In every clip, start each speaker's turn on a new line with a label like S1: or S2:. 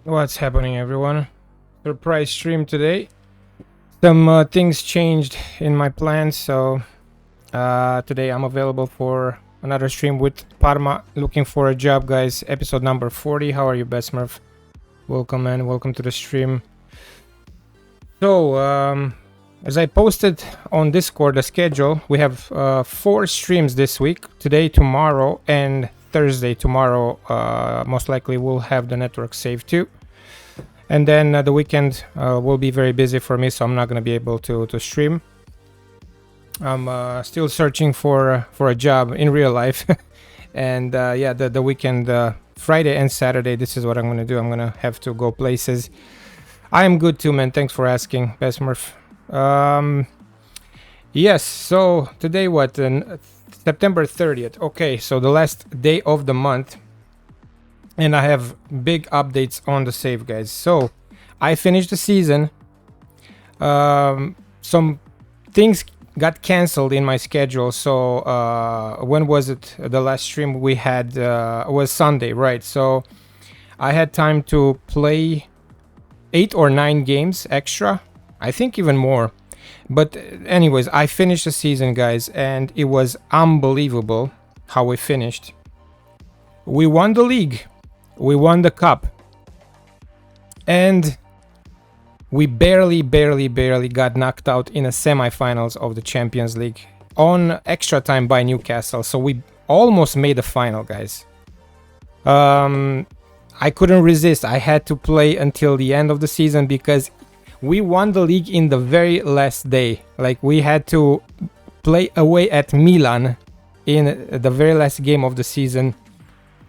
S1: What's happening, everyone? Surprise stream today. Some things changed in my plans, so today I'm available for another stream with Parma. Looking for a job, guys. Episode number 40. How are you, Besmurf? Welcome, man. Welcome to the stream. So, as I posted on Discord, the schedule, we have 4 streams this week. Today, tomorrow, and Thursday. Tomorrow, most likely, we'll have the network saved too. And then the weekend will be very busy for me, so I'm not going to be able to stream. I'm still searching for a job in real life. And yeah, the weekend, Friday and Saturday, this is what I'm going to do. I'm going to have to go places. I am good too, man. Thanks for asking, Besmurf. Yes, so today what? September 30th. Okay, so the last day of the month. And I have big updates on the save, guys. So I finished the season. Some things got canceled in my schedule. So when was it? The last stream we had was Sunday, right? So I had time to play 8 or 9 games extra. I think even more. But anyways, I finished the season, guys, and it was unbelievable how we finished. We won the league. We won the cup. And we barely got knocked out in the semifinals of the Champions League on extra time by Newcastle. So we almost made the final, guys. I couldn't resist. I had to play until the end of the season because we won the league in the very last day. Like, we had to play away at Milan in the very last game of the season.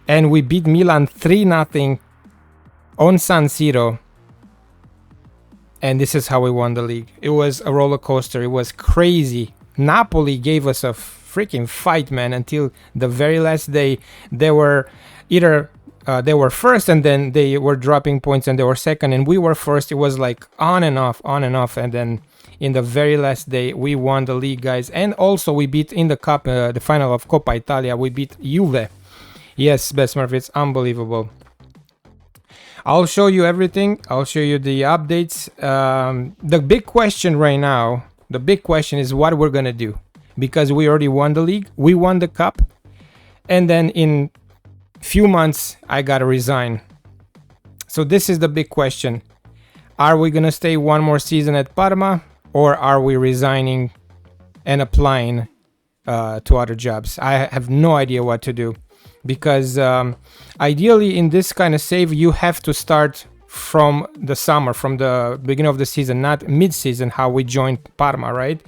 S1: And we beat Milan 3-0 on San Siro. And this is how we won the league. It was a roller coaster. It was crazy. Napoli gave us a freaking fight, man, until the very last day. They were either they were first and then they were dropping points and they were second and we were first. It was like on and off. And then in the very last day, we won the league, guys. And also we beat in the cup, the final of Coppa Italia, we beat Juve. Yes, Besmurf, it's unbelievable. I'll show you everything. I'll show you the updates. The big question right now, is what we're going to do. Because we already won the league. We won the cup. And then in few months, I got to resign. So this is the big question. Are we going to stay one more season at Parma? Or are we resigning and applying to other jobs? I have no idea what to do. Because ideally in this kind of save, you have to start from the summer, from the beginning of the season, not mid-season, how we joined Parma, right?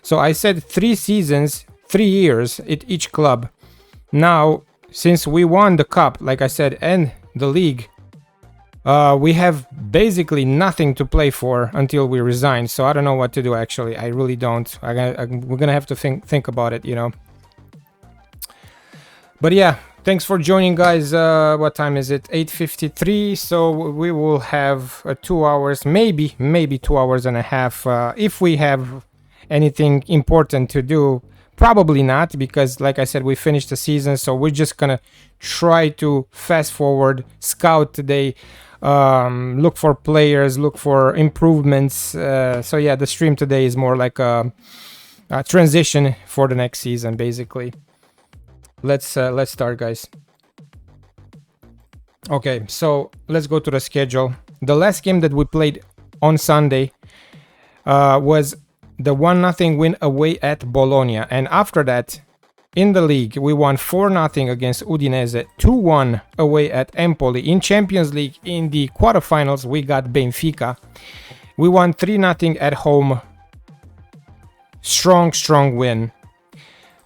S1: So I said 3 seasons, 3 years at each club. Now, since we won the cup, like I said, and the league, we have basically nothing to play for until we resign. So I don't know what to do, actually. I really don't. We're going to have to think about it, you know. But yeah, thanks for joining, guys. What time is it? 8:53. So we will have 2 hours, maybe 2 hours and a half. If we have anything important to do, probably not, because like I said, we finished the season. So we're just gonna try to fast forward, scout today, look for players, look for improvements. So yeah, the stream today is more like a transition for the next season, basically. Let's start, guys. Okay, so let's go to the schedule. The last game that we played on Sunday was the 1-0 win away at Bologna. And after that, in the league, we won 4-0 against Udinese, 2-1 away at Empoli. In Champions League, in the quarterfinals, we got Benfica. We won 3-0 at home. Strong win.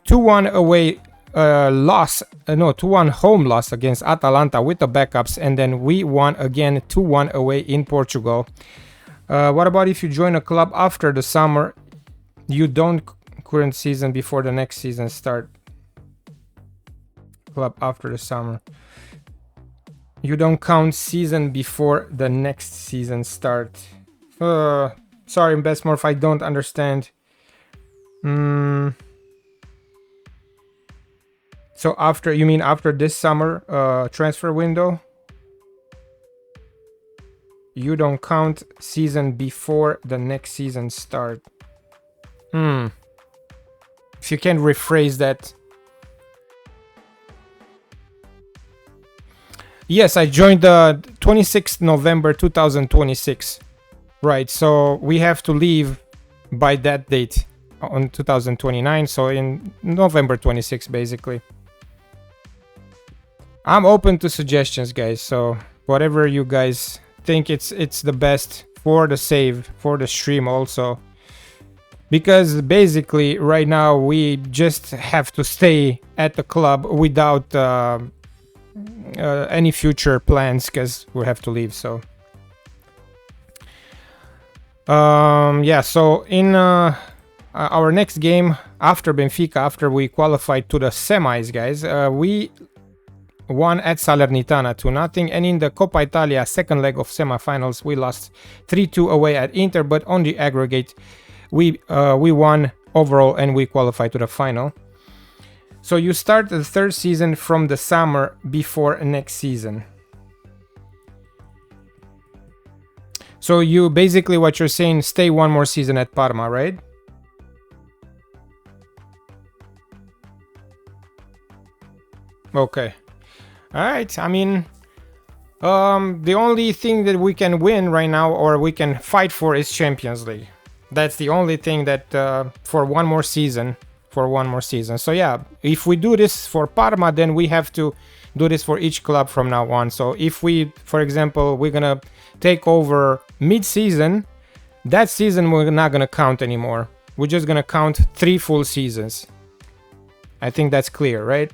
S1: 2-1 away 2-1 home loss against Atalanta with the backups, and then we won again 2-1 away in Portugal. What about if you join a club after the summer? You don't current season before the next season start. Club after the summer. You don't count season before the next season start. Sorry, Bestmorph, I don't understand. So after, you mean after this summer transfer window? You don't count season before the next season start. If you can rephrase that. Yes, I joined the 26th November 2026. Right, so we have to leave by that date on 2029, so in November 26 basically. I'm open to suggestions, guys, so whatever you guys think it's the best for the save, for the stream also. Because basically right now we just have to stay at the club without any future plans, because we have to leave, so yeah, so in our next game after Benfica, after we qualified to the semis, guys, we won at Salernitana 2-0, and in the Coppa Italia second leg of semifinals we lost 3-2 away at Inter, but on the aggregate we won overall and we qualified to the final. So you start the third season from the summer before next season. So you basically, what you're saying, stay one more season at Parma, right? Okay. Alright, I mean, the only thing that we can win right now, or we can fight for, is Champions League. That's the only thing that, for one more season. So yeah, if we do this for Parma, then we have to do this for each club from now on. So if we, for example, we're gonna take over mid-season, that season we're not gonna count anymore. We're just gonna count 3 full seasons. I think that's clear, right?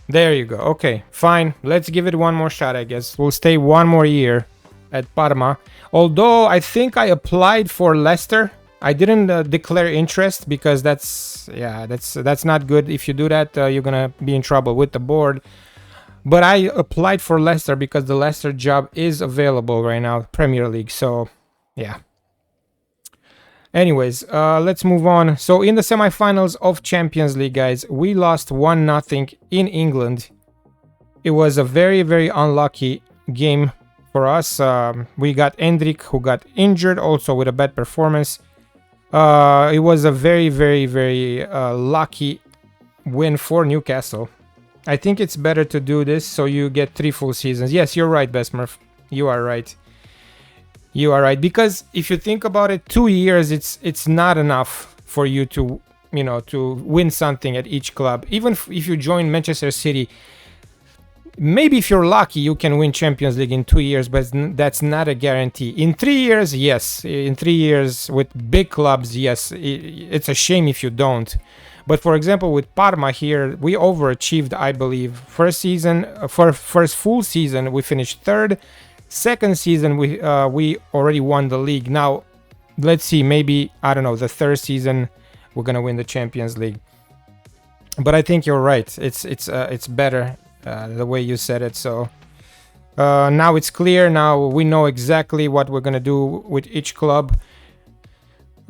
S1: There you go. Okay, fine. Let's give it one more shot, I guess. We'll stay one more year at Parma. Although I think I applied for Leicester. I didn't declare interest because that's not good. If you do that, you're gonna be in trouble with the board. But I applied for Leicester because the Leicester job is available right now, Premier League. So yeah. Anyways, let's move on. So in the semifinals of Champions League, guys, we lost 1-0 in England. It was a very, very unlucky game for us. We got Endrick, who got injured, also with a bad performance. It was a very, very, very lucky win for Newcastle. I think it's better to do this so you get 3 full seasons. Yes, you're right, Besmurf. You are right. You are right, because if you think about it, 2 years it's not enough for you to, you know, to win something at each club. Even if you join Manchester City, maybe if you're lucky you can win Champions League in 2 years, but that's not a guarantee. In 3 years, yes. In 3 years with big clubs, yes. It's a shame if you don't. But for example, with Parma here, we overachieved, I believe. First full season, we finished 3rd. Second season, we already won the league. Now, let's see, maybe, I don't know, the 3rd season, we're gonna win the Champions League. But I think you're right. It's better the way you said it. So now it's clear. Now we know exactly what we're gonna do with each club.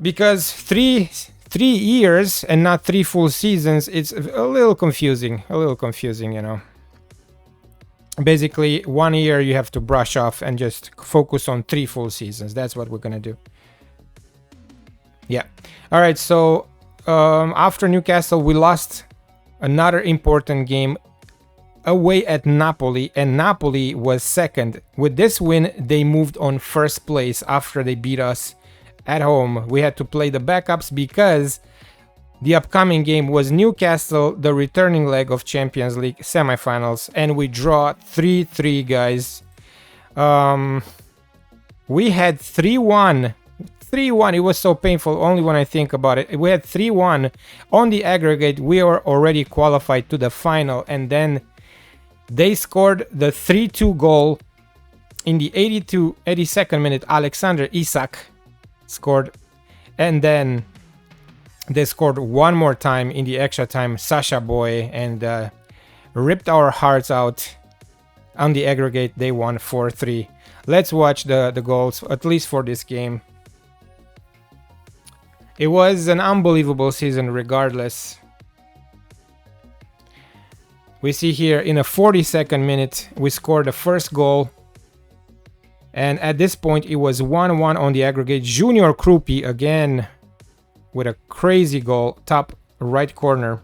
S1: Because three years and not 3 full seasons, it's a little confusing. You know. Basically, 1 year you have to brush off and just focus on 3 full seasons. That's what we're gonna do. Yeah. All right. So after Newcastle, we lost another important game away at Napoli, and Napoli was 2nd. With this win, they moved on 1st place after they beat us at home. We had to play the backups because the upcoming game was Newcastle, the returning leg of Champions League semifinals, and we draw 3-3, guys. We had 3-1. 3-1. It was so painful only when I think about it. We had 3-1 on the aggregate. We were already qualified to the final, and then they scored the 3-2 goal in the 82nd minute. Alexander Isak scored, and then they scored one more time in the extra time, Sasha Boy, and ripped our hearts out. On the aggregate, they won 4-3. Let's watch the goals, at least for this game. It was an unbelievable season regardless. We see here in a 42nd minute, we scored the first goal. And at this point, it was 1-1 on the aggregate. Junior Krupi again with a crazy goal, top right corner.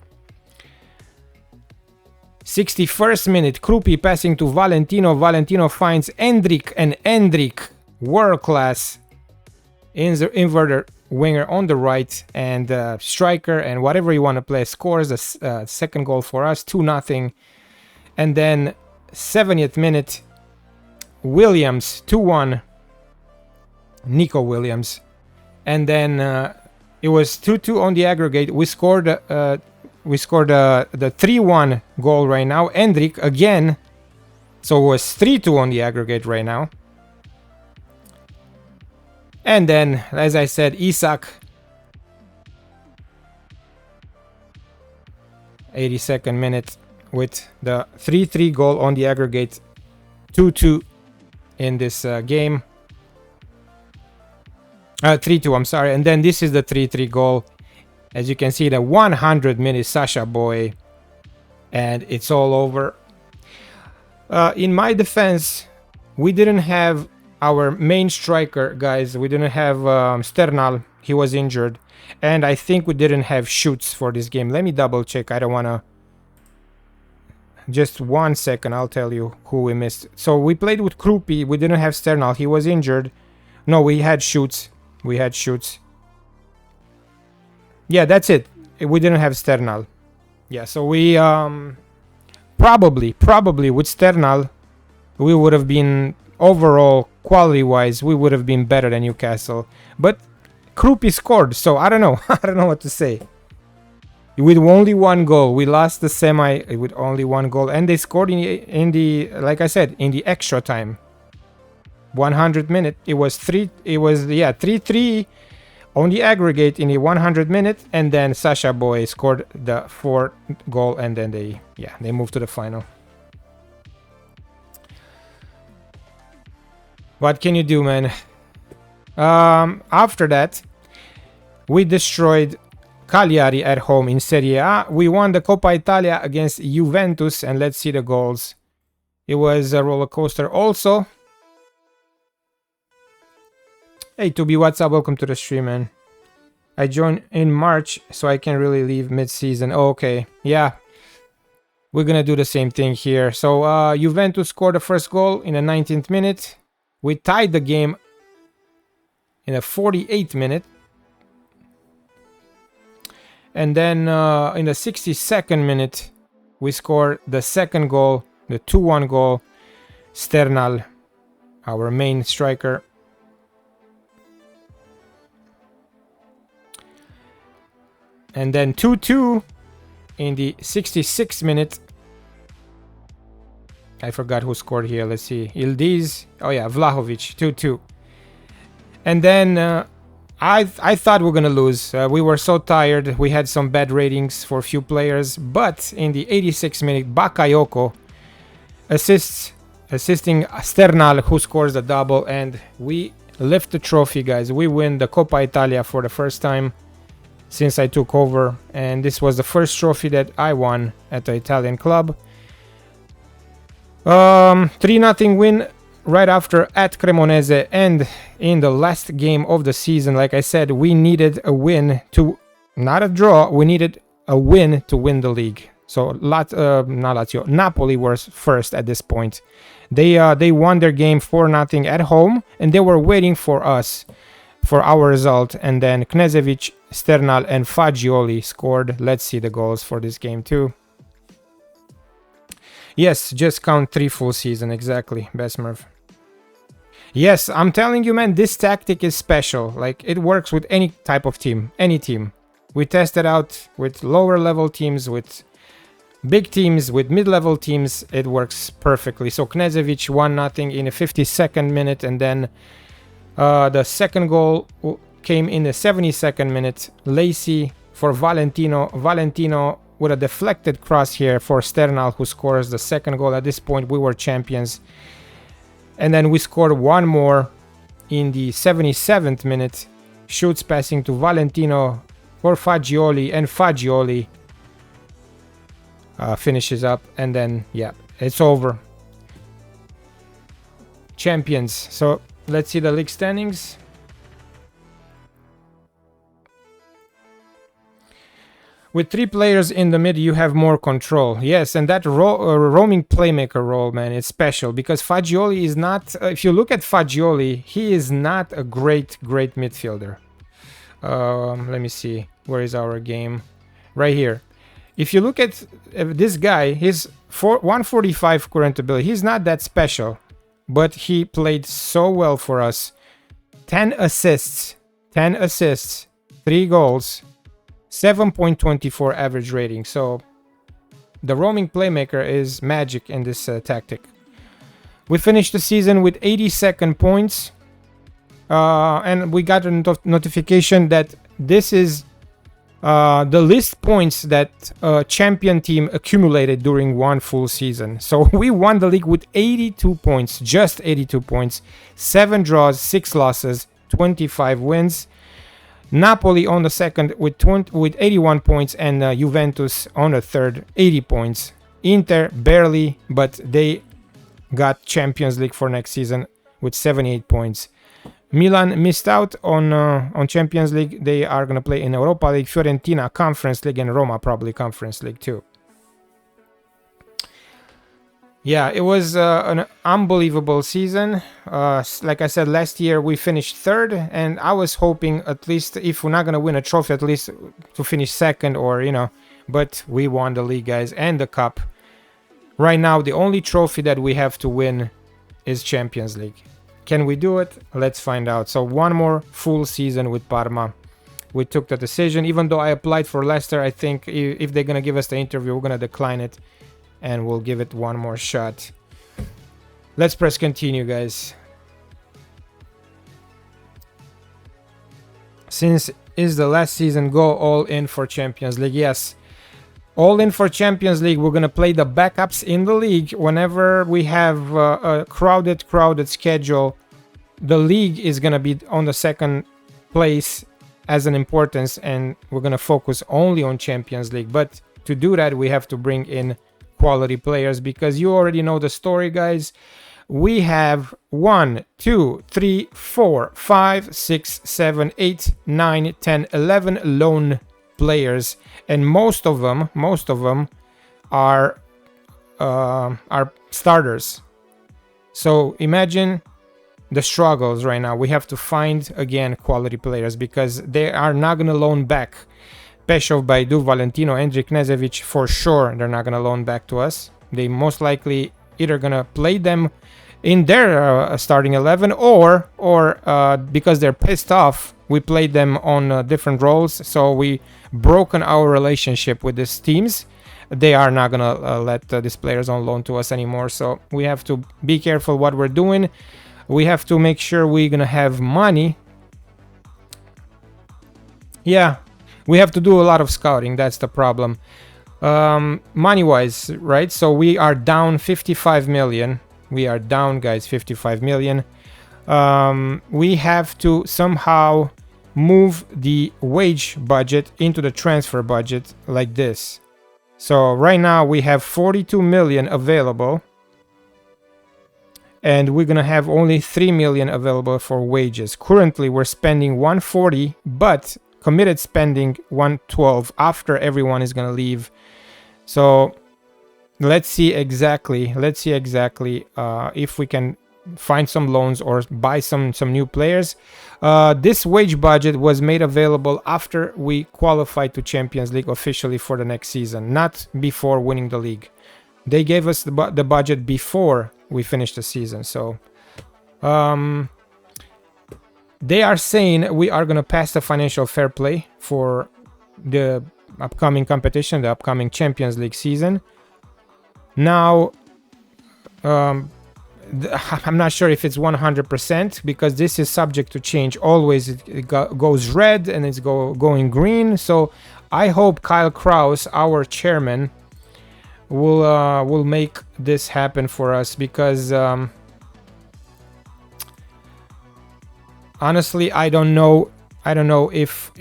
S1: 61st minute, Krupi passing to Valentino. Valentino finds Endrick, and Endrick, world class inverter winger on the right, and striker, and whatever you want to play, scores the second goal for us, 2-0. And then 70th minute, Williams, 2-1, Nico Williams. And then it was 2-2 on the aggregate. We scored the 3-1 goal right now. Endrick again. So it was 3-2 on the aggregate right now. And then, as I said, Isak. 82nd minute with the 3-3 goal on the aggregate. 2-2 in this game. 3-2, I'm sorry. And then this is the 3-3 goal. As you can see, the 100-minute Sasha Boy. And it's all over. In my defense, we didn't have our main striker, guys. We didn't have Sternal. He was injured. And I think we didn't have shoots for this game. Let me double check. I don't want to... Just 1 second, I'll tell you who we missed. So we played with Krupi. We didn't have Sternal. He was injured. No, we had shoots. We had shoots. Yeah, that's it. We didn't have Sternal. Yeah, so we probably with Sternal, we would have been overall quality-wise, we would have been better than Newcastle. But Krupi scored, so I don't know. I don't know what to say. With only 1 goal, we lost the semi with only 1 goal, and they scored in the like I said, in the extra time. 100 minute. It was 3-3 on the aggregate in the 100 minute, and then Sasha Boy scored the 4th goal, and then they moved to the final. What can you do, man? After that, we destroyed Cagliari at home in Serie A. We won the Coppa Italia against Juventus, and let's see the goals. It was a roller coaster also. Hey, Tubi, what's up? Welcome to the stream, man. I joined in March, so I can really leave mid-season. Oh, okay, yeah. We're gonna do the same thing here. So, Juventus scored the first goal in the 19th minute. We tied the game in the 48th minute. And then in the 62nd minute, we scored the second goal, the 2-1 goal. Sternal, our main striker. And then 2-2 in the 66th minute. I forgot who scored here. Let's see. Ildiz. Oh yeah, Vlahovic. 2-2. And then I thought we were going to lose. We were so tired. We had some bad ratings for a few players. But in the 86th minute, Bakayoko assisting Sternal, who scores the double. And we lift the trophy, guys. We win the Coppa Italia for the first time since I took over. And this was the first trophy that I won at the Italian club. 3-0 win right after at Cremonese, and in the last game of the season, like I said, we needed a win to, not a draw, we needed a win to win the league. So not Lazio, Napoli was first at this point. They won their game 4-0 at home, and they were waiting for us, for our result, and then Knežević, Sternal, and Fagioli scored. Let's see the goals for this game too. Yes, just count 3 full season, exactly, Besmerv. Yes, I'm telling you, man, this tactic is special. Like, it works with any type of team, any team. We tested out with lower level teams, with big teams, with mid-level teams. It works perfectly. So Knežević 1-0 in the 52nd minute, and then the second goal came in the 72nd minute. Lacey for Valentino. Valentino with a deflected cross here for Sternal, who scores the second goal. At this point, we were champions. And then we scored one more in the 77th minute. Shoots passing to Valentino for Fagioli, and Fagioli finishes up, and then yeah, it's over. Champions. So let's see the league standings. With 3 players in the mid, you have more control. Yes, and that roaming playmaker role, man, is special because Fagioli is not... if you look at Fagioli, he is not a great midfielder. Let me see. Where is our game? Right here. If you look at this guy, he's 145 current ability. He's not that special, but he played so well for us. 10 assists, 3 goals, 7.24 average rating. So the roaming playmaker is magic in this tactic. We finished the season with 82nd points. And we got a notification that this is the least points that a champion team accumulated during one full season. So we won the league with 82 points, just 82 points, 7 draws, 6 losses, 25 wins. Napoli on the second with 81 points, and Juventus on the third, 80 points. Inter barely, but they got Champions League for next season with 78 points. Milan missed out on Champions League. They are gonna play in Europa League, Fiorentina Conference League, and Roma probably Conference League too. Yeah, it was an unbelievable season. Like I said, last year we finished third, and I was hoping at least, if we're not going to win a trophy, at least to finish second, or, you know, but we won the league, guys, and the cup. Right now, the only trophy that we have to win is Champions League. Can we do it? Let's find out. So one more full season with Parma. We took the decision. Even though I applied for Leicester, I think if they're going to give us the interview, we're going to decline it. And we'll give it one more shot. Let's press continue, guys. Since is the last season, go all in for Champions League. Yes, all in for Champions League. We're gonna play the backups in the league whenever we have a crowded schedule. The league is gonna be on the second place as an importance, and we're gonna focus only on Champions League. But to do that, we have to bring in quality players, because you already know the story, guys. We have 1, 2, 3, 4, 5, 6, 7, 8, 9, 10, 11 loan players, and most of them are starters. So imagine the struggles right now. We have to find again quality players, because they are not gonna loan back. Peshov, Baidu, Valentino, Endrik, Knezevic, for sure they're not gonna loan back to us. They most likely either gonna play them in their starting 11, or because they're pissed off, we played them on different roles. So we broken our relationship with these teams. They are not gonna let these players on loan to us anymore. So we have to be careful what we're doing. We have to make sure we're gonna have money. Yeah, we have to do a lot of scouting. That's the problem. Money wise, right? So we are down 55 million. We are down, guys, 55 million. We have to somehow move the wage budget into the transfer budget like this. So right now we have 42 million available, and we're gonna have only 3 million available for wages. Currently we're spending 140, but committed spending 112 after everyone is gonna leave. So let's see exactly if we can find some loans or buy some new players. This wage budget was made available after we qualified to Champions League officially for the next season, not before winning the league. They gave us the budget before we finished the season. So they are saying we are going to pass the financial fair play for the upcoming competition, the upcoming Champions League season. Now, I'm not sure if it's 100%, because this is subject to change. Always it goes red and it's going green. So I hope Kyle Kraus, our chairman, will make this happen for us, because honestly, I don't know I don't know if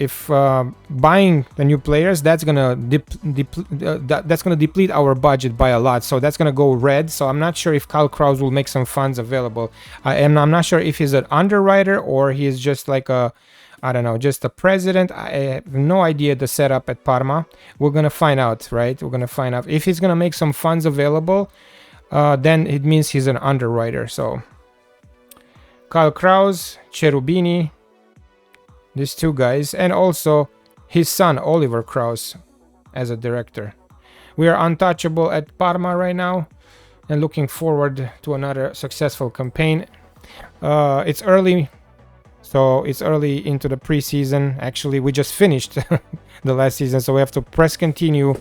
S1: buying the new players, that's gonna deplete our budget by a lot. So that's gonna go red. So I'm not sure if Karl Kraus will make some funds available. I'm not sure if he's an underwriter or he's just like a, I don't know, just a president. I have no idea the setup at Parma. We're gonna find out, right? We're gonna find out if he's gonna make some funds available. Then it means he's an underwriter. So Karl Kraus, Cherubini, these two guys, and also his son Oliver Kraus as a director. We are untouchable at Parma right now and looking forward to another successful campaign. It's early, so it's early into the preseason. Actually, we just finished the last season, so we have to press continue,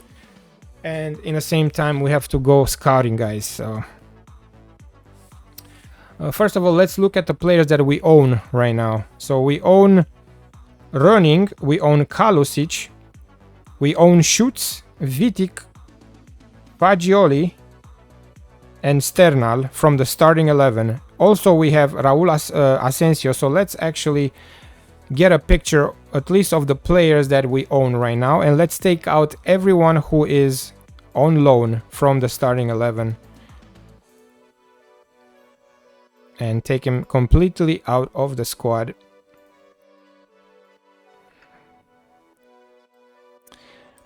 S1: and in the same time we have to go scouting, guys. So first of all, let's look at the players that we own right now. So we own Röning, we own Kalusic, we own Schutz, Vitic, Fagioli, and Sternal from the starting 11. Also, we have Raul Asensio. So let's actually get a picture, at least of the players that we own right now, and let's take out everyone who is on loan from the starting 11 and take him completely out of the squad.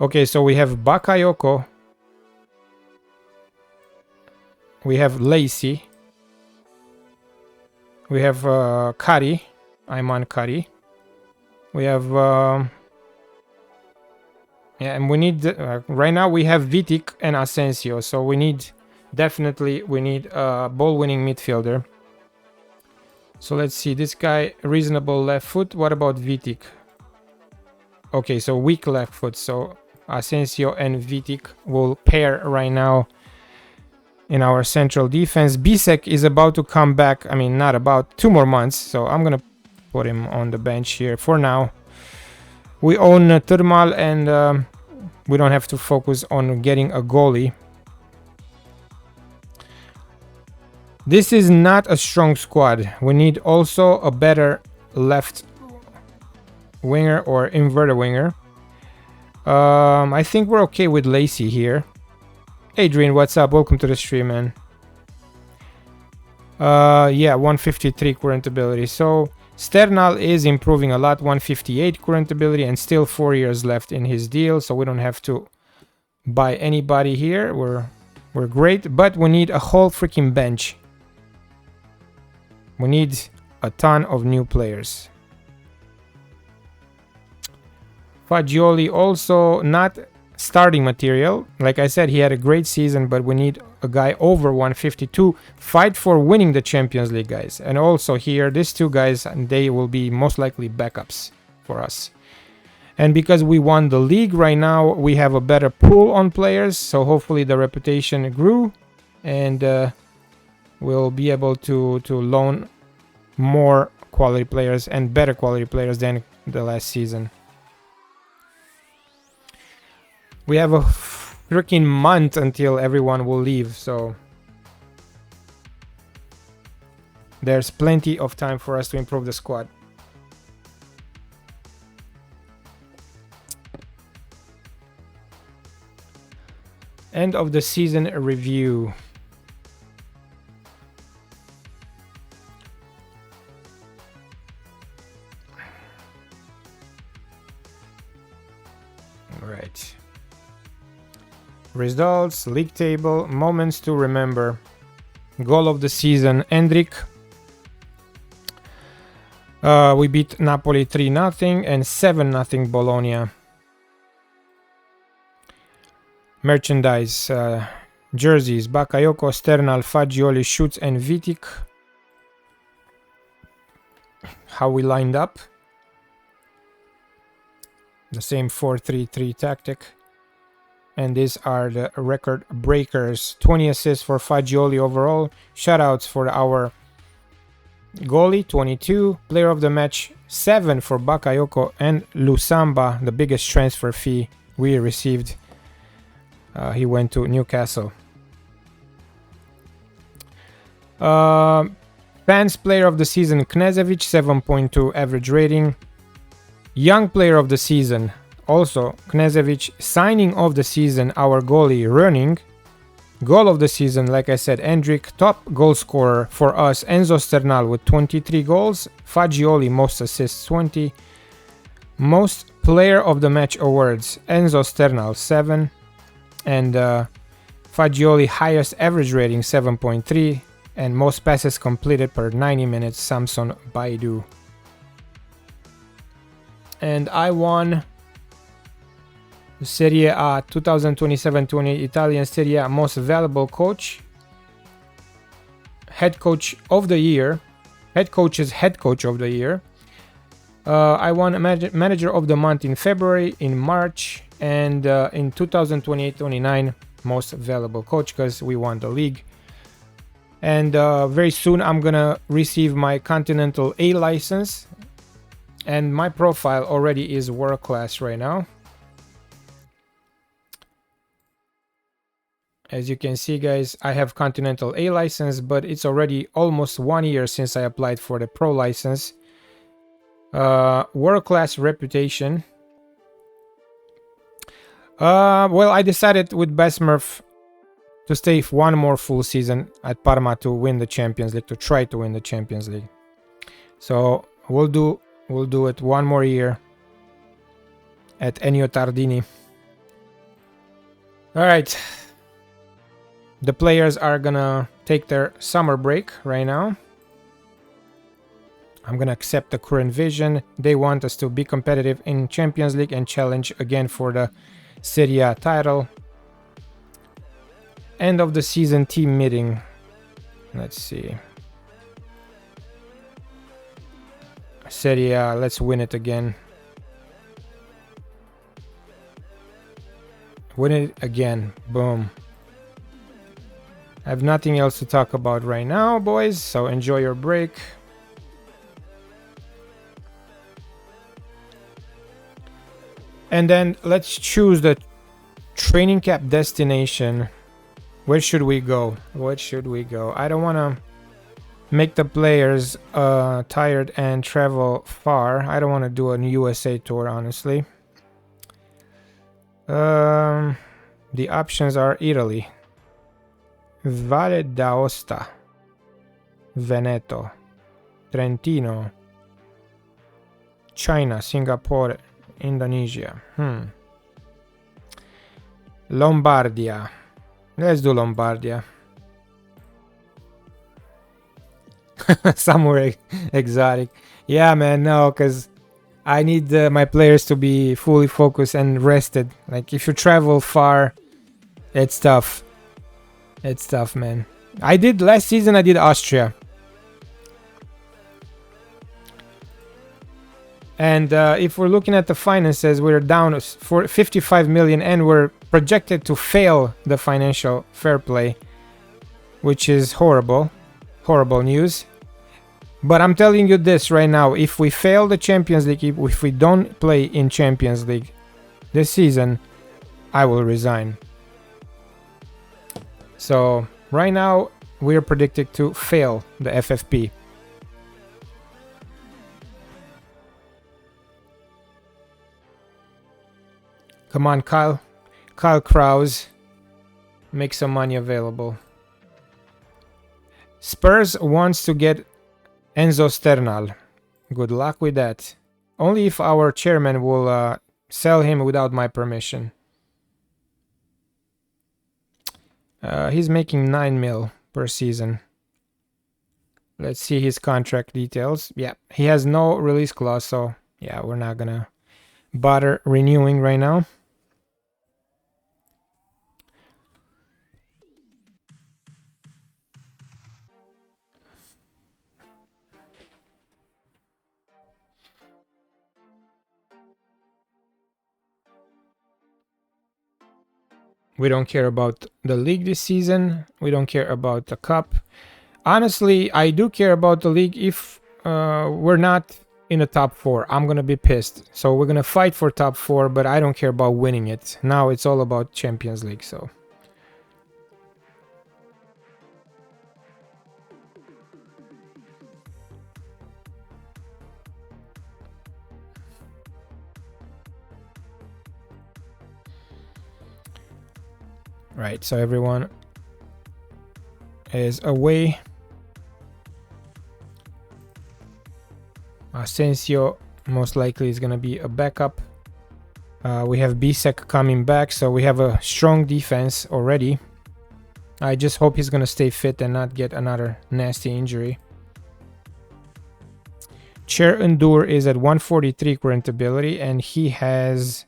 S1: Okay, so we have Bakayoko, we have Lacey, we have Kari, Ayman Kari, we have yeah, and we need right now we have Vitic and Asensio, so we need a ball-winning midfielder. So let's see, this guy, reasonable left foot. What about Vitic? Okay, so weak left foot, so Asensio and Vitic will pair right now in our central defense. Bisek is about to come back. I mean, not about, 2 more months. So I'm going to put him on the bench here for now. We own Turmal, and we don't have to focus on getting a goalie. This is not a strong squad. We need also a better left winger or inverted winger. I think we're okay with Lacey here. Adrian, what's up? Welcome to the stream, man. Yeah, 153 current ability. So Sternal is improving a lot, 158 current ability, and still 4 years left in his deal, so we don't have to buy anybody here. We're great, but we need a whole freaking bench. We need a ton of new players. Fagioli also not starting material. Like I said, he had a great season, but we need a guy over 152. Fight for winning the Champions League, guys. And also here, these two guys, they will be most likely backups for us. And because we won the league right now, we have a better pool on players. So hopefully the reputation grew, and we'll be able to loan more quality players and better quality players than the last season. We have a freaking month until everyone will leave, so there's plenty of time for us to improve the squad. End of the season review. All right. Results, league table, moments to remember. Goal of the season, Endrick. We beat Napoli 3-0 and 7-0 Bologna. Merchandise, jerseys, Bakayoko, Sternal, Fagioli, Schutz, and Vitic. How we lined up. The same 4-3-3 tactic. And these are the record breakers. 20 assists for Fagioli overall. Shoutouts for our goalie, 22. Player of the match, 7 for Bakayoko. And Lusamba, the biggest transfer fee we received. He went to Newcastle. Fans player of the season, Knežević, 7.2 average rating. Young player of the season, also Knežević. Signing of the season, our goalie Röning. Goal of the season, like I said, Endrick. Top goal scorer for us, Enzo Sternal with 23 goals. Fagioli, most assists, 20. Most player of the match awards, Enzo Sternal, 7. And Fagioli, highest average rating, 7.3. And most passes completed per 90 minutes, Samson Baidu. And I won Serie A 2027-28 Italian Serie A Most Valuable Coach, Head Coach of the Year, Head Coach's Head Coach of the Year. I won Manager of the Month in February, in March, and in 2028-29 Most Valuable Coach because we won the league. And very soon I'm gonna receive my Continental A license, and my profile already is world class right now. As you can see, guys, I have Continental A license, but it's already almost 1 year since I applied for the Pro license. World-class reputation. Well, I decided with Besmurf to stay one more full season at Parma to win the Champions League, to try to win the Champions League. So we'll do it one more year at Ennio Tardini. All right. The players are gonna take their summer break right now. I'm gonna accept the current vision. They want us to be competitive in Champions League and challenge again for the Serie A title. End of the season team meeting. Let's see. Serie A, let's win it again. Win it again. Boom. I have nothing else to talk about right now, boys, so enjoy your break. And then let's choose the training camp destination. Where should we go? What should we go? I don't want to make the players tired and travel far. I don't want to do a USA tour, honestly. The options are Italy, Valle d'Aosta, Veneto, Trentino, China, Singapore, Indonesia. Lombardia. Let's do Lombardia. Somewhere exotic. Yeah, man, no, because I need my players to be fully focused and rested. Like, if you travel far, it's tough. It's tough, man. Last season I did Austria. And if we're looking at the finances, we're down for 55 million and we're projected to fail the financial fair play, which is horrible. Horrible news. But I'm telling you this right now, if we fail the Champions League, if we don't play in Champions League this season, I will resign. So right now, we're predicted to fail the FFP. Come on, Kyle. Kyle Krause. Make some money available. Spurs wants to get Enzo Sternal. Good luck with that. Only if our chairman will sell him without my permission. He's making 9 mil per season. Let's see his contract details. Yeah, he has no release clause, so yeah, we're not gonna bother renewing right now. We don't care about the league this season. We don't care about the cup. Honestly, I do care about the league. If we're not in the top 4, I'm gonna be pissed. So we're gonna fight for top 4, but I don't care about winning it. Now it's all about Champions League, so. Right, so everyone is away. Asensio most likely is going to be a backup. We have Bisek coming back, so we have a strong defense already. I just hope he's going to stay fit and not get another nasty injury. Chair Endur is at 143 current ability, and he has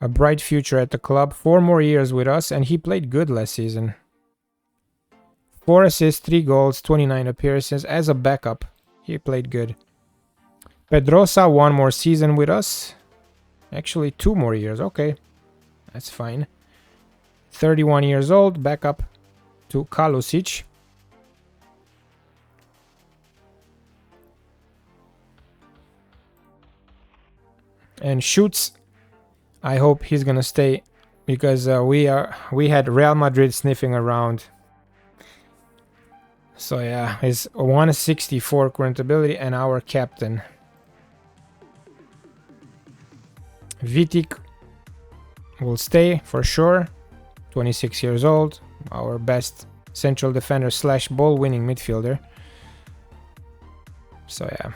S1: a bright future at the club. 4 more years with us, and he played good last season. 4 assists, 3 goals, 29 appearances as a backup. He played good. Pedrosa, 1 more season with us. Actually, 2 more years. Okay, that's fine. 31 years old, backup to Kalusic. And Shoots, I hope he's gonna stay, because we had Real Madrid sniffing around. So yeah, he's 164 current ability and our captain. Vitic will stay for sure. 26 years old, our best central defender / ball winning midfielder. So yeah.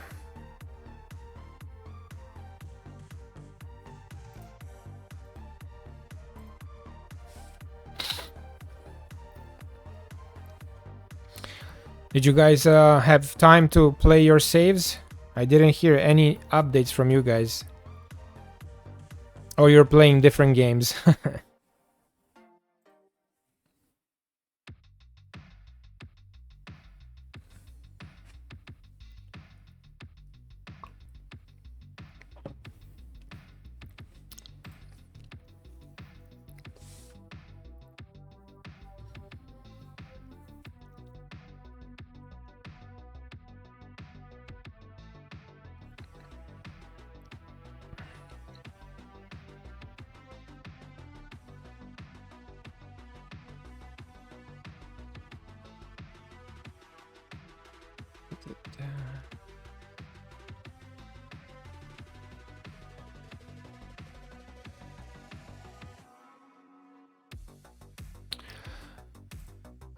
S1: Did you guys have time to play your saves? I didn't hear any updates from you guys. Oh, you're playing different games.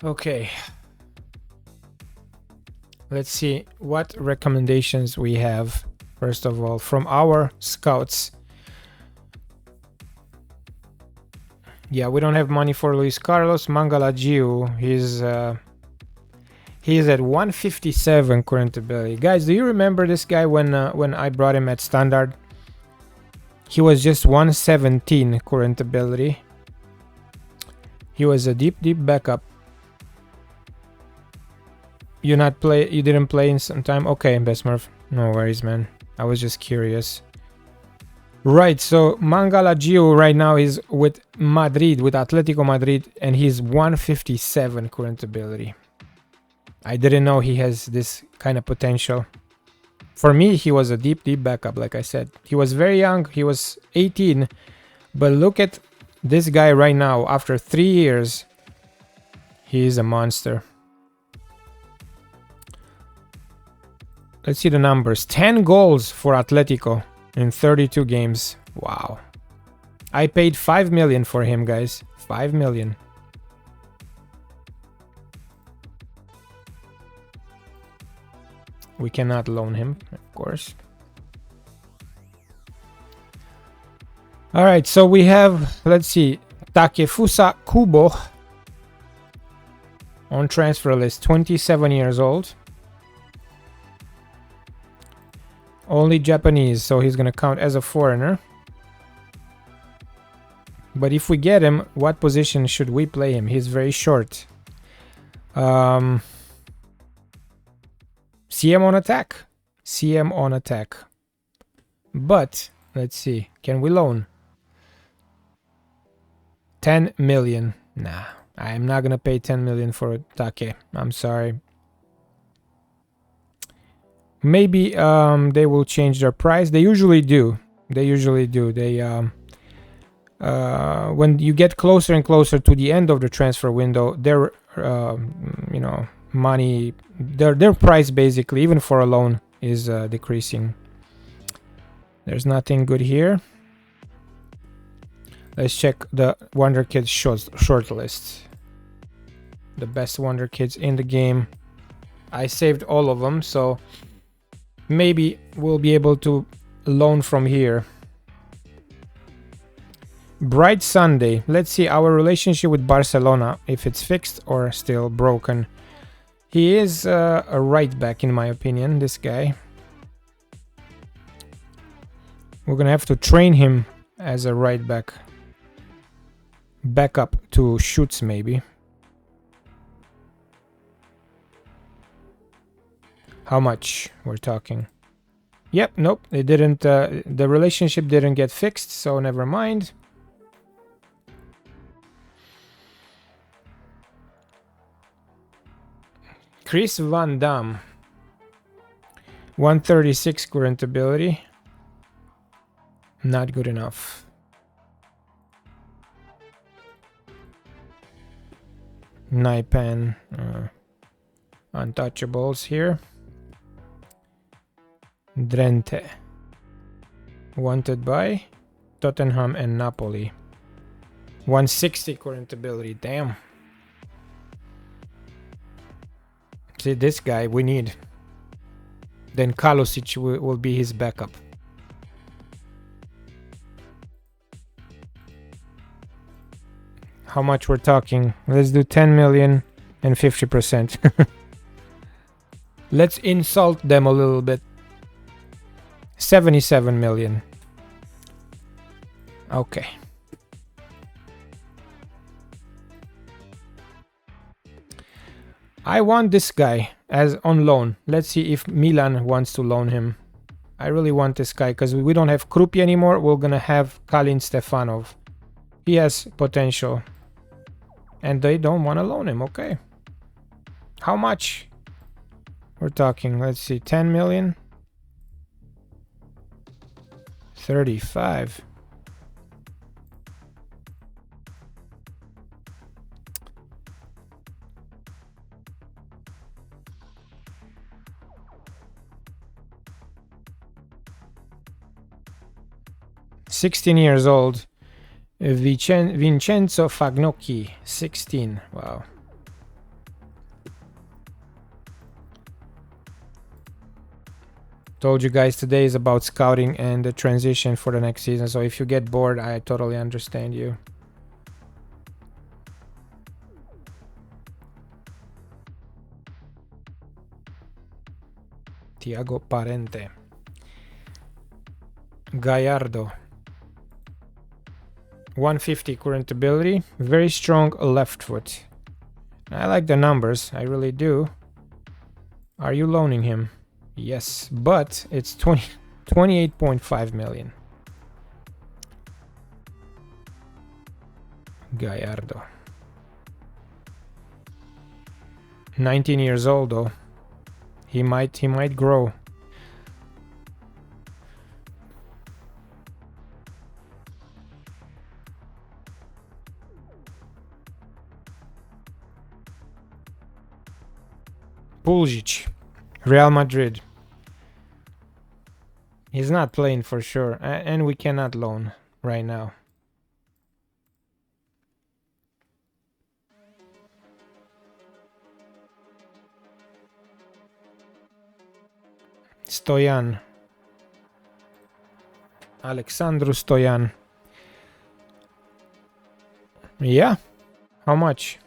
S1: Okay. Let's see what recommendations we have. First of all, from our scouts. Yeah, we don't have money for Luis Carlos. Mangala Giu, he's at 157 current ability. Guys, do you remember this guy when I brought him at standard? He was just 117 current ability. He was a deep backup. You didn't play in some time? Okay, Besmurf. No worries, man. I was just curious. Right, so Mangala Giu right now is with Madrid, with Atletico Madrid, and he's 157 current ability. I didn't know he has this kind of potential. For me, he was a deep backup, like I said. He was very young, he was 18, but look at this guy right now. After 3 years, he is a monster. Let's see the numbers. 10 goals for Atletico in 32 games. Wow. I paid 5 million for him, guys. 5 million. We cannot loan him, of course. All right, so we have, let's see, Takefusa Kubo on transfer list, 27 years old. Only Japanese, so he's gonna count as a foreigner. But if we get him, what position should we play him? He's very short. CM on attack. CM on attack. But, let's see, can we loan? 10 million. Nah, I'm not gonna pay 10 million for Take. I'm sorry. Maybe they will change their price. They usually do. They when you get closer and closer to the end of the transfer window, their money, their price basically, even for a loan, is decreasing. There's nothing good here. Let's check the Wonder Kids short list. The best Wonder Kids in the game. I saved all of them, so maybe we'll be able to loan from here. Bright Sunday. Let's see our relationship with Barcelona, if it's fixed or still broken. He is a right back, in my opinion, this guy. We're gonna have to train him as a right back. Backup to Schutz, maybe. How much we're talking? Yep, nope, it didn't. The relationship didn't get fixed, so never mind. Chris Van Damme. 136 current ability. Not good enough. Naipan. Untouchables here. Drenthe. Wanted by Tottenham and Napoli. 160 current ability. Damn. See, this guy we need. Then Kalosic will be his backup. How much we're talking? Let's do 10 million and 50%. Let's insult them a little bit. 77 million. Okay. I want this guy as on loan. Let's see if Milan wants to loan him. I really want this guy because we don't have Krupi anymore. We're gonna have Kalin Stefanov. He has potential. And they don't want to loan him. Okay. How much? We're talking, let's see, 10 million? 35. $16 old. Vincenzo Fagnocchi, 16. Wow. Told you guys today is about scouting and the transition for the next season. So if you get bored, I totally understand you. Tiago Parente. Gallardo. 150 current ability. Very strong left foot. I like the numbers. I really do. Are you loaning him? Yes, but it's 28.5 million. Gallardo. 19 years old though. He might grow. Pulisic, Real Madrid. He's not playing for sure, and we cannot loan right now. Stoyan. Alexandru Stoyan. Yeah. How much?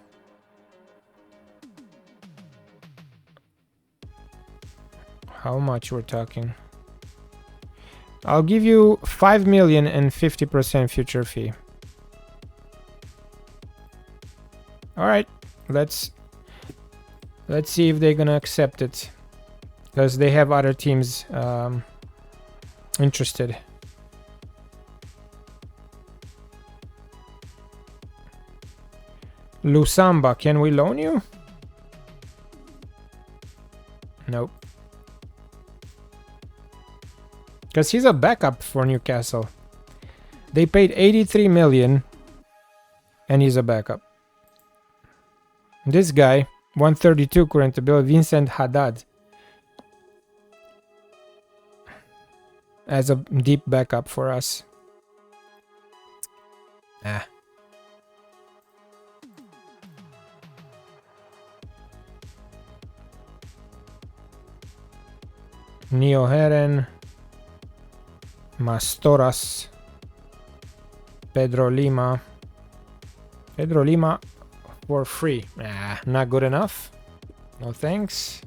S1: How much we're talking? I'll give you 5 million and 50% future fee. All right, let's see if they're gonna accept it, because they have other teams interested. Lusamba, can we loan you? Nope. Because he's a backup for Newcastle. They paid 83 million and he's a backup. This guy, 132 current ability, Vincent Haddad, as a deep backup for us. Neo Heren, Mastoras, Pedro Lima. Pedro Lima for free. Not good enough. No thanks.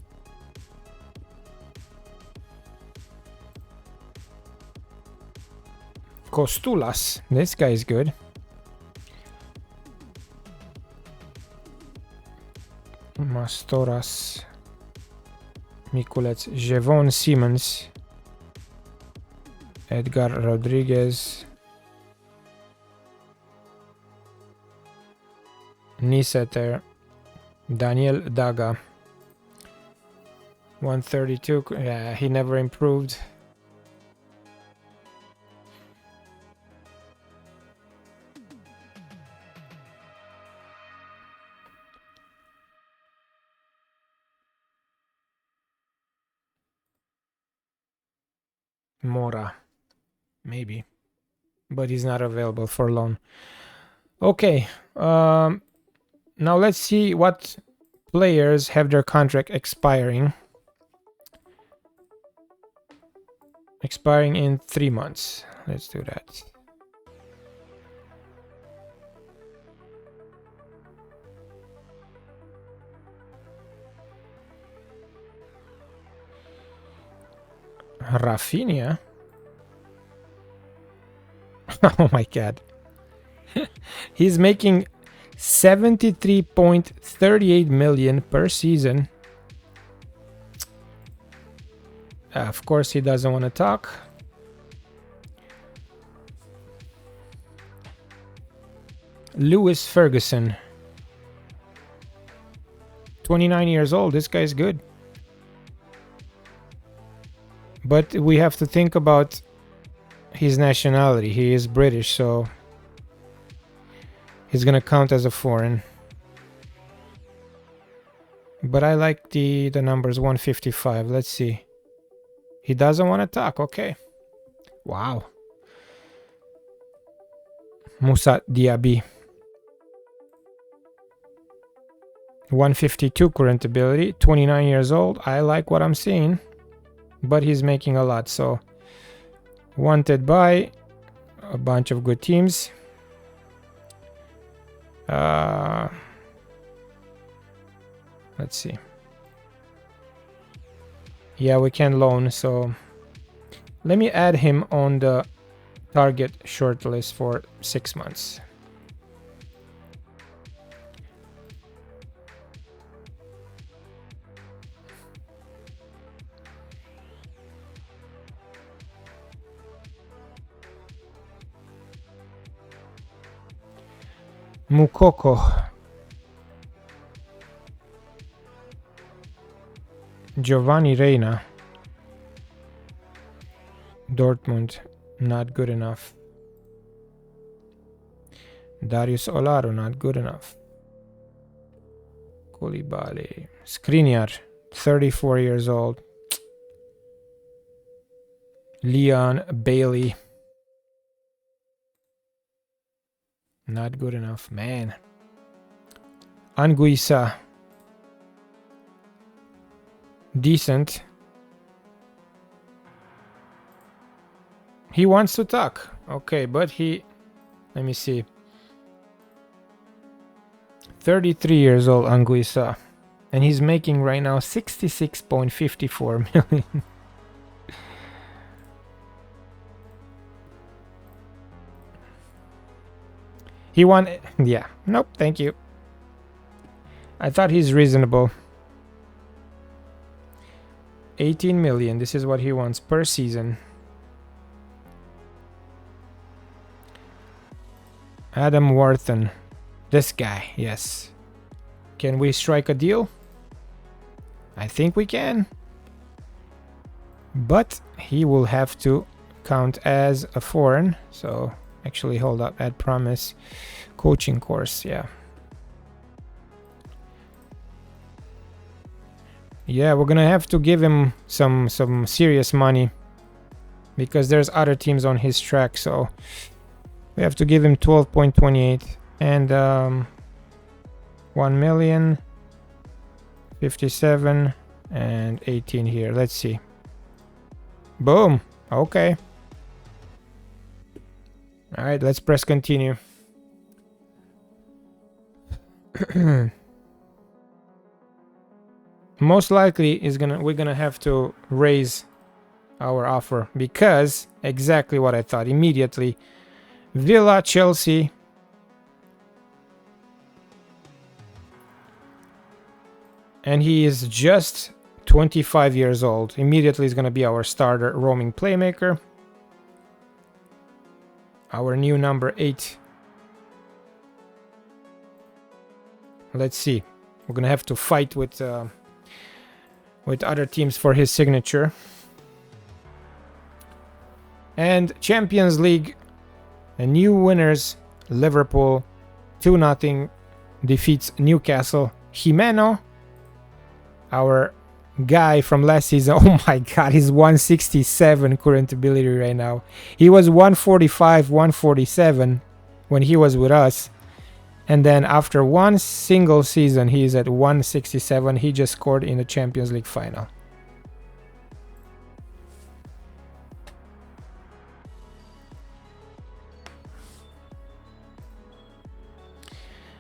S1: Costulas. This guy is good. Mastoras. Mikulec. Jevon Siemens. Edgar Rodriguez. Niseter. Daniel Daga. 132. Yeah, he never improved. Mora. Maybe. But he's not available for loan. Okay. Now let's see what players have their contract expiring. Expiring in 3 months. Let's do that. Rafinha? Oh my god. He's making 73.38 million per season. Of course he doesn't want to talk. Lewis Ferguson. 29 years old. This guy's good. But we have to think about his nationality. He is British, so he's gonna count as a foreign. But I like the numbers 155. Let's see. He doesn't want to talk. Okay. Wow. Musa Diaby. 152 current ability. 29 years old. I like what I'm seeing. But he's making a lot, so wanted by a bunch of good teams. Let's see. Yeah, we can loan, so let me add him on the target shortlist for 6 months. Mukoko. Giovanni Reina. Dortmund. Not good enough. Darius Olaro. Not good enough. Koulibaly. Skriniar. 34 years old. Leon Bailey. Not good enough, man. Anguissa. Decent. He wants to talk. Okay, but he... Let me see. 33 years old, Anguissa. And he's making right now 66.54 million. He won... Yeah. Nope, thank you. I thought he's reasonable. 18 million. This is what he wants per season. Adam Wharton. This guy, yes. Can we strike a deal? I think we can. But he will have to count as a foreign, so... Actually, hold up. Add promise. Coaching course, yeah. Yeah, we're gonna have to give him some serious money. Because there's other teams on his track, so... We have to give him 12.28 and 1 million, 57 and 18 here. Let's see. Boom. Okay. All right, let's press continue. Most likely we're gonna have to raise our offer because exactly what I thought immediately. Villa, Chelsea, and he is just 25 years old. Immediately is gonna be our starter roaming playmaker, our new number 8. Let's see. We're gonna have to fight with other teams for his signature. And Champions League, a new winners. Liverpool 2-0 defeats Newcastle. Jimeno, our guy from last season. Oh my god, he's 167 current ability right now. He was 145, 147 when he was with us. And then after one single season, he is at 167. He just scored in the Champions League final.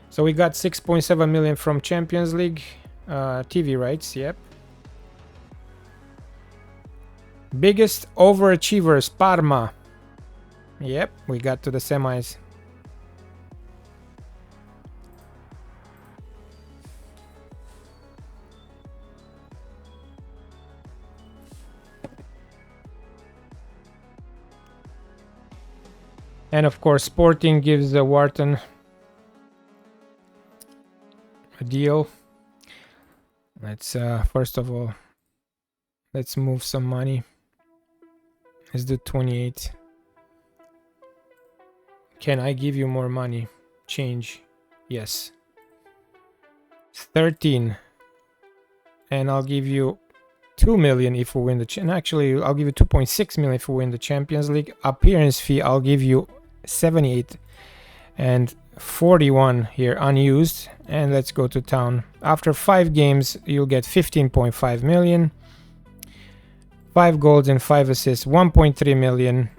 S1: So we got 6.7 million from Champions League. TV rights, yep. Biggest overachievers, Parma. Yep, we got to the semis. And of course, Sporting gives the Wharton a deal. Let's first of all, let's move some money. Let's do 28. Can I give you more money? Change. Yes. 13. And I'll give you 2 million if we win the actually I'll give you 2.6 million if we win the Champions League. Appearance fee I'll give you 78 and 41 here unused. And let's go to town. After 5 games you'll get 15.5 million. 5 goals and 5 assists, 1.3 million.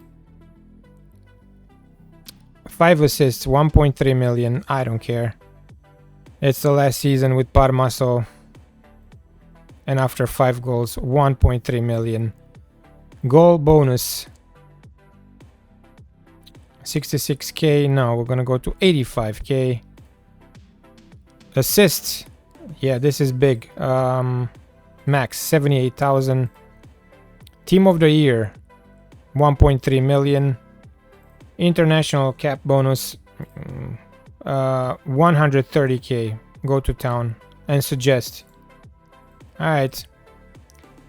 S1: 5 assists, 1.3 million. I don't care. It's the last season with Parma, so. And after 5 goals, 1.3 million. Goal bonus. 66k. No, we're gonna go to 85k. Assists. Yeah, this is big. Max 78,000. Team of the year 1.3 million. International cap bonus 130k. Go to town and suggest. Alright,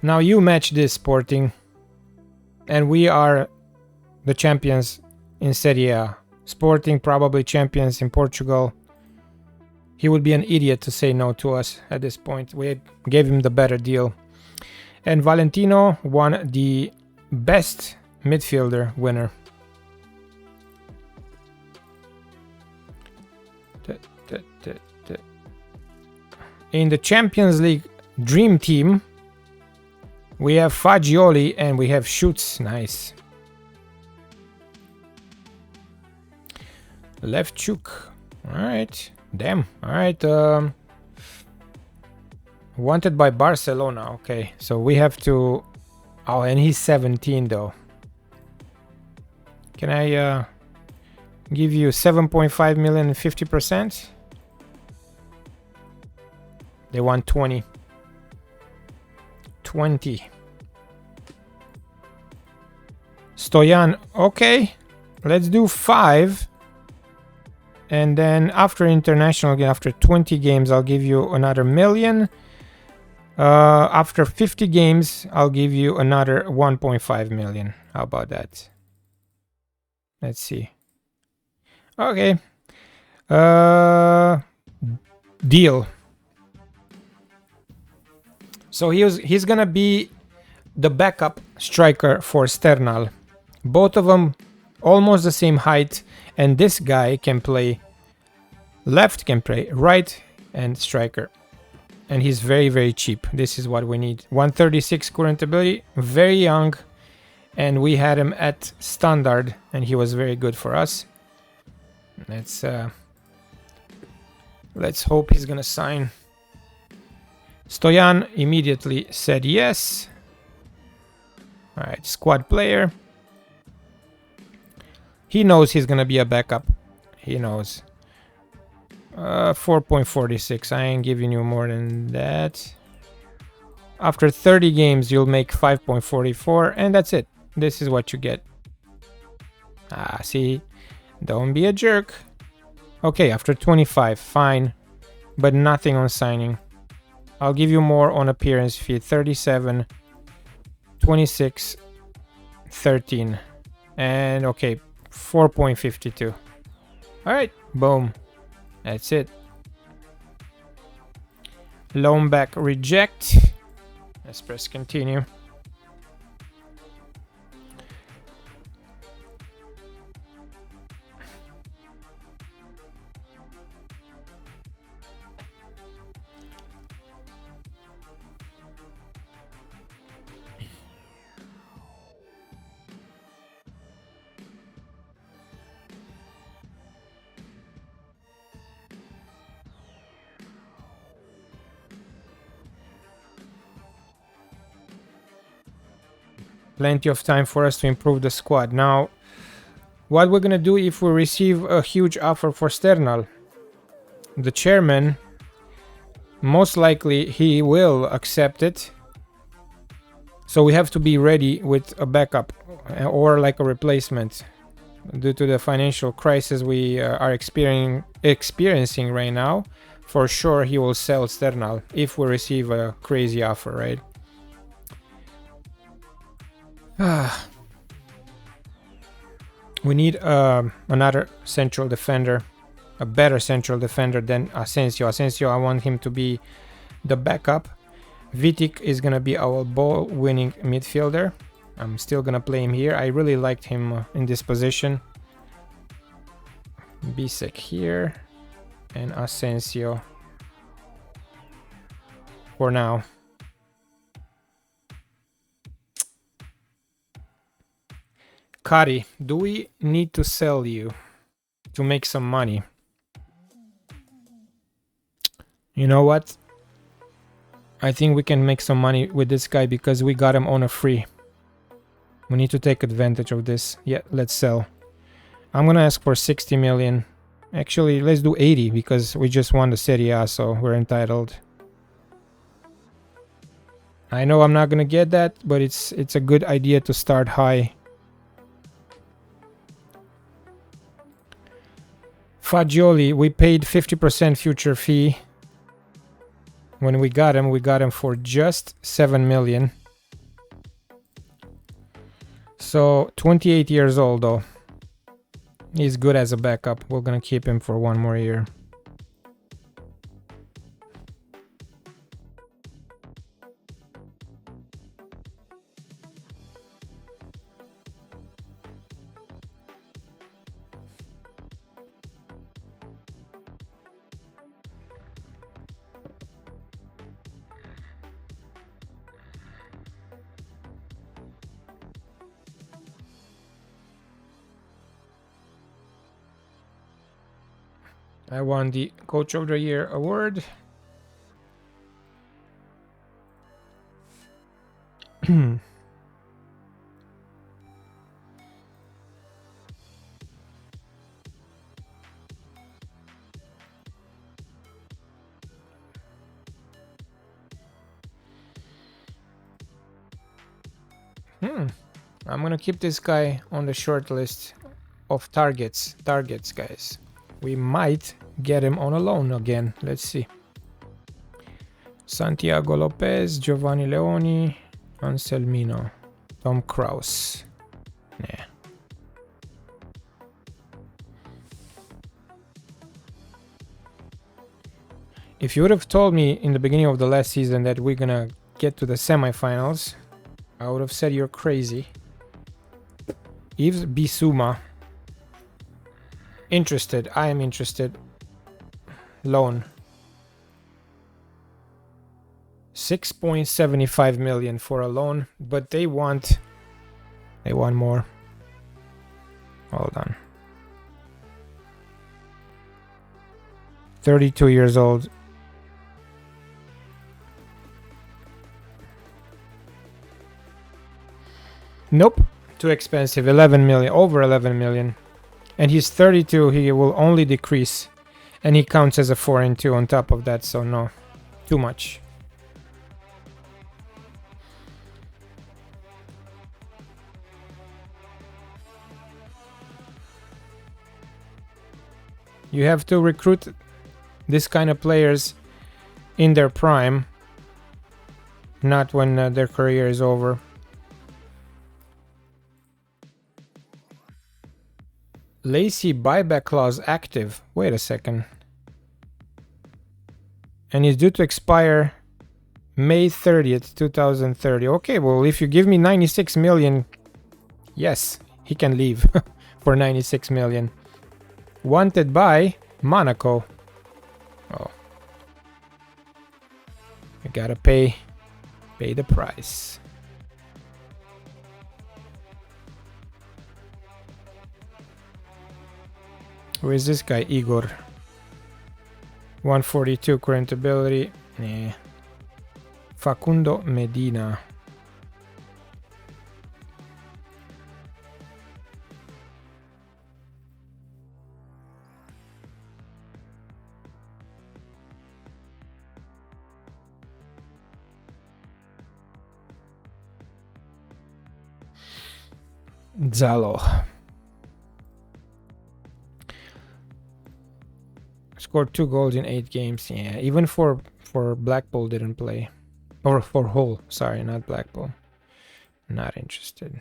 S1: now you match this, Sporting, and we are the champions in Serie A. Sporting probably champions in Portugal. He would be an idiot to say no to us at this point. We gave him the better deal. And Valentino won the best midfielder winner. In the Champions League Dream Team, we have Fagioli and we have Schutz. Nice. Levchuk. Alright. Damn. Alright. Wanted by Barcelona. Okay, so we have to. Oh, and he's 17 though. Can I give you 7.5 million and 50%? They want 20. 20. Stoyan. Okay, let's do 5. And then after international, after 20 games, I'll give you another million. After 50 games, I'll give you another 1.5 million. How about that? Let's see. Okay. Deal. So he's gonna be the backup striker for Sternal. Both of them almost the same height, And this guy can play left, can play right, and striker. And he's very, very cheap. This is what we need. 136 current ability, very young. And we had him at standard, and he was very good for us. Let's hope he's gonna sign. Stoyan immediately said yes. Alright, squad player. He knows he's gonna be a backup. He knows. 4.46. I ain't giving you more than that. After 30 games, you'll make 5.44, and that's it. This is what you get. Ah, see? Don't be a jerk. Okay, after 25, fine. But nothing on signing. I'll give you more on appearance fee. 37, 26, 13. And okay, 4.52. Alright, boom. That's it. Loan back reject. Let's press continue. Plenty of time for us to improve the squad. Now, what we're gonna do if we receive a huge offer for Sternal? The chairman, most likely he will accept it. So we have to be ready with a backup or like a replacement. Due to the financial crisis we are experiencing right now, for sure he will sell Sternal if we receive a crazy offer, right? We need another central defender, a better central defender than Asensio. Asensio, I want him to be the backup. Vitic is gonna be our ball-winning midfielder. I'm still gonna play him here. I really liked him in this position. Bisek here and Asensio for now. Kari, do we need to sell you to make some money? You know what? I think we can make some money with this guy because we got him on a free. We need to take advantage of this. Yeah, let's sell. I'm gonna ask for 60 million. Actually, let's do 80 because we just won the Serie A, so we're entitled. I know I'm not gonna get that, but it's a good idea to start high. Fagioli, we paid 50% future fee. When we got him for just 7 million. So 28 years old though. He's good as a backup. We're gonna keep him for one more year. I won the Coach of the Year award. I'm gonna keep this guy on the short list of targets, guys. We might get him on a loan again. Let's see. Santiago Lopez, Giovanni Leoni, Anselmino, Tom Kraus. Yeah. If you would have told me in the beginning of the last season that we're gonna get to the semifinals, I would have said you're crazy. Yves Bissouma. Interested. I am interested. Loan. 6.75 million for a loan, but they want more. Hold on. 32 years old. Nope. Too expensive. 11 million. Over 11 million. And he's 32. He will only decrease. And he counts as a 4-2 on top of that, so no. Too much. You have to recruit this kind of players in their prime, not when their career is over. Lacey buyback clause active. Wait a second. And it's due to expire May 30th, 2030. Okay, well, if you give me 96 million, yes, he can leave for 96 million. Wanted by Monaco. Oh. You gotta pay the price. Who is this guy? Igor. 142 current ability. Facundo Medina. Zalo. Scored 2 goals in 8 games. Yeah, even for Blackpool didn't play. Or for Hull. Sorry, not Blackpool. Not interested.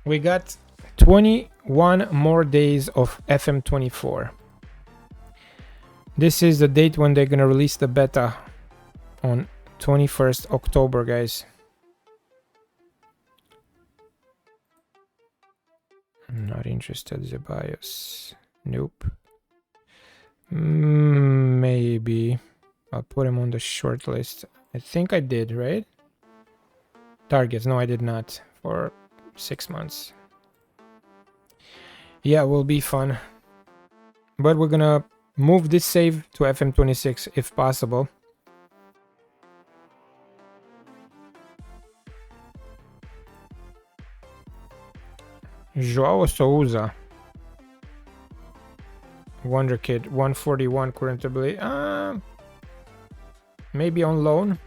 S1: We got 21 more days of FM24. This is the date when they're gonna release the beta on 21st October, guys. I'm not interested, Zeballos. Nope. Maybe. I'll put him on the short list. I think I did, right? Targets. No, I did not. For 6 months. Yeah, will be fun. But we're gonna move this save to FM26 if possible. Joao Souza. Wonder Kid. 141 current ability. Maybe on loan.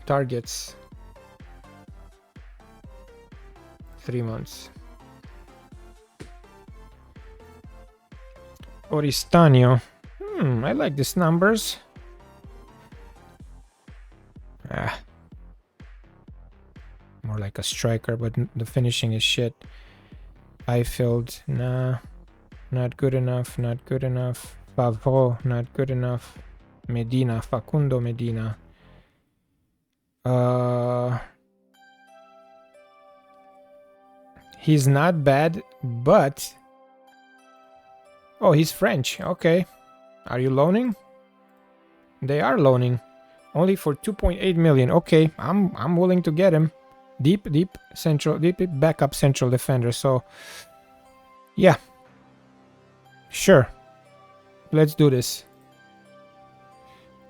S1: Targets. 3 months. Oristanio. I like these numbers. More like a striker, but the finishing is shit. Eiffeld, nah. Not good enough, not good enough. Pavro, not good enough. Medina, Facundo Medina. He's not bad, but... Oh, he's French. Okay. Are you loaning? They are loaning. Only for 2.8 million. Okay, I'm willing to get him. Deep backup central defender. So, yeah. Sure. Let's do this.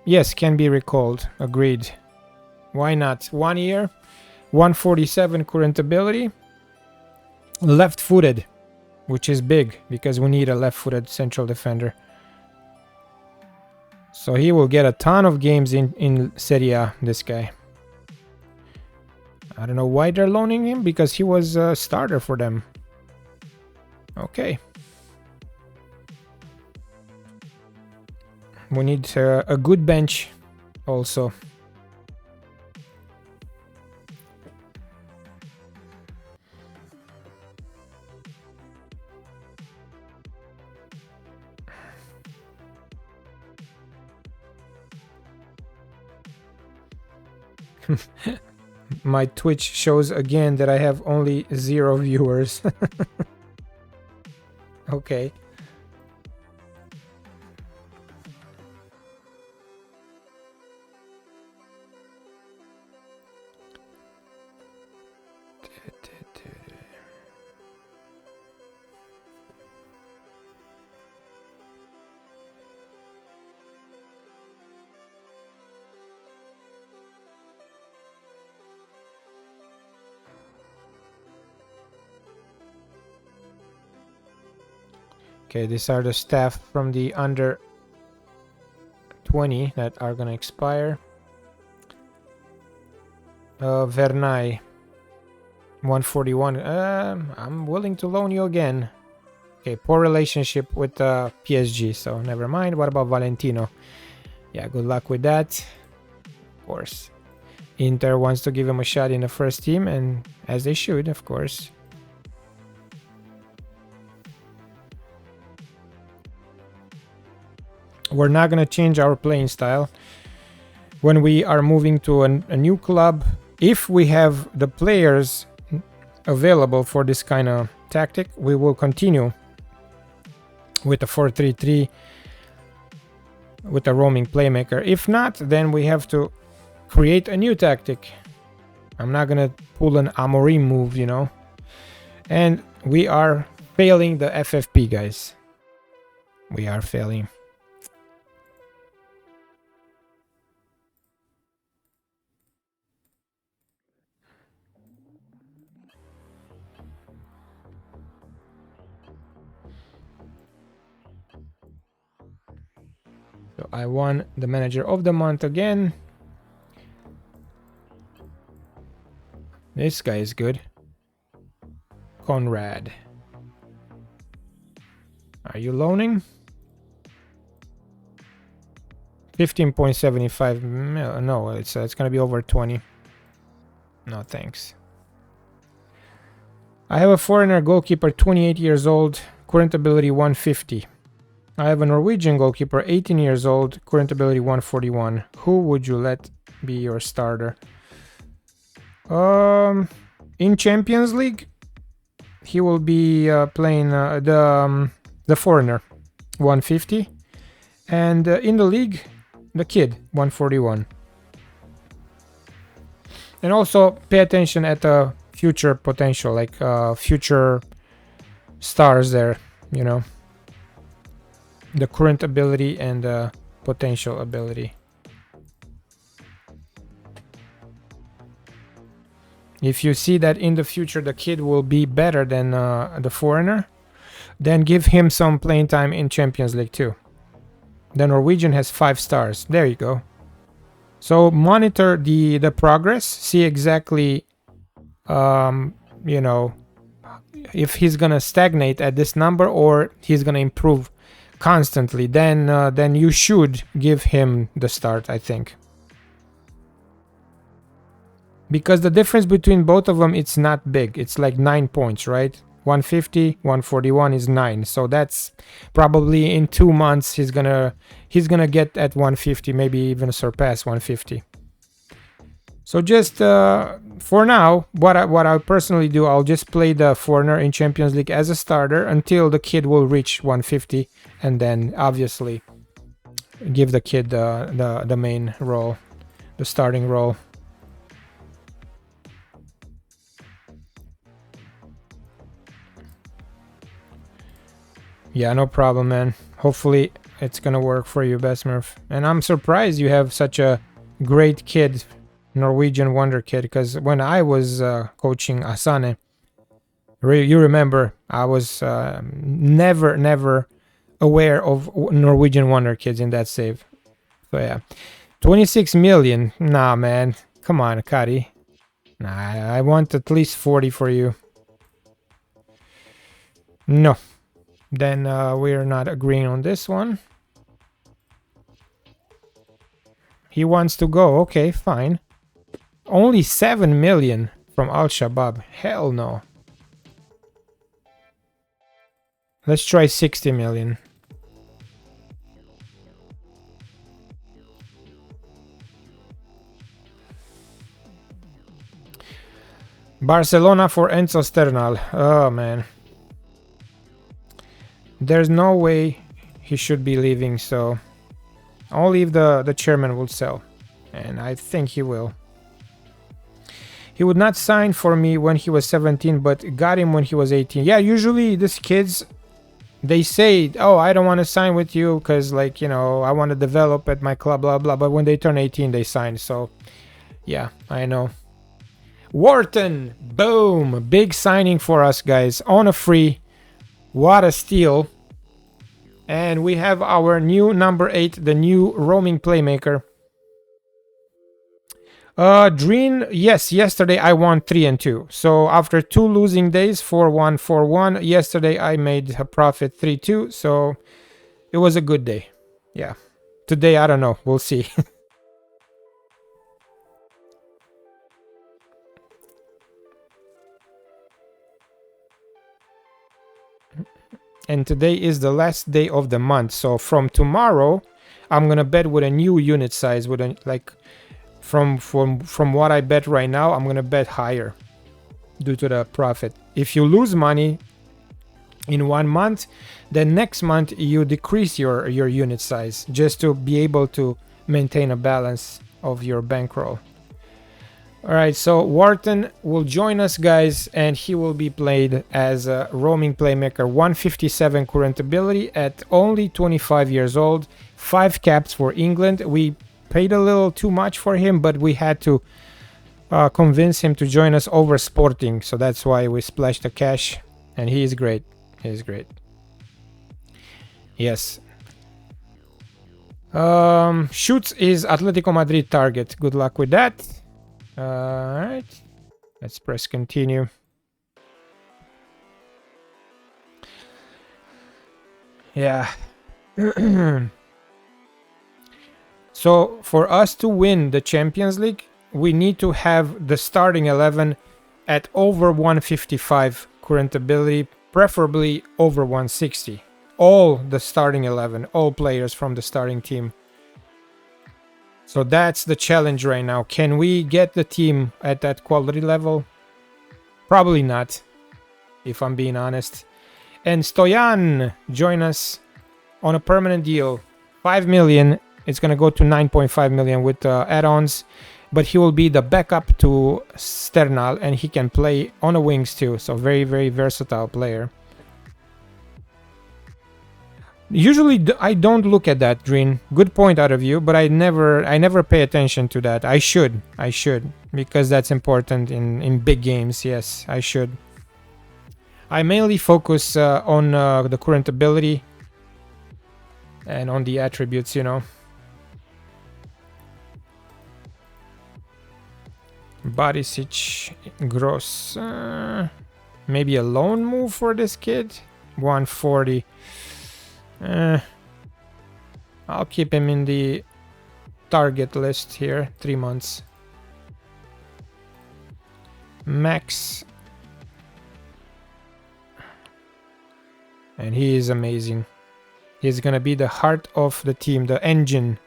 S1: Yes, can be recalled. Agreed. Why not? 1 year. 147 current ability. Left-footed. Which is big, because we need a left-footed central defender. So he will get a ton of games in Serie A, this guy. I don't know why they're loaning him, because he was a starter for them. Okay. We need a good bench also. My Twitch shows again that I have only 0 viewers. Okay. Okay, these are the staff from the under 20 that are gonna expire. Vernay, 141. I'm willing to loan you again. Okay, poor relationship with PSG, so never mind. What about Valentino? Yeah, good luck with that. Of course. Inter wants to give him a shot in the first team, and as they should, of course. We're not going to change our playing style. When we are moving to a new club, if we have the players available for this kind of tactic, we will continue with a 4-3-3 with a roaming playmaker. If not, then we have to create a new tactic. I'm not going to pull an Amorim move, you know. And we are failing the FFP, guys. We are failing. So I won the manager of the month again. This guy is good. Conrad. Are you loaning? 15.75 mil. No, it's going to be over 20. No, thanks. I have a foreigner goalkeeper, 28 years old, current ability 150. I have a Norwegian goalkeeper, 18 years old, current ability 141. Who would you let be your starter? In Champions League, he will be playing the foreigner, 150, and in the league, the kid, 141. And also pay attention at the future potential, like future stars there, you know. The current ability and the potential ability. If you see that in the future the kid will be better than the foreigner, then give him some playing time in Champions League too. The Norwegian has 5 stars. There you go. So monitor the progress. See exactly, you know, if he's gonna stagnate at this number or he's gonna improve constantly. Then you should give him the start, I think. Because the difference between both of them, it's not big. It's like 9 points, right? 150, 141 is 9. So that's probably in 2 months he's gonna get at 150, maybe even surpass 150. So just for now, what I personally do, I'll just play the foreigner in Champions League as a starter until the kid will reach 150, and then obviously give the kid the main role, the starting role. Yeah, no problem, man. Hopefully it's gonna work for you, Besmurf. And I'm surprised you have such a great kid, Norwegian wonder kid, because when I was coaching Asane, you remember, I was never aware of Norwegian wonder kids in that save. So yeah, 26 million. Nah, man. Come on, Kari. Nah, I want at least 40 for you. No. Then we're not agreeing on this one. He wants to go. Okay, fine. Only 7 million from Al Shabaab. Hell no. Let's try 60 million. Barcelona for Enzo Sternal. Oh man. There's no way he should be leaving, so only if the chairman will sell. And I think he will. He would not sign for me when he was 17, but got him when he was 18. Yeah, usually these kids, they say, oh, I don't want to sign with you because, like, you know, I want to develop at my club, blah, blah. But when they turn 18, they sign. So, yeah, I know. Wharton, boom. Big signing for us, guys. On a free. What a steal. And we have our new number 8, the new roaming playmaker. Dreen, yes, yesterday I won 3 and 2. So after 2 losing days, 4-1, 4-1, yesterday I made a profit 3-2. So it was a good day. Yeah. Today, I don't know. We'll see. And today is the last day of the month. So from tomorrow, I'm going to bet with a new unit size. With a, like, from what I bet right now, I'm going to bet higher due to the profit. If you lose money in 1 month, then next month you decrease your unit size just to be able to maintain a balance of your bankroll. All right, so Wharton will join us, guys, and he will be played as a roaming playmaker. 157 current ability at only 25 years old. 5 caps for England. We paid a little too much for him, but we had to convince him to join us over Sporting. So that's why we splashed the cash, and he is great. He is great. Yes. Shoots is Atletico Madrid target. Good luck with that. Alright, let's press continue. Yeah. So for us to win the Champions League, we need to have the starting 11 at over 155 current ability, preferably over 160. All the starting 11, all players from the starting team. So that's the challenge right now. Can we get the team at that quality level? Probably not, if I'm being honest. And Stoyan join us on a permanent deal. 5 million. It's going to go to 9.5 million with add-ons. But he will be the backup to Sternal, and he can play on the wings too. So very, very versatile player. Usually I don't look at that, Dreen. Good point out of you, but I never pay attention to that. I should, because that's important in big games. Yes, I should. I mainly focus on the current ability and on the attributes, you know. Barisic, Gross. Maybe a loan move for this kid. 140. I'll keep him in the target list here. 3 months. Max. And he is amazing. He's gonna be the heart of the team, the engine.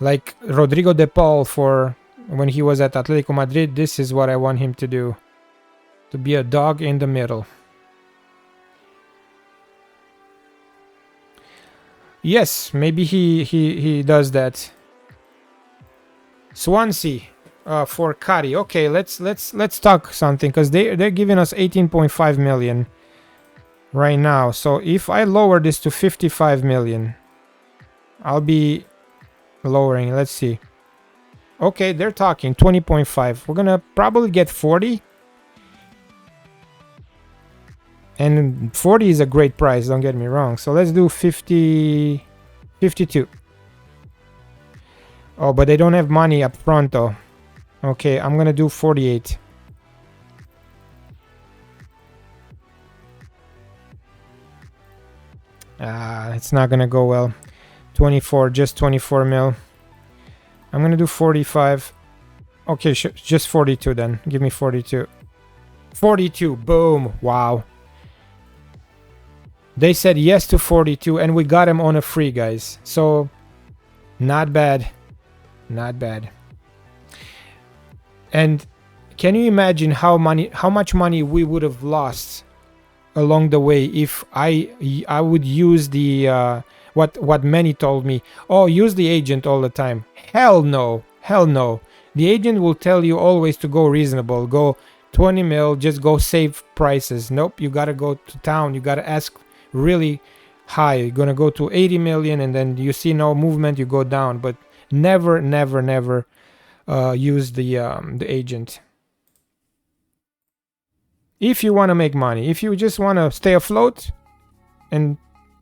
S1: Like Rodrigo de Paul for when he was at Atletico Madrid. This is what I want him to do. To be a dog in the middle. Yes, maybe he does that. Swansea for Kari. Okay, let's talk something, because they're giving us 18.5 million right now. So if I lower this to 55 million, I'll be lowering. Let's see. Okay, they're talking 20.5. We're gonna probably get 40. And 40 is a great price, don't get me wrong. So let's do 50, 52. Oh, but they don't have money up front though. Okay, I'm gonna do 48. It's not gonna go well. 24, just 24 mil. I'm gonna do 45. Okay, just 42 then. Give me 42. 42. Boom. Wow. They said yes to 42 and we got him on a free, guys. So, not bad. Not bad. And can you imagine how much money we would have lost along the way if I would use the what many told me, oh, use the agent all the time. Hell no. Hell no. The agent will tell you always to go reasonable, go 20 mil, just go save prices. Nope, you gotta go to town, you gotta ask really high. You're gonna go to 80 million and then you see no movement, you go down. But never use the agent. If you want to make money, if you just want to stay afloat and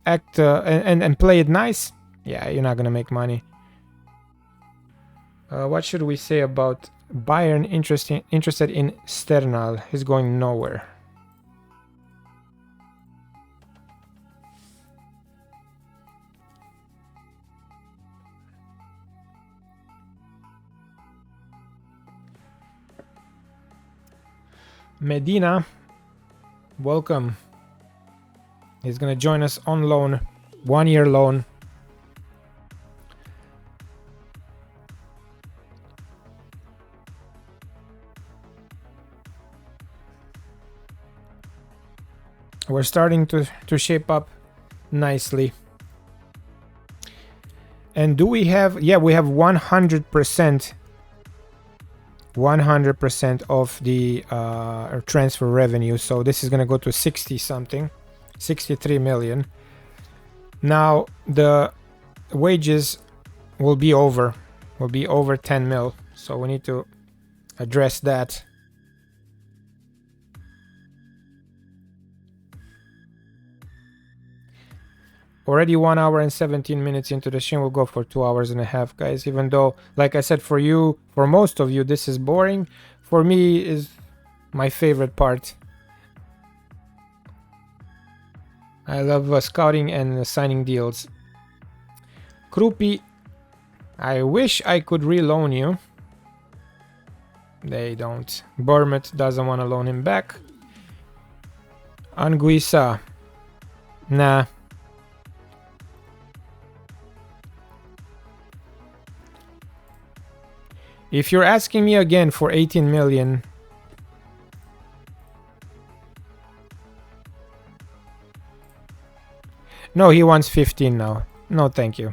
S1: act and play it nice, yeah, you're not gonna make money. What should we say about Bayern interested in Sternal? He's going nowhere. Medina, welcome. He's gonna join us on loan, 1 year loan. We're starting to shape up nicely. And do we have, yeah, we have 100% of the transfer revenue. So this is going to go to 60 something, 63 million. Now the wages will be over 10 mil. So we need to address that. Already 1 hour and 17 minutes into the stream. We'll go for 2 hours and a half, guys. Even though, like I said, for you, for most of you, this is boring. For me, is my favorite part. I love scouting and signing deals. Krupi, I wish I could reloan you. They don't. Bournemouth doesn't want to loan him back. Anguissa, nah. If you're asking me again for 18 million... No, he wants 15 now. No, thank you.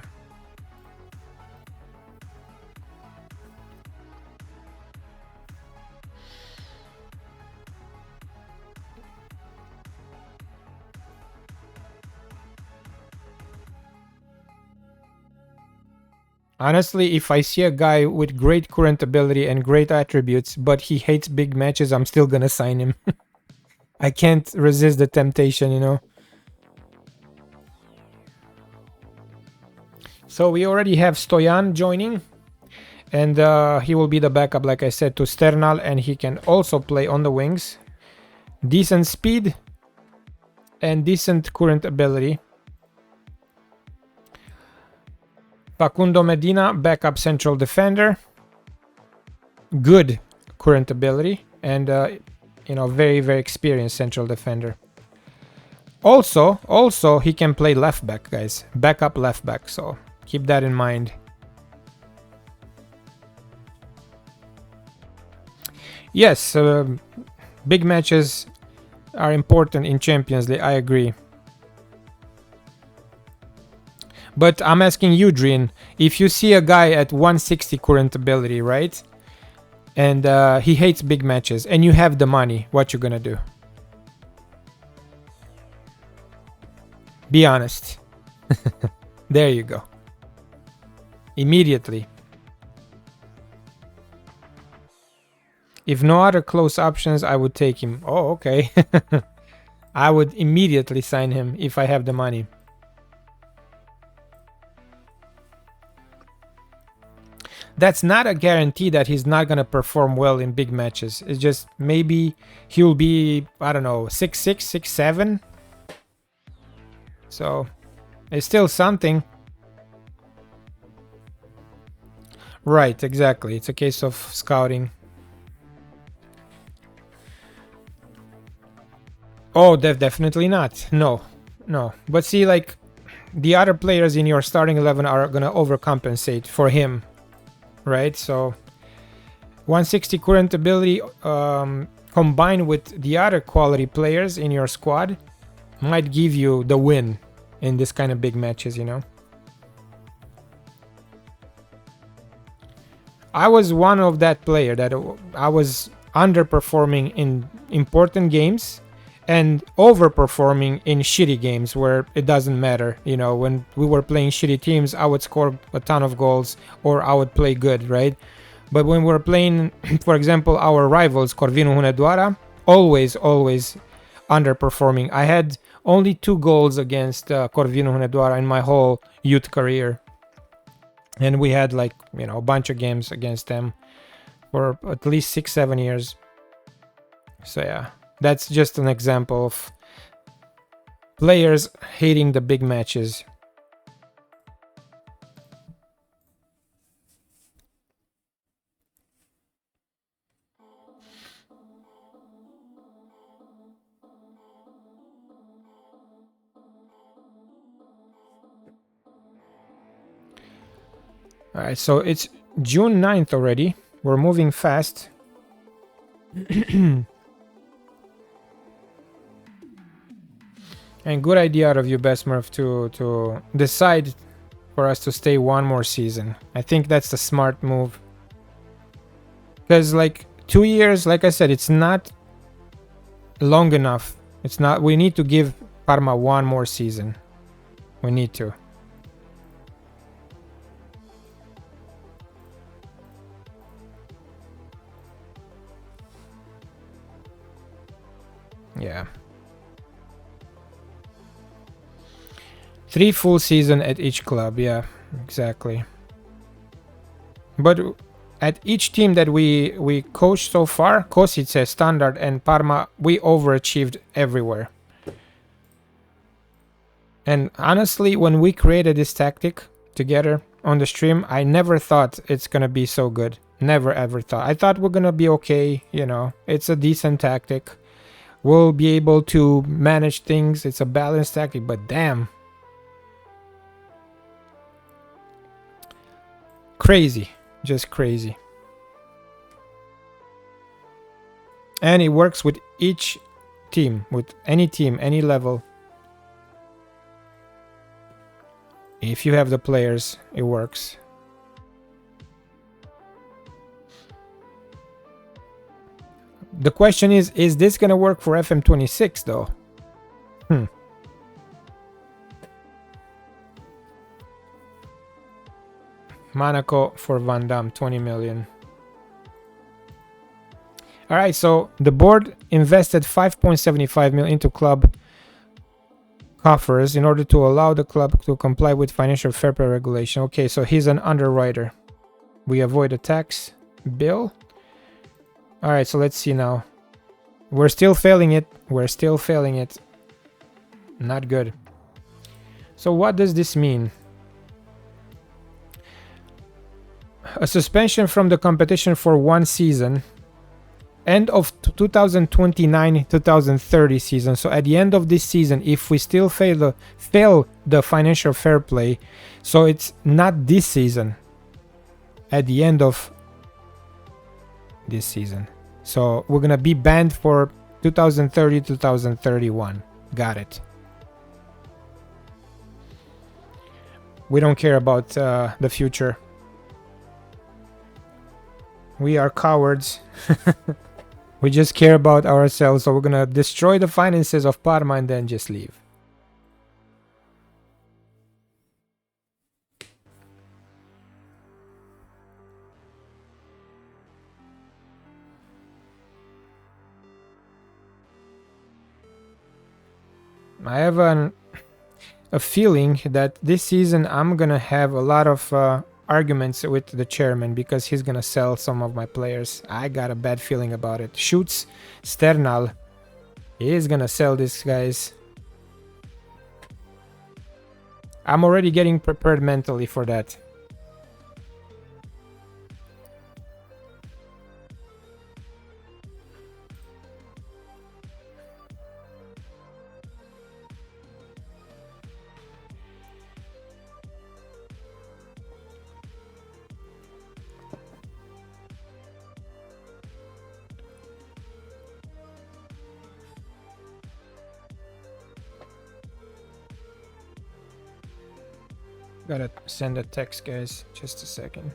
S1: Honestly, if I see a guy with great current ability and great attributes, but he hates big matches, I'm still gonna sign him. I can't resist the temptation, you know. So we already have Stoyan joining, and he will be the backup, like I said, to Sternal, and he can also play on the wings. Decent speed and decent current ability. Facundo Medina, backup central defender. Good current ability and you know, very experienced central defender. Also he can play left back, guys. Backup left back, so keep that in mind. Yes, big matches are important in Champions League, I agree. But I'm asking you, Drin, if you see a guy at 160 current ability, right? And he hates big matches, and you have the money, what you gonna do? Be honest. There you go. Immediately. If no other close options, I would take him. Oh, okay. I would immediately sign him if I have the money. That's not a guarantee that he's not going to perform well in big matches. It's just maybe he'll be, I don't know, 6'6", 6'7". So it's still something. Right, exactly. It's a case of scouting. Oh, definitely not. No, no. But see, like, the other players in your starting 11 are gonna overcompensate for him, right? So 160 current ability combined with the other quality players in your squad might give you the win in this kind of big matches, you know? I was one of that player that I was underperforming in important games and overperforming in shitty games where it doesn't matter. You know, when we were playing shitty teams, I would score a ton of goals or I would play good, right? But when we're playing, for example, our rivals, Corvinu Hunedoara, always underperforming. I had only 2 goals against Corvinu Hunedoara in my whole youth career. And we had like, you know, a bunch of games against them for at least 6-7 years. So yeah, that's just an example of players hating the big matches. Alright, so it's June 9th already. We're moving fast. And good idea out of you, Besmurf, to decide for us to stay one more season. I think that's the smart move. Because like 2 years, like I said, it's not long enough. It's not. We need to give Parma one more season. We need to. Yeah. 3 full season at each club. Yeah, exactly. But at each team that we coached so far, Kosice, Standard, and Parma, we overachieved everywhere. And honestly, when we created this tactic together on the stream, I never thought it's gonna be so good. Never ever thought. I thought we're gonna be okay, you know. It's a decent tactic. We'll be able to manage things. It's a balanced tactic, but damn. Crazy. Just crazy. And it works with each team, any level. If you have the players, it works. The question is this gonna work for FM26 though? Monaco for Van Damme, 20 million. Alright, so the board invested 5.75 million into club coffers in order to allow the club to comply with financial fair play regulation. Okay, so he's an underwriter. We avoid a tax bill. Alright, so let's see now. We're still failing it. We're still failing it. Not good. So what does this mean? A suspension from the competition for 1 season. End of 2029-2030 season. So at the end of this season, if we still fail the financial fair play, so it's not this season. At the end of this season. So we're gonna be banned for 2030-2031. Got it. We don't care about the future. We are cowards. We just care about ourselves, so we're gonna destroy the finances of Parma and then just leave. I have a feeling that this season I'm gonna have a lot of arguments with the chairman because he's gonna sell some of my players. I got a bad feeling about it. Shoots Sternal. He is gonna sell these guys. I'm already getting prepared mentally for that. Gotta send a text, guys. Just a second.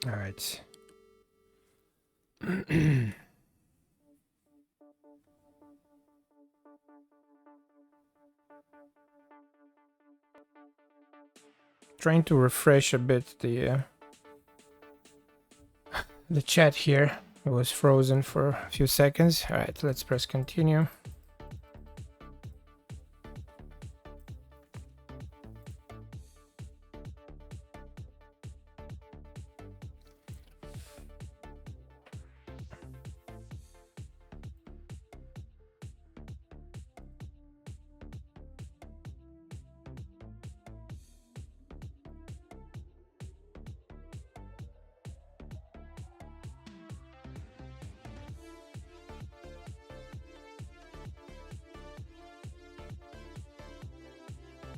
S1: All right. Trying to refresh a bit the chat here. It was frozen for a few seconds. All right, let's press continue.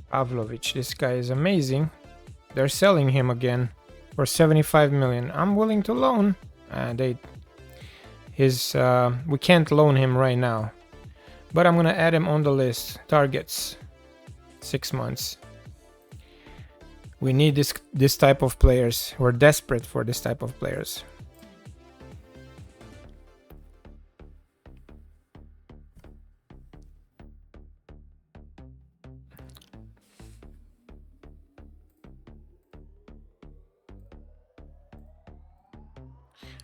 S1: Pavlovic, this guy is amazing. They're selling him again for 75 million. I'm willing to loan. We can't loan him right now, but I'm gonna add him on the list. Targets, 6 months. We need this type of players. We're desperate for this type of players.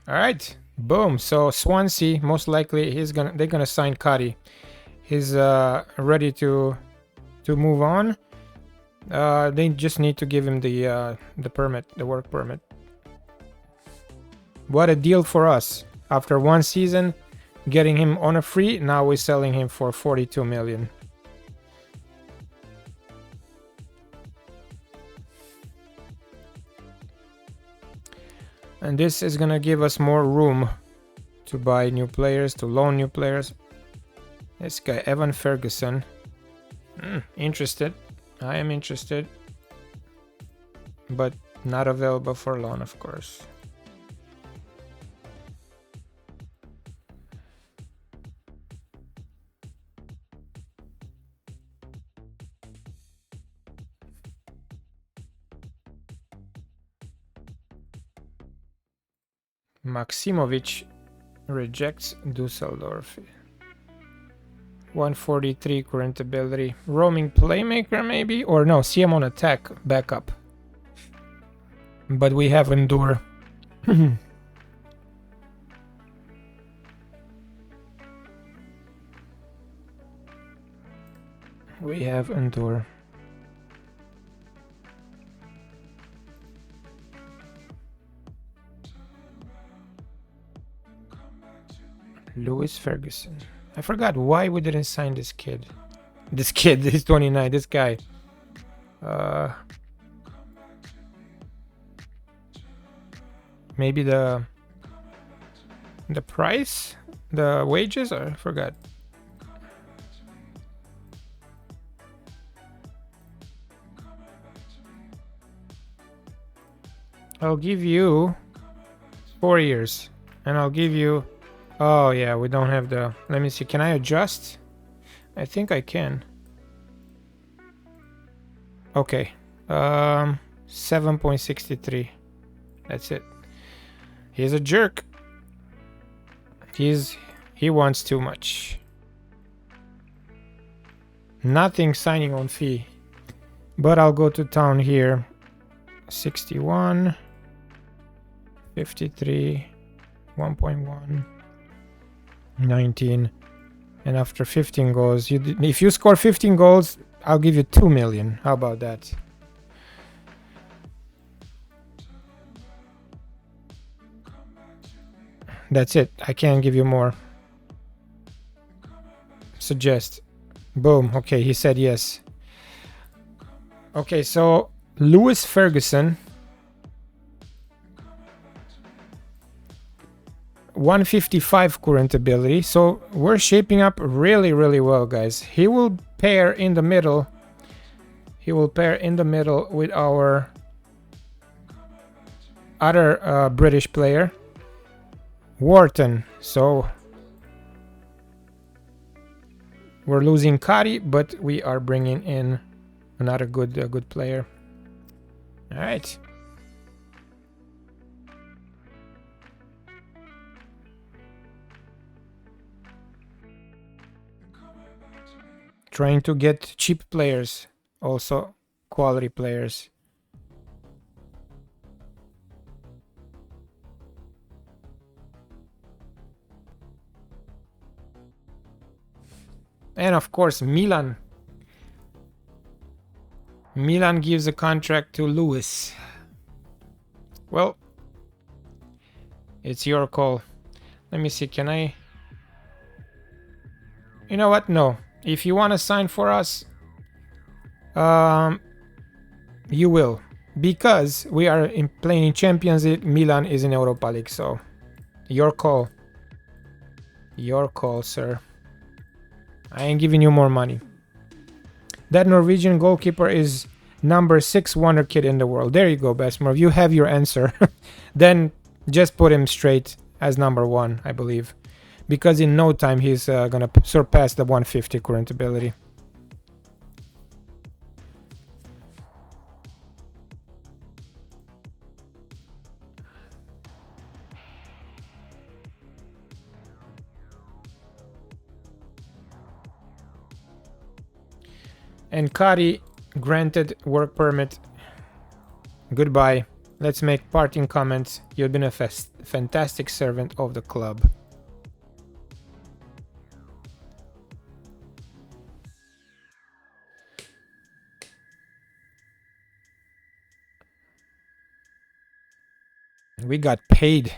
S1: All right, boom. So Swansea, most likely they're gonna sign Cuddy. He's ready to move on. They just need to give him the permit, the work permit. What a deal for us! After one season, getting him on a free. Now we're selling him for 42 million. And this is gonna give us more room to buy new players, to loan new players. This guy, Evan Ferguson. Interested. I am interested. But not available for loan, of course. Maximovic rejects Dusseldorf. 143 current ability. Roaming playmaker maybe? Or no, see him on attack, backup. But we have Endure. We have Endure. Lewis Ferguson. I forgot why we didn't sign this kid. This kid is 29. This guy. Maybe the price, the wages. I forgot. I'll give you 4 years, and I'll give you. Oh yeah, we don't have the. Let me see. Can I adjust? I think I can. Okay. 7.63. That's it. He's a jerk. He wants too much. Nothing signing on fee. But I'll go to town here. 61, 53, 1.1, 19. And after 15 goals, if you score 15 goals, I'll give you 2 million. How about that? That's it. I can't give you more. Suggest. Boom. Okay, he said yes. Okay, so Lewis Ferguson. 155 current ability. So we're shaping up really, really well, guys. He will pair in the middle. He will pair in the middle with our other British player, Wharton. So we're losing Kari, but we are bringing in another good player. All right. Trying to get cheap players, also quality players. And of course, Milan. Milan gives a contract to Lewis. Well, it's your call. Let me see, can I... You know what? No. If you want to sign for us, you will. Because we are playing in Champions League, Milan is in Europa League, so... Your call. Your call, sir. I ain't giving you more money. That Norwegian goalkeeper is number 6 wonder kid in the world. There you go, Besmore. You have your answer. Then just put him straight as number 1, I believe. Because in no time he's gonna surpass the 150 current ability. And Kari granted work permit. Goodbye. Let's make parting comments. You've been a fantastic servant of the club. We got paid.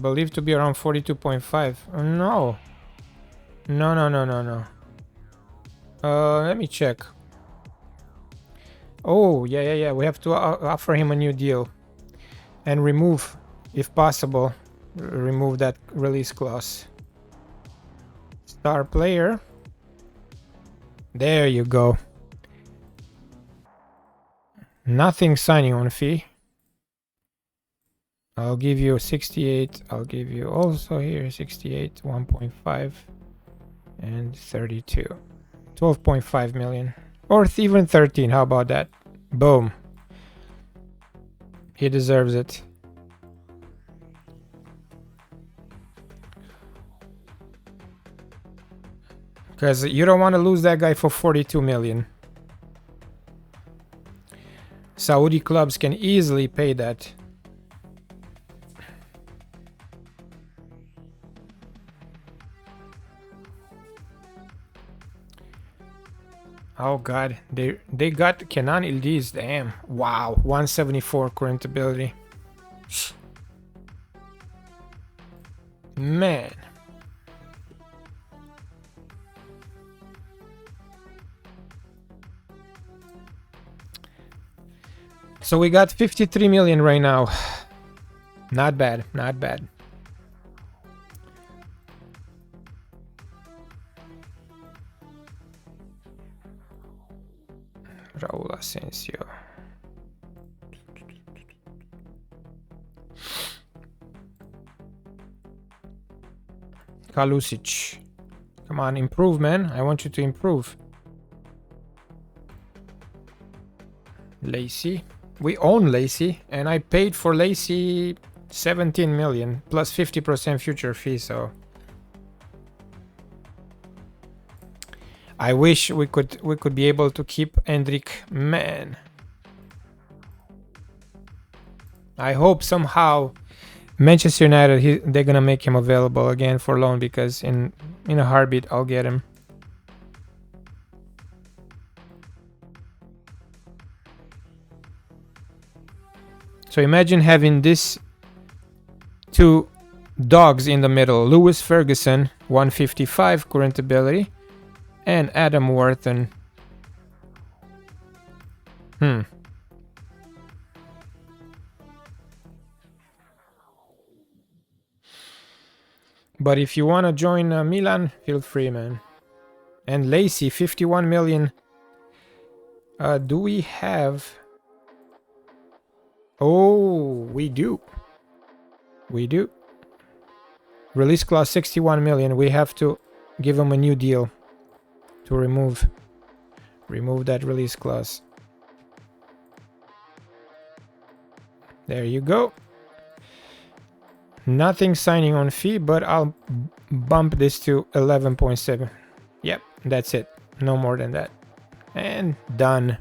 S1: Believed to be around 42.5. No. No. Let me check. Oh, yeah. We have to offer him a new deal. And remove, if possible, remove that release clause. Star player. There you go. Nothing signing on fee. I'll give you 68. I'll give you also here 68, 1.5, and 32. 12.5 million. Or even 13. How about that? Boom. He deserves it. Because you don't want to lose that guy for 42 million. Saudi clubs can easily pay that. Oh god, they got Kenan Ildiz, damn. Wow, 174 current ability. Man. So we got 53 million right now. Not bad, not bad. Raul Asensio. Kalusic. Come on, improve, man. I want you to improve. Lacey. We own Lacey, and I paid for Lacey 17 million plus 50% future fee, so I wish we could be able to keep Hendrik, man. I hope somehow Manchester United they're gonna make him available again for loan, because in a heartbeat I'll get him. So imagine having these two dogs in the middle. Lewis Ferguson, 155 current ability, and Adam Wharton. But if you want to join Milan, feel free, man. And Lacey, 51 million. Do we have... Oh, we do. We do. Release clause 61 million. We have to give him a new deal to remove that release clause. There you go. Nothing signing on fee, but I'll bump this to 11.7. Yep, that's it. No more than that. And done.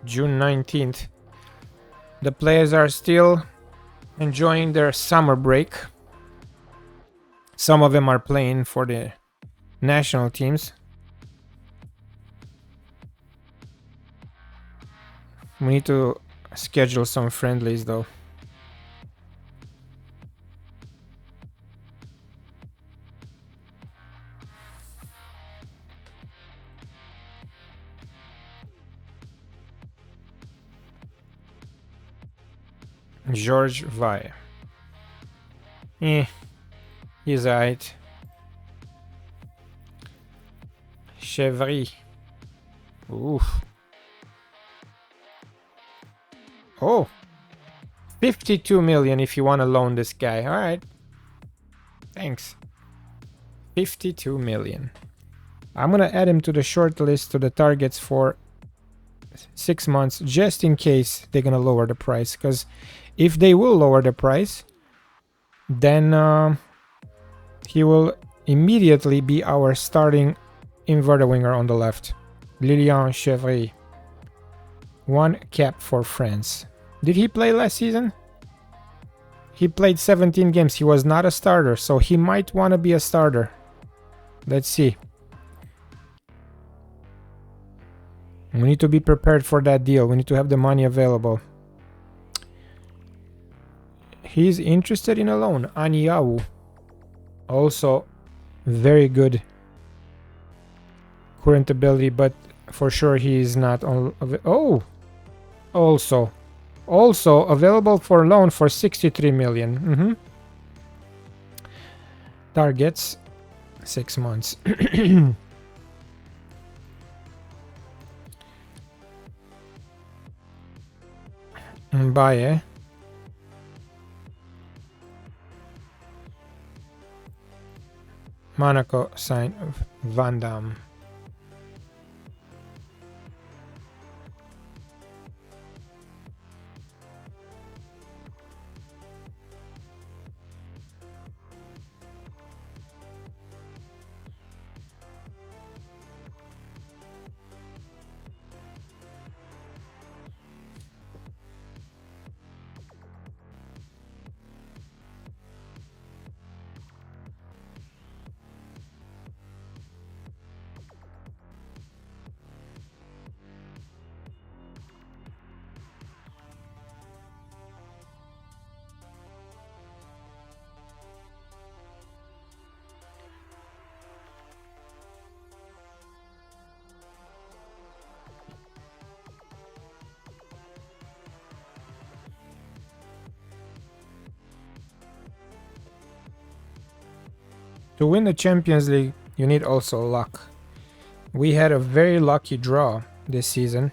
S1: June 19th. The players are still enjoying their summer break. Some of them are playing for the national teams. We need to schedule some friendlies though. George Valle. He's alright. Chevry. Oof. Oh. 52 million if you want to loan this guy. Alright. Thanks. 52 million. I'm gonna add him to the short list, to the targets for 6 months, just in case they're gonna lower the price. Because if they will lower the price, then he will immediately be our starting inverted winger on the left. Lilian Chevry. 1 cap for France. Did he play last season? He played 17 games. He was not a starter, so he might want to be a starter. Let's see. We need to be prepared for that deal. We need to have the money available. He's interested in a loan. Aniawu. Also very good current ability, but For sure he is not on. Oh, also available for loan for 63 million. Targets 6 months. Mbaye. Monaco sign of Van Damme. To win the Champions League, you need also luck. We had a very lucky draw this season.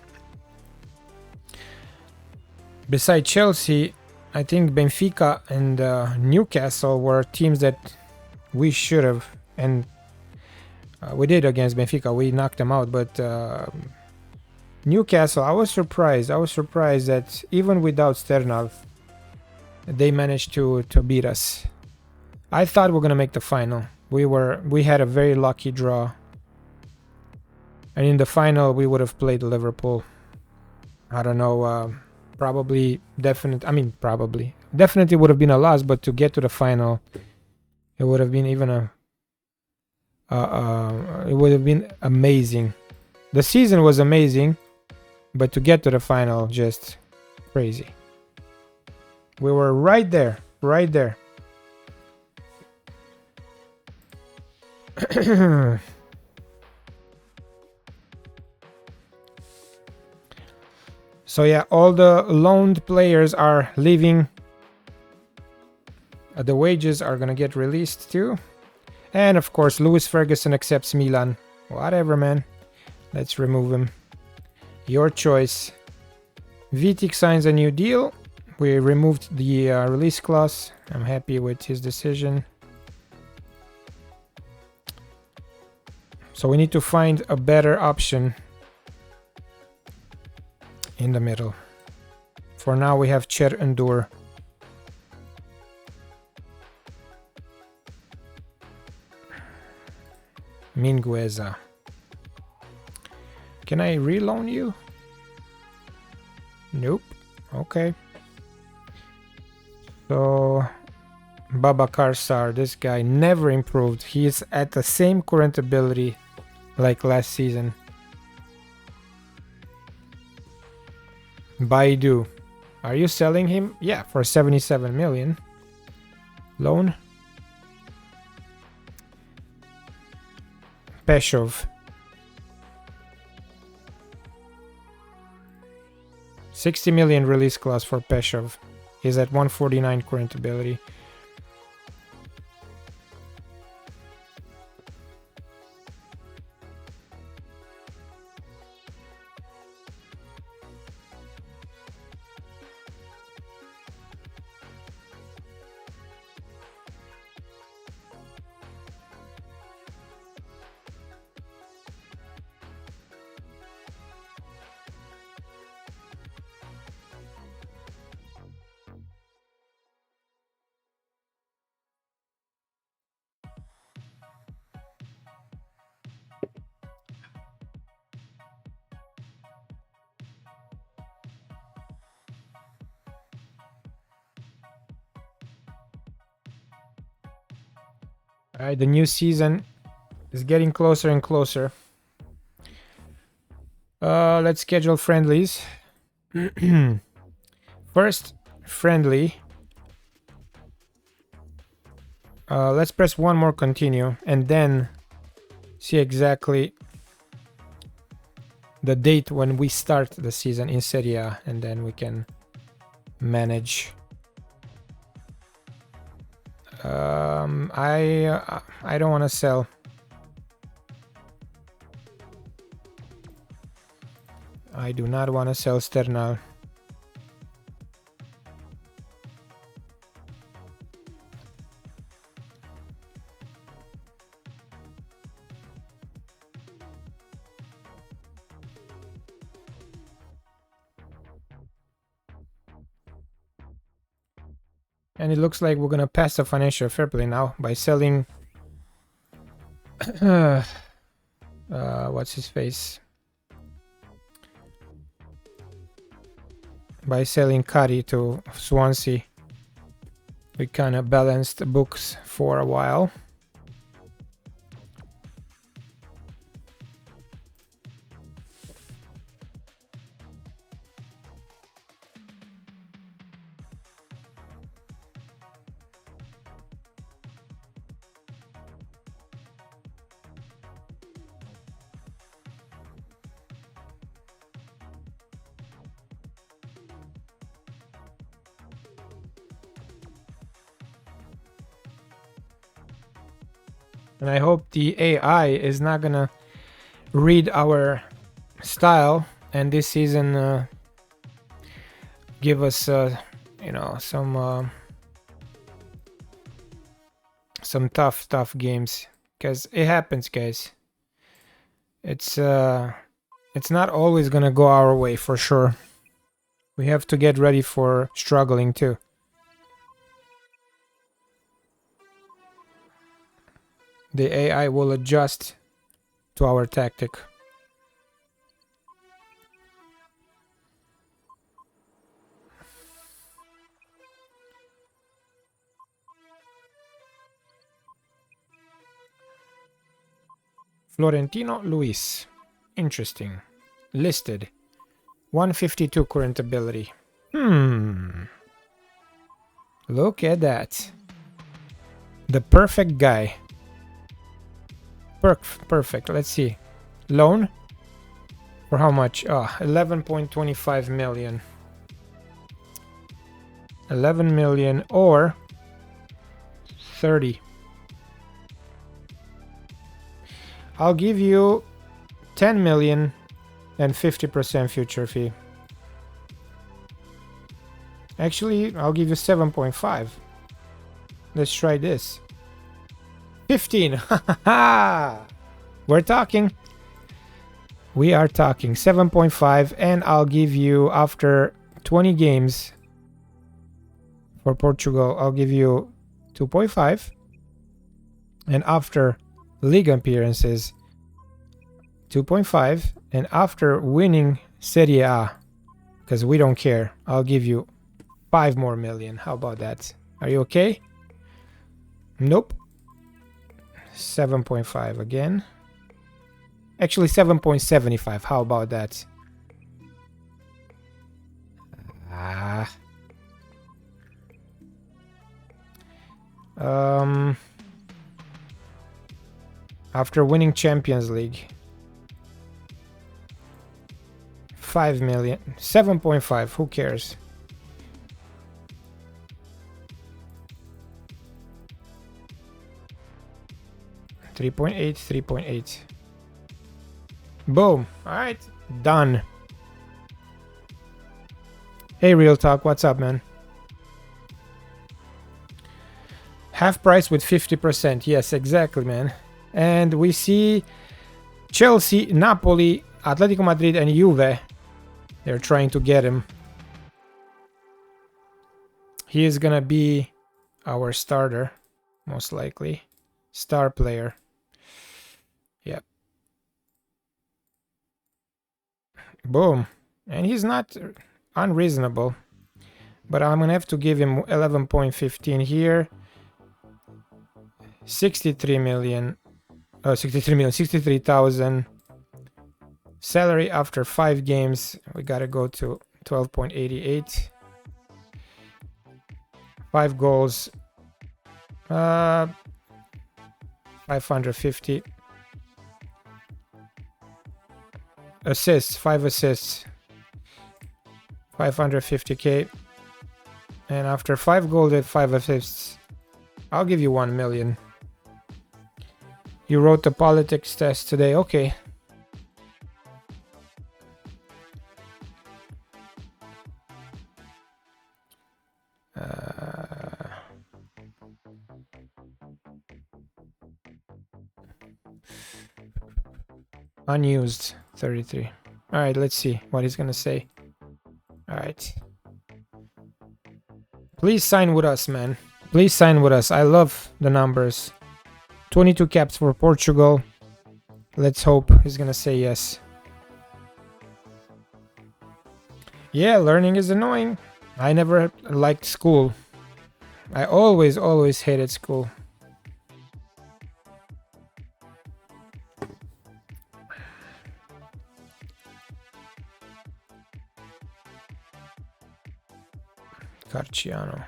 S1: Besides Chelsea, I think Benfica and Newcastle were teams that we should have, and we did against Benfica. We knocked them out, but Newcastle, I was surprised. I was surprised that even without Sternal, they managed to beat us. I thought we were gonna make the final. We had a very lucky draw, and in the final we would have played Liverpool. I don't know. Probably, definitely would have been a loss, but to get to the final, it would have been even it would have been amazing. The season was amazing, but to get to the final, just crazy. We were right there. So yeah, all the loaned players are leaving. The wages are gonna get released too. And of course, Lewis Ferguson accepts Milan. Whatever, man. Let's remove him. Your choice. Vitic signs a new deal. We removed the release clause. I'm happy with his decision. So we need to find a better option in the middle. For now, we have Cher Endur. Mingueza. Can I reloan you? Nope. Okay. So Babacar Sarr, this guy never improved. He is at the same current ability like last season. Baidu. Are you selling him? Yeah, for 77 million. Loan. Peshov. 60 million release clause for Peshov. He's at 149 current ability. Alright, the new season is getting closer and closer. Let's schedule friendlies. First friendly. Let's press one more continue and then see exactly the date when we start the season in Serie A, and then we can manage. I don't want to sell. I do not want to sell Sternal. And it looks like we're gonna pass the financial fair play now by selling what's his face? By selling Curry to Swansea. We kind of balanced the books for a while. And I hope the AI is not gonna read our style and this season give us, you know, some tough games, because it happens, guys. It's not always gonna go our way for sure. We have to get ready for struggling too. The AI will adjust to our tactic. Florentino Luis. Interesting. Listed. 152 current ability. Look at that. The perfect guy. Perfect. Let's see. Loan? For how much? 11.25 million. 11 million or 30. I'll give you 10 million and 50% future fee. Actually, I'll give you 7.5. Let's try this. 15. We're talking. We are talking. 7.5, and I'll give you, after 20 games for Portugal, I'll give you 2.5. And after league appearances, 2.5. And after winning Serie A, because we don't care, I'll give you 5 more million. How about that? Are you okay? Nope. 7.5 again. Actually, 7.75. How about that? After winning Champions League, 5 million. 7.5. Who cares? $3.8, 3.8. Boom. Alright. Done. Hey, Real Talk. What's up, man? Half price with 50%. Yes, exactly, man. And we see Chelsea, Napoli, Atletico Madrid, and Juve. They're trying to get him. He is gonna be our starter, most likely. Star player. Yep. Boom. And he's not unreasonable. But I'm gonna have to give him 11.15 here. 63,000. Salary after 5 games. We gotta go to 12.88. 5 goals. 550. assists, 5 assists, 550k. And after 5 goals and 5 assists, I'll give you 1 million. You wrote the politics test today, okay. Unused, 33. Alright, let's see what he's gonna say. Alright. Please sign with us, man. Please sign with us. I love the numbers. 22 caps for Portugal. Let's hope he's gonna say yes. Yeah, learning is annoying. I never liked school. I always hated school. Carciano.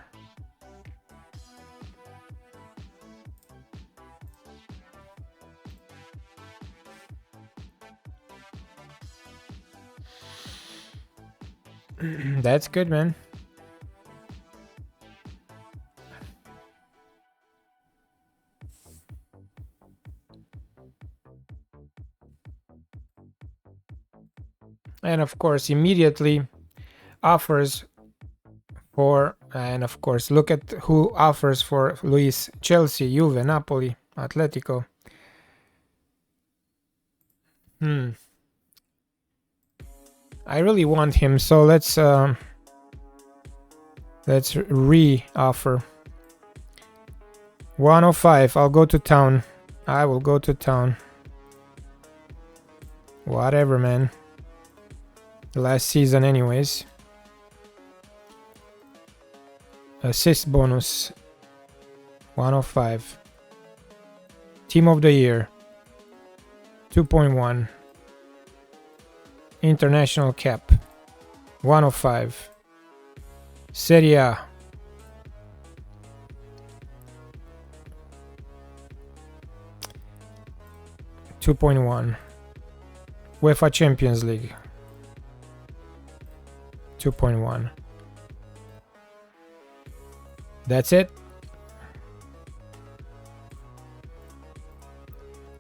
S1: That's good, man. And of course, immediately offers for, and of course, look at who offers for Luis: Chelsea, Juve, Napoli, Atletico. I really want him, so let's re-offer. 105. I'll go to town. I will go to town. Whatever, man. Last season, anyways. Assist bonus. 105. Team of the year. 2.1. International cap. 105. Serie A. 2.1. UEFA Champions League. 2.1. That's it.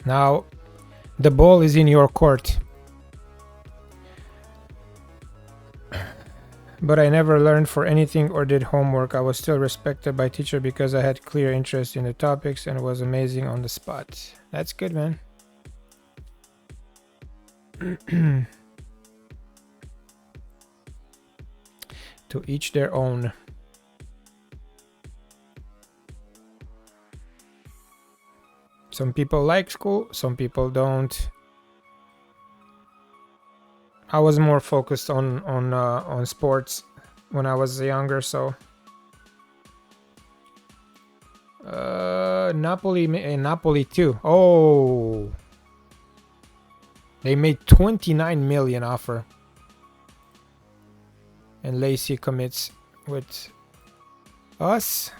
S1: Now the ball is in your court. But I never learned for anything or did homework. I was still respected by teacher because I had clear interest in the topics and was amazing on the spot. That's good, man. To each their own. Some people like school, some people don't. I was more focused on sports when I was younger, so Napoli too. Oh, they made 29 million offer, and Lacey commits with us.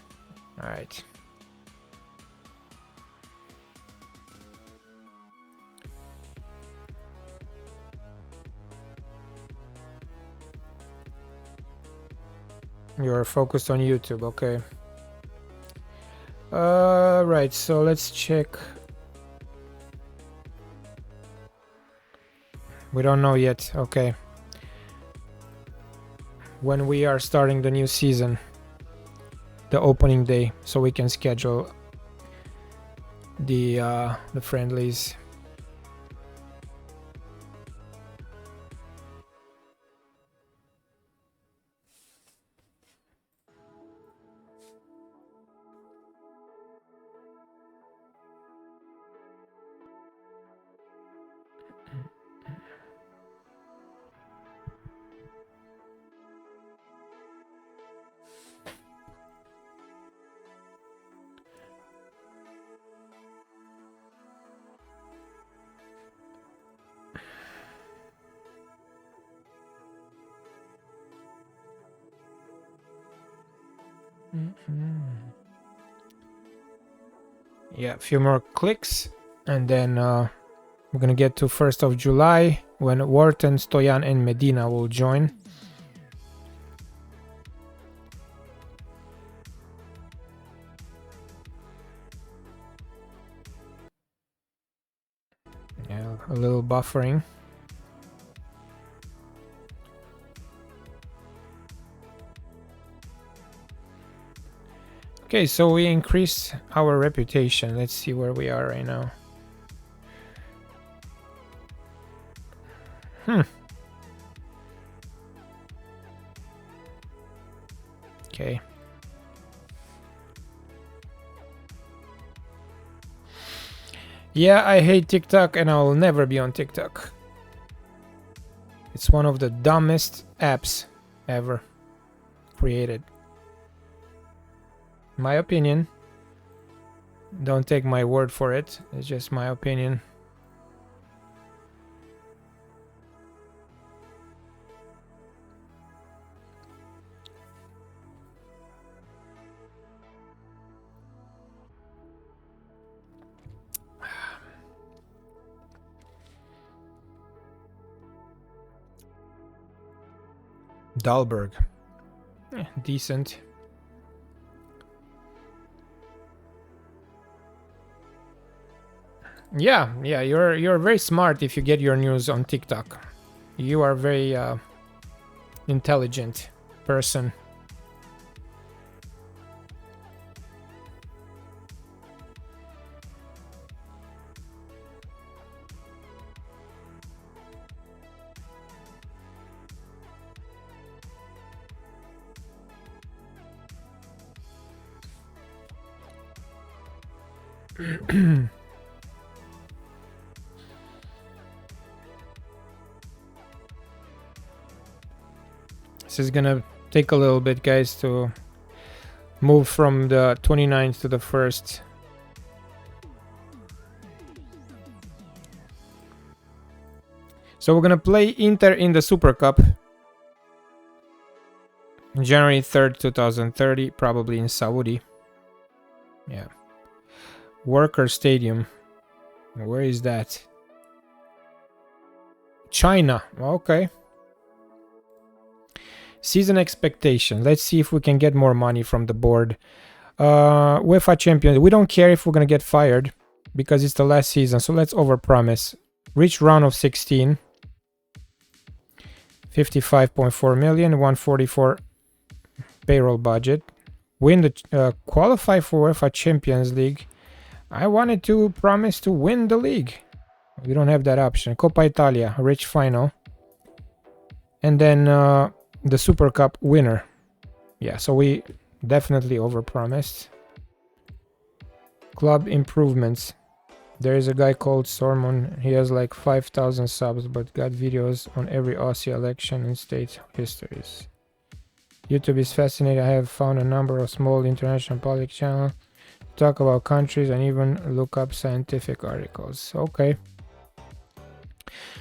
S1: All right. You're focused on YouTube, okay. Right, so let's check. We don't know yet, okay. When we are starting the new season, the opening day, so we can schedule the friendlies. Yeah, a few more clicks and then We're gonna get to 1st of July when Wharton, Stoyan, and Medina will join. Yeah, a little buffering. Okay, so we increased our reputation. Let's see where we are right now. Okay. Yeah, I hate TikTok and I'll never be on TikTok. It's one of the dumbest apps ever created. My opinion. Don't take my word for it. It's just my opinion. Dahlberg. Decent. Yeah, you're very smart if you get your news on TikTok. You are very intelligent person. This is gonna take a little bit, guys, to move from the 29th to the 1st. So we're gonna play Inter in the Super Cup. January 3rd, 2030, probably in Saudi. Yeah. Worker Stadium. Where is that? China. Okay. Season expectation. Let's see if we can get more money from the board. UEFA Champions. We don't care if we're gonna get fired because it's the last season. So let's overpromise. Reach round of 16. 55.4 million. 144 payroll budget. Win the qualify for UEFA Champions League. I wanted to promise to win the league. We don't have that option. Coppa Italia, rich final. And then the Super Cup winner. Yeah, so we definitely overpromised. Club improvements. There is a guy called Sormon. He has like 5,000 subs, but got videos on every Aussie election and state histories. YouTube is fascinating. I have found a number of small international politics channels to talk about countries and even look up scientific articles. Okay.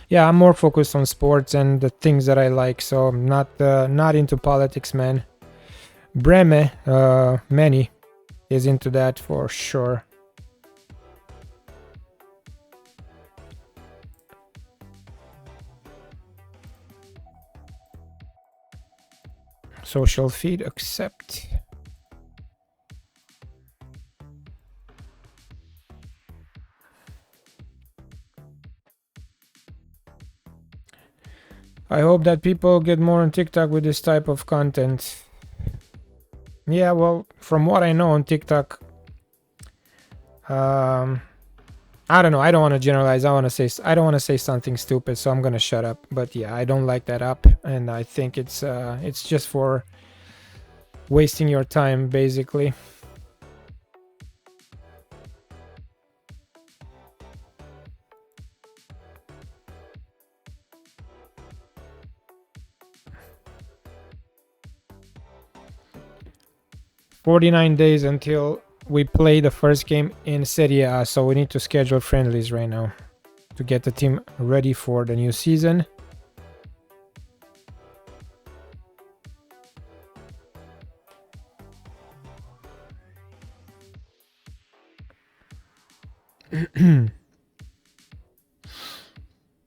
S1: Yeah, I'm more focused on sports and the things that I like, so I'm not into politics, man. Breme, Manny, is into that for sure. Social feed, accept. I hope that people get more on TikTok with this type of content. Yeah, well, from what I know on TikTok, I don't know. I don't want to generalize. I don't want to say something stupid, so I'm gonna shut up. But yeah, I don't like that app, and I think it's just for wasting your time, basically. "49 days until we play the first game in Serie A, so we need to schedule friendlies right now to get the team ready for the new season."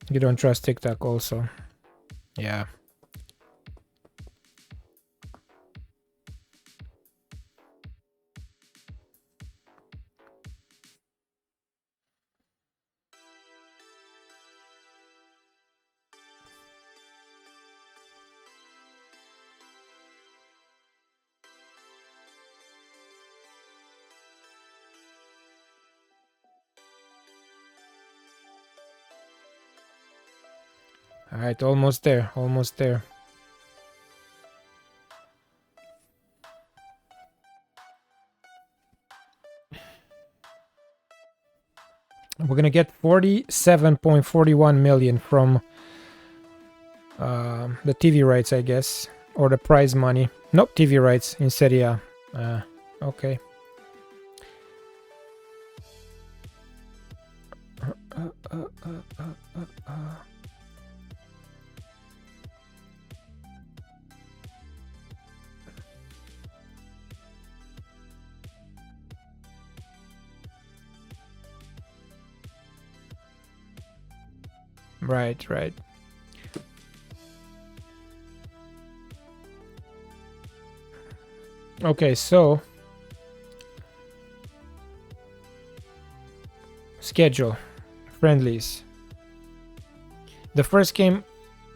S1: You don't trust TikTok also. Yeah. All right, almost there, almost there. We're gonna get 47.41 million from the TV rights, I guess, or the prize money. Nope, TV rights in Serie A. Okay. Right, right. Okay, so schedule friendlies. The first game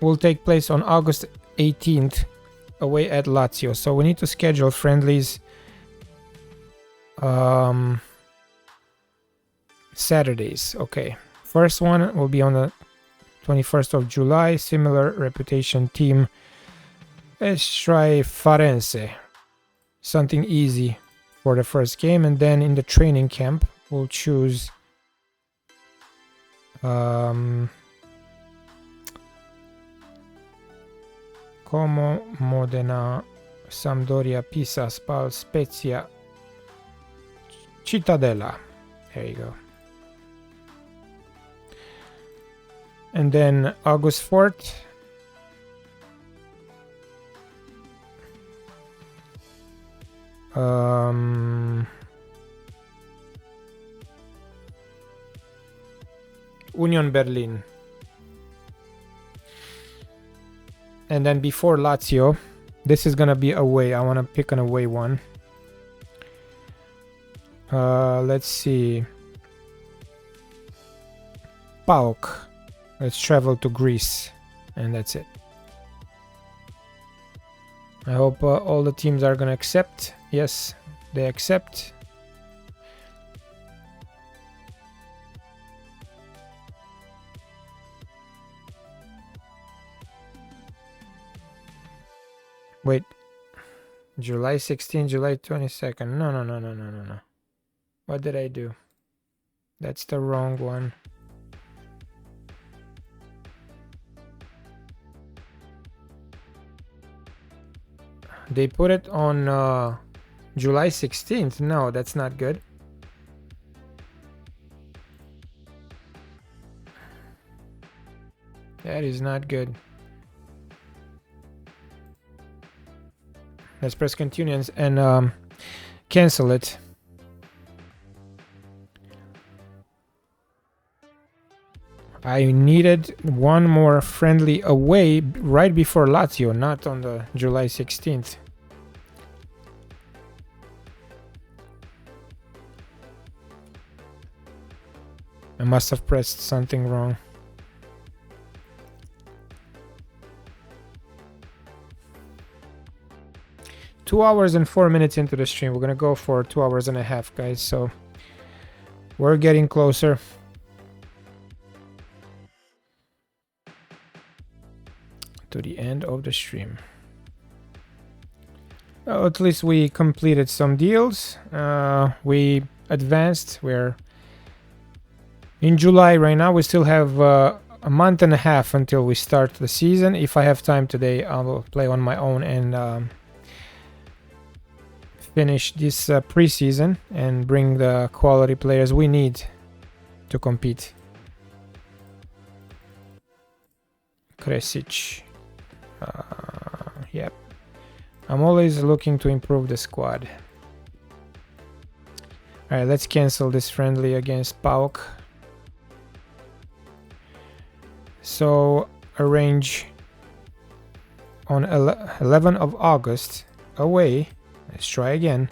S1: will take place on August 18th away at Lazio. So we need to schedule friendlies Saturdays. Okay. First one will be on the 21st of July. Similar reputation team. Let's try Farense. Something easy for the first game. And then in the training camp, we'll choose Como, Modena, Sampdoria, Pisa, Spal, Spezia, Cittadella. There you go. And then August 4th, Union Berlin. And then before Lazio, this is gonna be away. I want to pick an away one. Let's see. PAOK. Let's travel to Greece. And that's it. I hope all the teams are gonna accept. Yes, they accept. Wait. July 16, July 22nd. No. What did I do? That's the wrong one. They put it on July 16th. No, that's not good. That is not good. Let's press continue and cancel it. I needed one more friendly away right before Lazio, not on the July 16th. I must have pressed something wrong. Two hours and 4 minutes into the stream. We're gonna go for 2 hours and a half, guys. So we're getting closer. To the end of the stream. Well, at least we completed some deals. We advanced. We're in July right now. We still have a month and a half until we start the season. If I have time today, I will play on my own and finish this preseason and bring the quality players we need to compete. Kresic. Yep. I'm always looking to improve the squad. Alright, let's cancel this friendly against PAOK. So arrange on 11 of August away. Let's try again.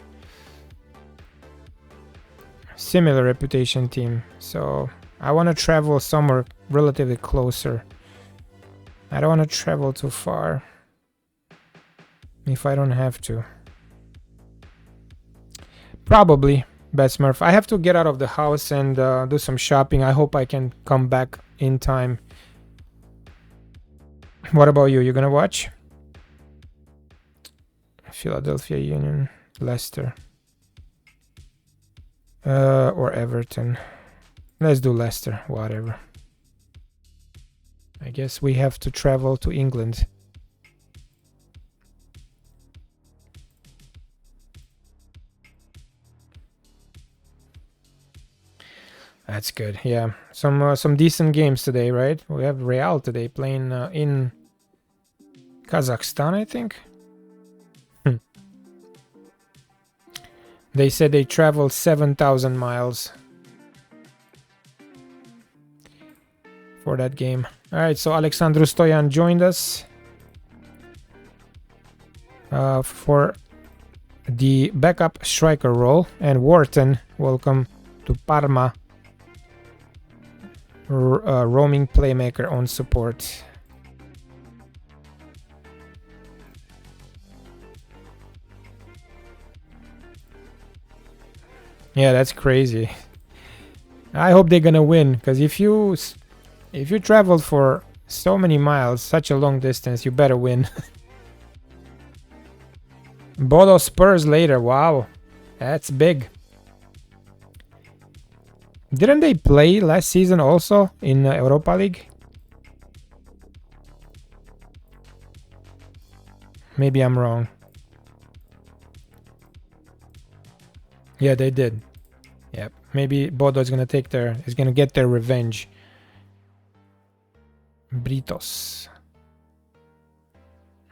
S1: Similar reputation team. So I want to travel somewhere relatively closer. I don't want to travel too far if I don't have to. Probably Smurf. I have to get out of the house and do some shopping. I hope I can come back in time. What about you? You gonna watch? Philadelphia Union, Leicester, or Everton. Let's do Leicester, whatever. I guess we have to travel to England. That's good. Yeah, some decent games today, right? We have Real today playing in Kazakhstan, I think. They said they traveled 7,000 miles for that game. All right, so Alexandru Stoyan joined us for the backup striker role, and Wharton, welcome to Parma, roaming playmaker on support. Yeah, that's crazy. I hope they're gonna win, because if you traveled for so many miles, such a long distance, you better win. Bodo Spurs later. Wow, that's big. Didn't they play last season also in Europa League? Maybe I'm wrong. Yeah, they did. Yep. Maybe Bodo is gonna get their revenge. Britos.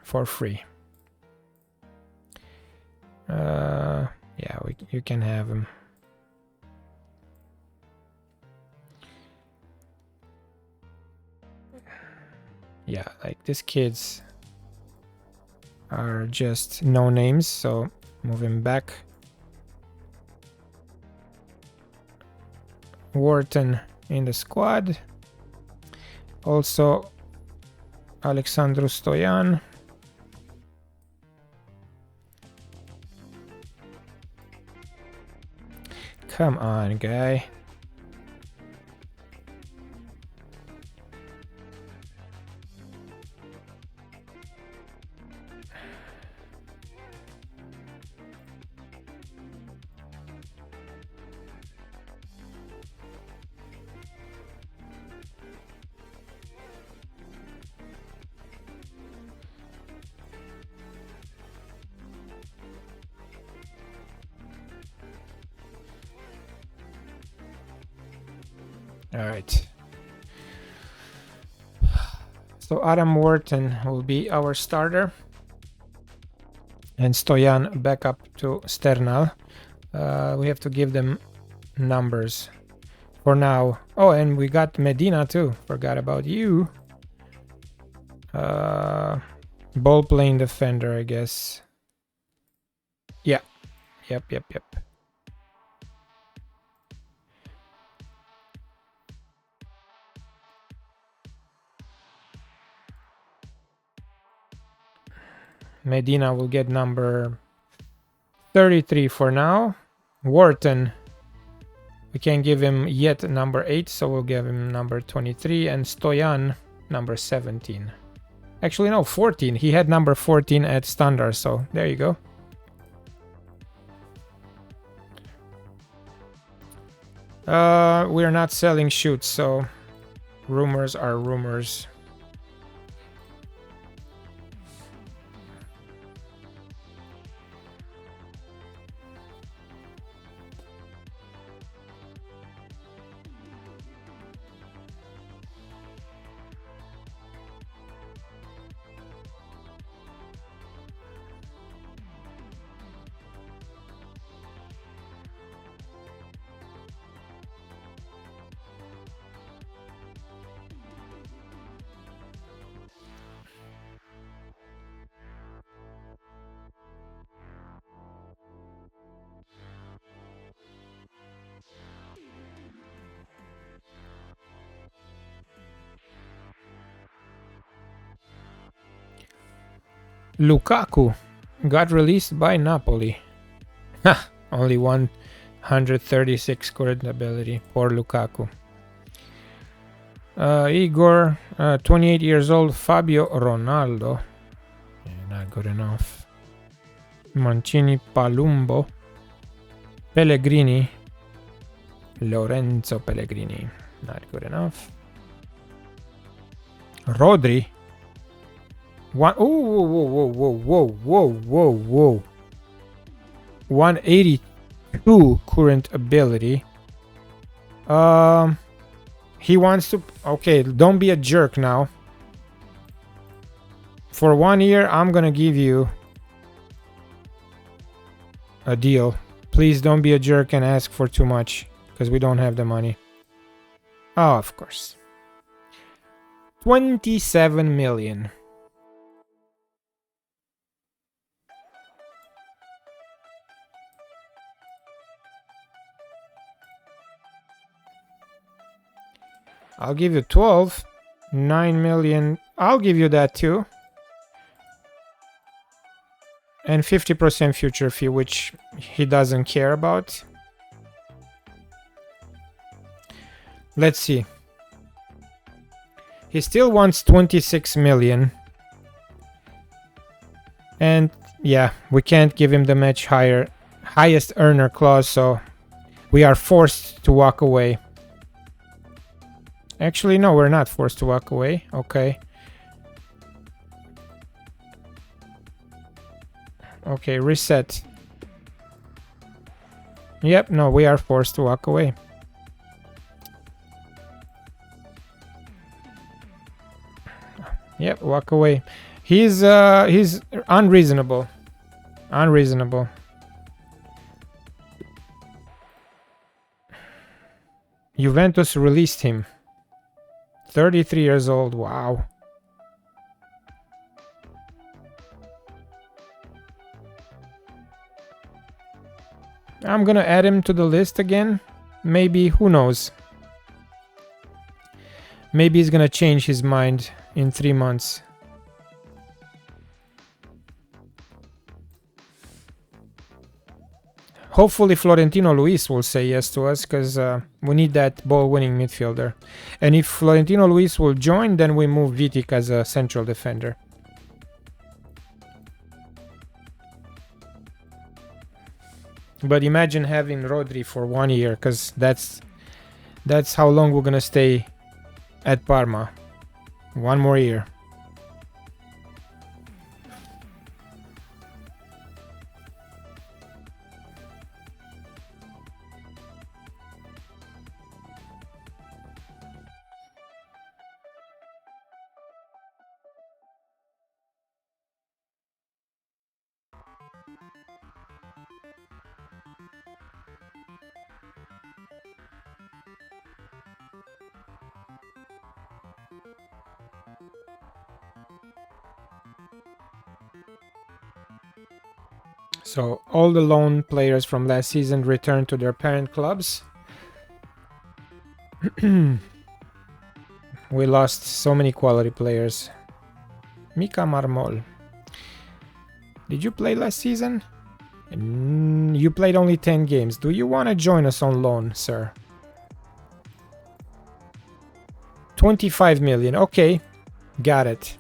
S1: For free. Yeah, you can have him. Yeah, like these kids are just no names, so move him back. Wharton in the squad. Also Alexandru Stoyan. Come on, guy. All right. So Adam Wharton will be our starter. And Stoyan back up to Sternal. We have to give them numbers for now. Oh, and we got Medina too. Forgot about you. Ball playing defender, I guess. Yeah. Yep. Medina will get number 33 for now. Wharton, we can't give him yet number 8, so we'll give him number 23. And Stoyan, number 17. Actually, no, 14. He had number 14 at Standard, so there you go. We're not selling shoots, so rumors are rumors. Lukaku got released by Napoli. Ha! Only 136 current ability. Poor Lukaku. Igor, 28 years old. Fabio Ronaldo. Yeah, not good enough. Mancini, Palumbo. Pellegrini. Lorenzo Pellegrini. Not good enough. Rodri. One. Oh, whoa. 182 current ability. He wants to. Okay, don't be a jerk now. For 1 year, I'm gonna give you a deal. Please don't be a jerk and ask for too much, because we don't have the money. Oh, of course. 27 million. I'll give you 12. 9 million. I'll give you that too. And 50% future fee, which he doesn't care about. Let's see. He still wants 26 million. And yeah, we can't give him the highest earner clause, so we are forced to walk away. Actually, no, we're not forced to walk away. Okay. Okay, reset. Yep, no, we are forced to walk away. Yep, walk away. He's unreasonable. Unreasonable. Juventus released him. 33 years old. Wow. I'm gonna add him to the list again. Maybe, who knows? Maybe he's gonna change his mind in 3 months. Hopefully Florentino Luis will say yes to us, because we need that ball-winning midfielder. And if Florentino Luis will join, then we move Vitic as a central defender. But imagine having Rodri for 1 year, because that's how long we're gonna stay at Parma. 1 more year. So all the loan players from last season return to their parent clubs. We lost so many quality players. Mika Marmol. Did you play last season? You played only 10 games. Do you want to join us on loan, sir? 25 million. Okay. Got it.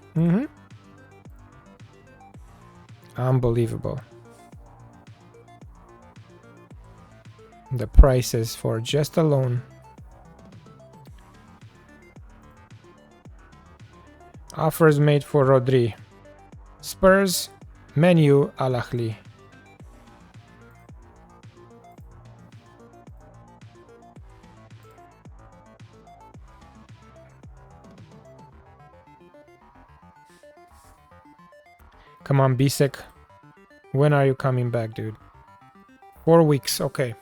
S1: Unbelievable. The prices for just a loan. Offers made for Rodri. Spurs, Man U, Al Ahly. Come on, Bisek. When are you coming back, dude? 4 weeks, okay.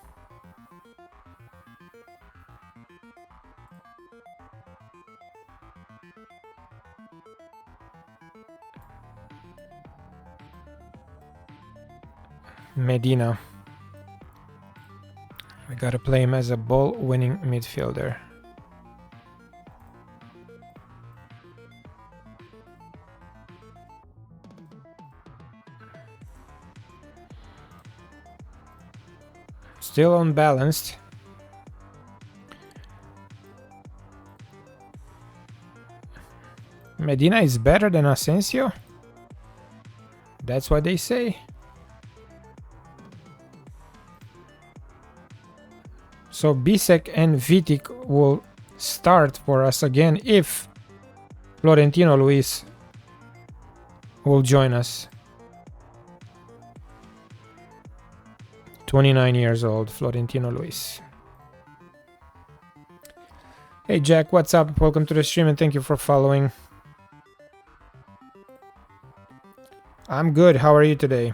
S1: Medina. We gotta play him as a ball-winning midfielder. Still unbalanced. Medina is better than Asensio? That's what they say. So Bisek and Vitic will start for us again if Florentino Luis will join us. 29 years old, Florentino Luis. Hey Jack, what's up? Welcome to the stream and thank you for following. I'm good. How are you today?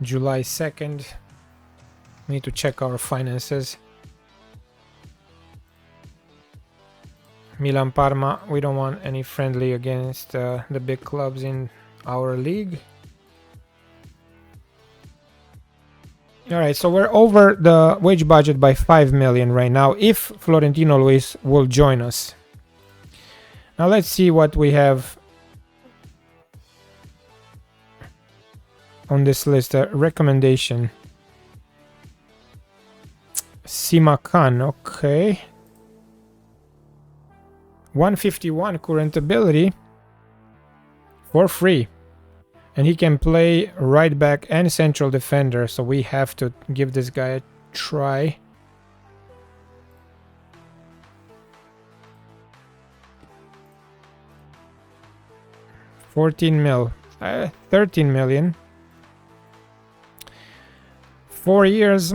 S1: July 2nd. We need to check our finances. Milan Parma, we don't want any friendly against the big clubs in our league. Alright, so we're over the wage budget by 5 million right now if Florentino Luis will join us. Now let's see what we have on this list. Recommendation. Simakan, okay. 151 current ability for free. And he can play right back and central defender, so we have to give this guy a try. $14 million. 13 million. 4 years,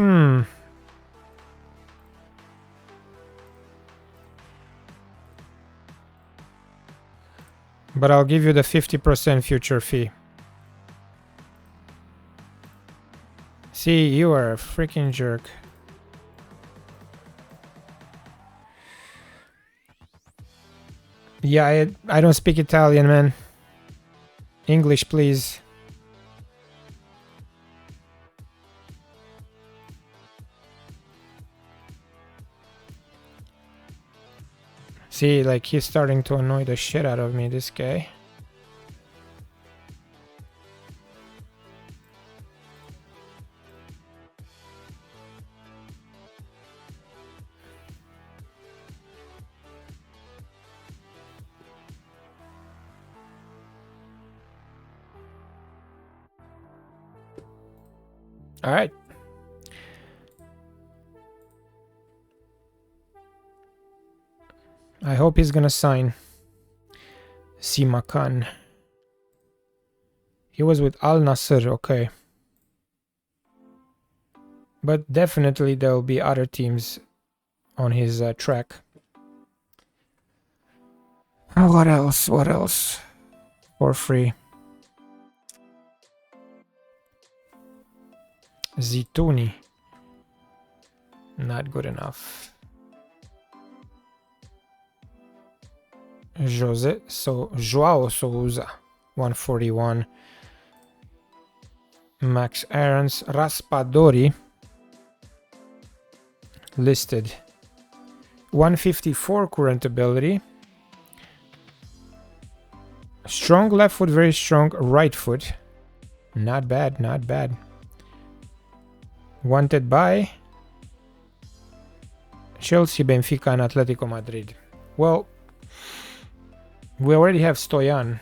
S1: But I'll give you the 50% future fee. See, you are a freaking jerk. Yeah, I don't speak Italian, man. English, please. See, like, he's starting to annoy the shit out of me, this guy. All right. I hope he's gonna sign. Simakan. He was with Al Nassr, okay. But definitely there will be other teams on his track. What else? What else? For free. Zituni. Not good enough. Joao Souza. 141. Max Aarons. Raspadori. Listed. 154 current ability. Strong left foot, very strong right foot. Not bad, not bad. Wanted by Chelsea, Benfica and Atletico Madrid. Well, we already have Stoyan.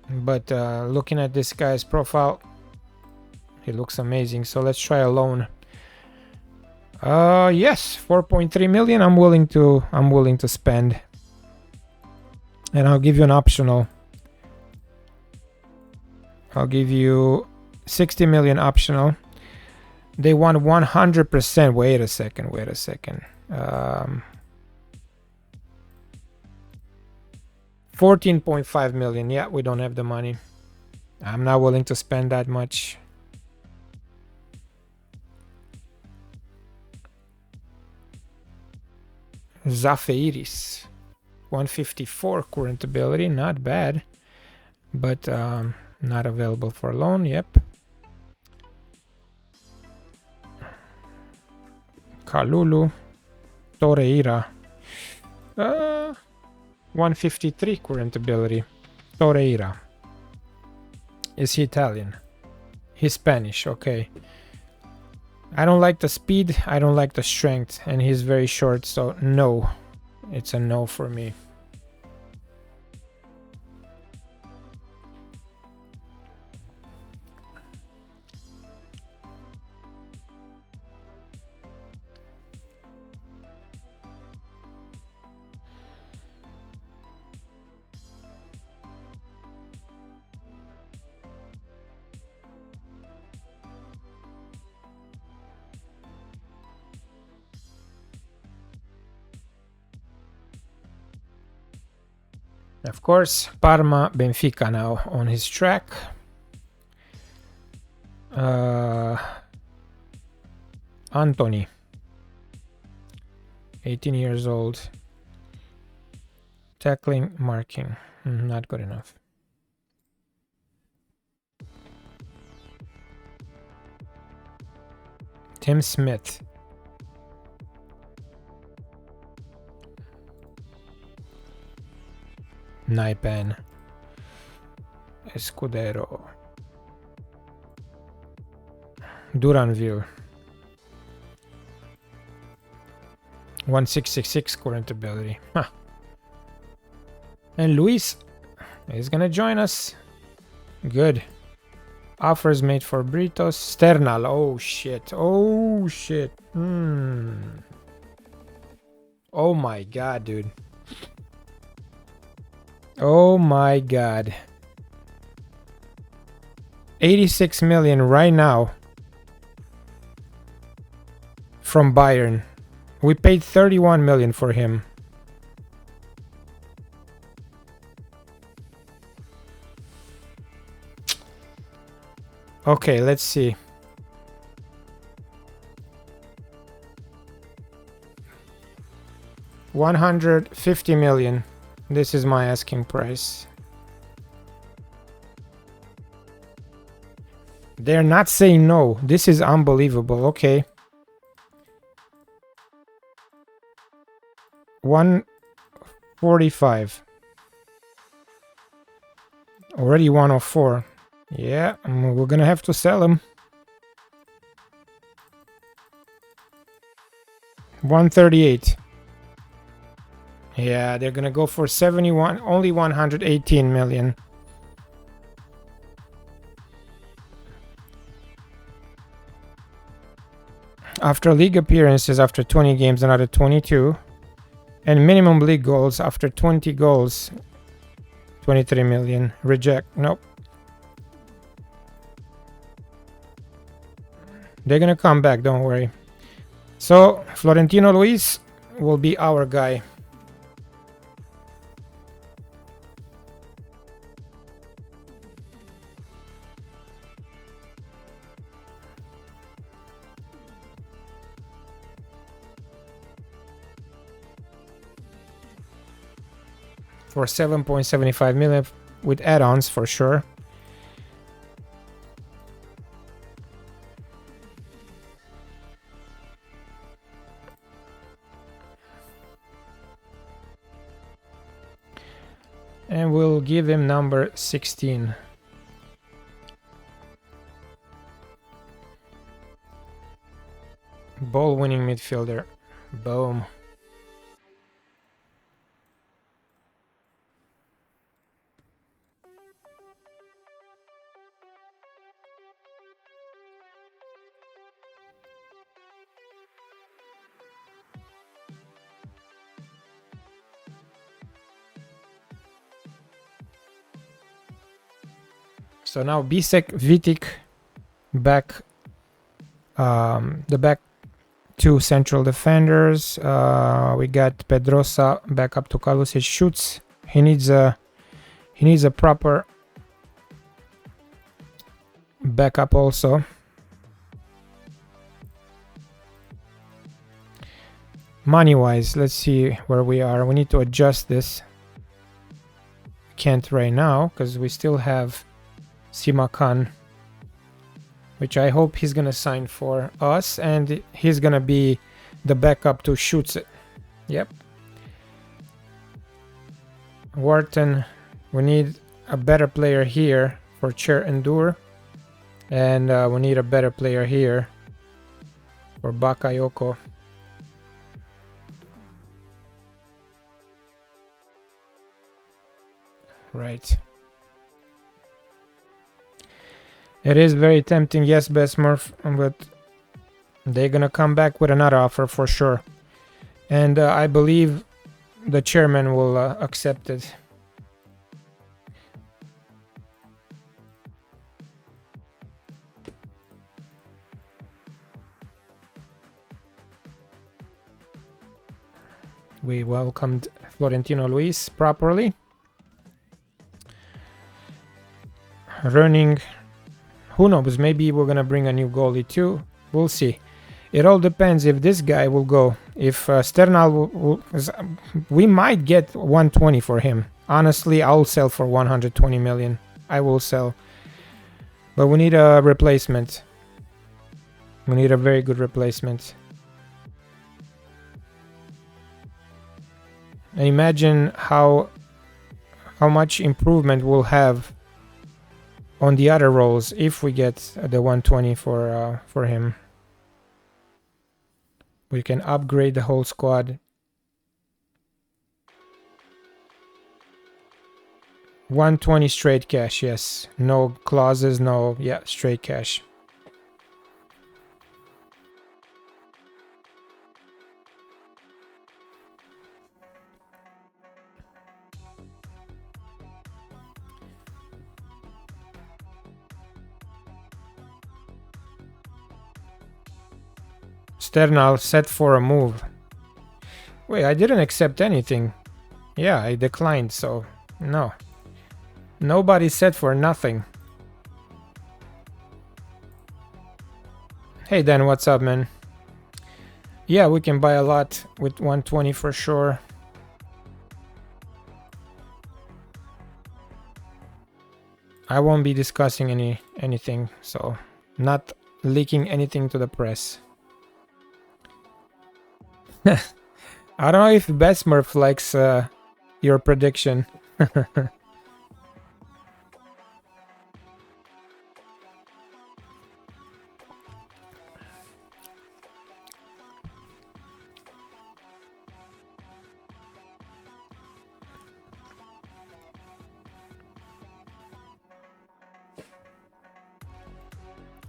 S1: But looking at this guy's profile, he looks amazing. So let's try a loan. Yes, 4.3 million. I'm willing to spend. And I'll give you an optional. I'll give you 60 million optional. They want 100%. Wait a second. 14.5 million. Yeah, we don't have the money. I'm not willing to spend that much. Zafeiris. 154 current ability, not bad, but not available for loan. Yep. Kalulu, Torreira, 153 current ability. Torreira. Is he Italian? He's Spanish, okay. I don't like the speed, I don't like the strength, and he's very short, so no. It's a no for me. Of course, Parma Benfica now on his track. Anthony, 18 years old. Tackling, marking, not good enough. Tim Smith. Naipan. Escudero. Duranville. 1666 current ability. Huh. And Luis is gonna join us. Good. Offers made for Britos. Sternal. Oh shit. Oh shit. Oh my god, dude. Oh my god. 86 million right now from Bayern. We paid 31 million for him. Okay, let's see. $150 million. This is my asking price. They're not saying no. This is unbelievable. Okay. 145. Already 104. Yeah, we're gonna have to sell him. 138. Yeah, they're gonna go for 71. Only 118 million. After league appearances, after 20 games, another 22. And minimum league goals after 20 goals, 23 million. Reject. Nope. They're gonna come back, don't worry. So Florentino Luis will be our guy. For 7.75 million with add-ons for sure. And we'll give him number 16. Ball winning midfielder. Boom. So now Bisek, Vitic, back, the back two central defenders. We got Pedrosa back up to Kalusic. Shoots. He needs a proper backup also. Money-wise, let's see where we are. We need to adjust this. Can't right now because we still have Simakan, which I hope he's gonna sign for us, and he's gonna be the backup to Shoots it. Yep. Wharton, we need a better player here for Chair Endure, and we need a better player here for Bakayoko. Right. It is very tempting, yes, Besmurf, but they're gonna come back with another offer for sure. And I believe the chairman will accept it. We welcomed Florentino Luis properly. Running, who knows, maybe we're gonna bring a new goalie too. We'll see. It all depends if this guy will go. If Sternal we might get 120 for him. Honestly, I'll sell for 120 million. I will sell. But we need a replacement. We need a very good replacement. And imagine how much improvement we'll have on the other roles if we get the 120 for him. We can upgrade the whole squad. 120 straight cash, yes. No clauses, no, yeah, straight cash. Sternal set for a move. Wait, I didn't accept anything. Yeah, I declined, so no. Nobody set for nothing. Hey Dan, what's up, man? Yeah, we can buy a lot with 120 for sure. I won't be discussing anything, so not leaking anything to the press. I don't know if Besmurf likes your prediction.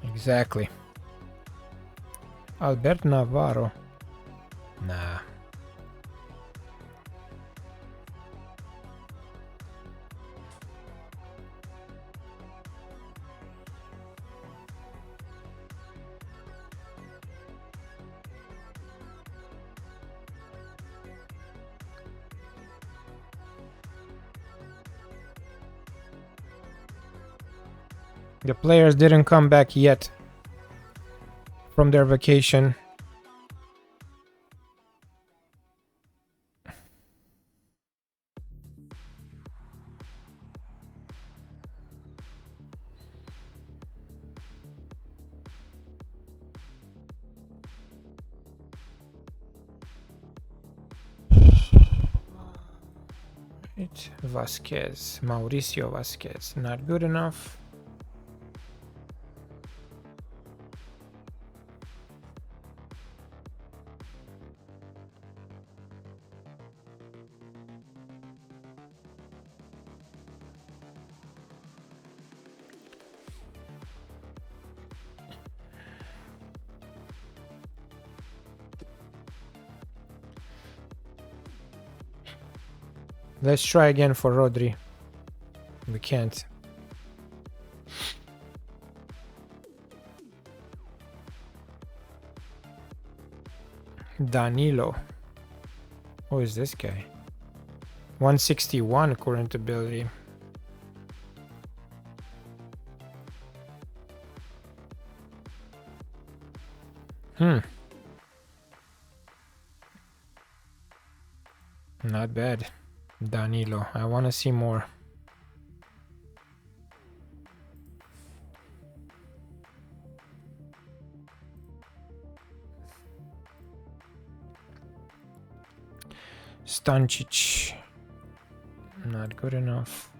S1: Exactly. Albert Navarro. Nah. The players didn't come back yet from their vacation. Vasquez, Mauricio Vasquez, not good enough. Let's try again for Rodri. We can't. Danilo. Who is this guy? 161 current ability. Not bad. Danilo. I want to see more. Stancic. Not good enough.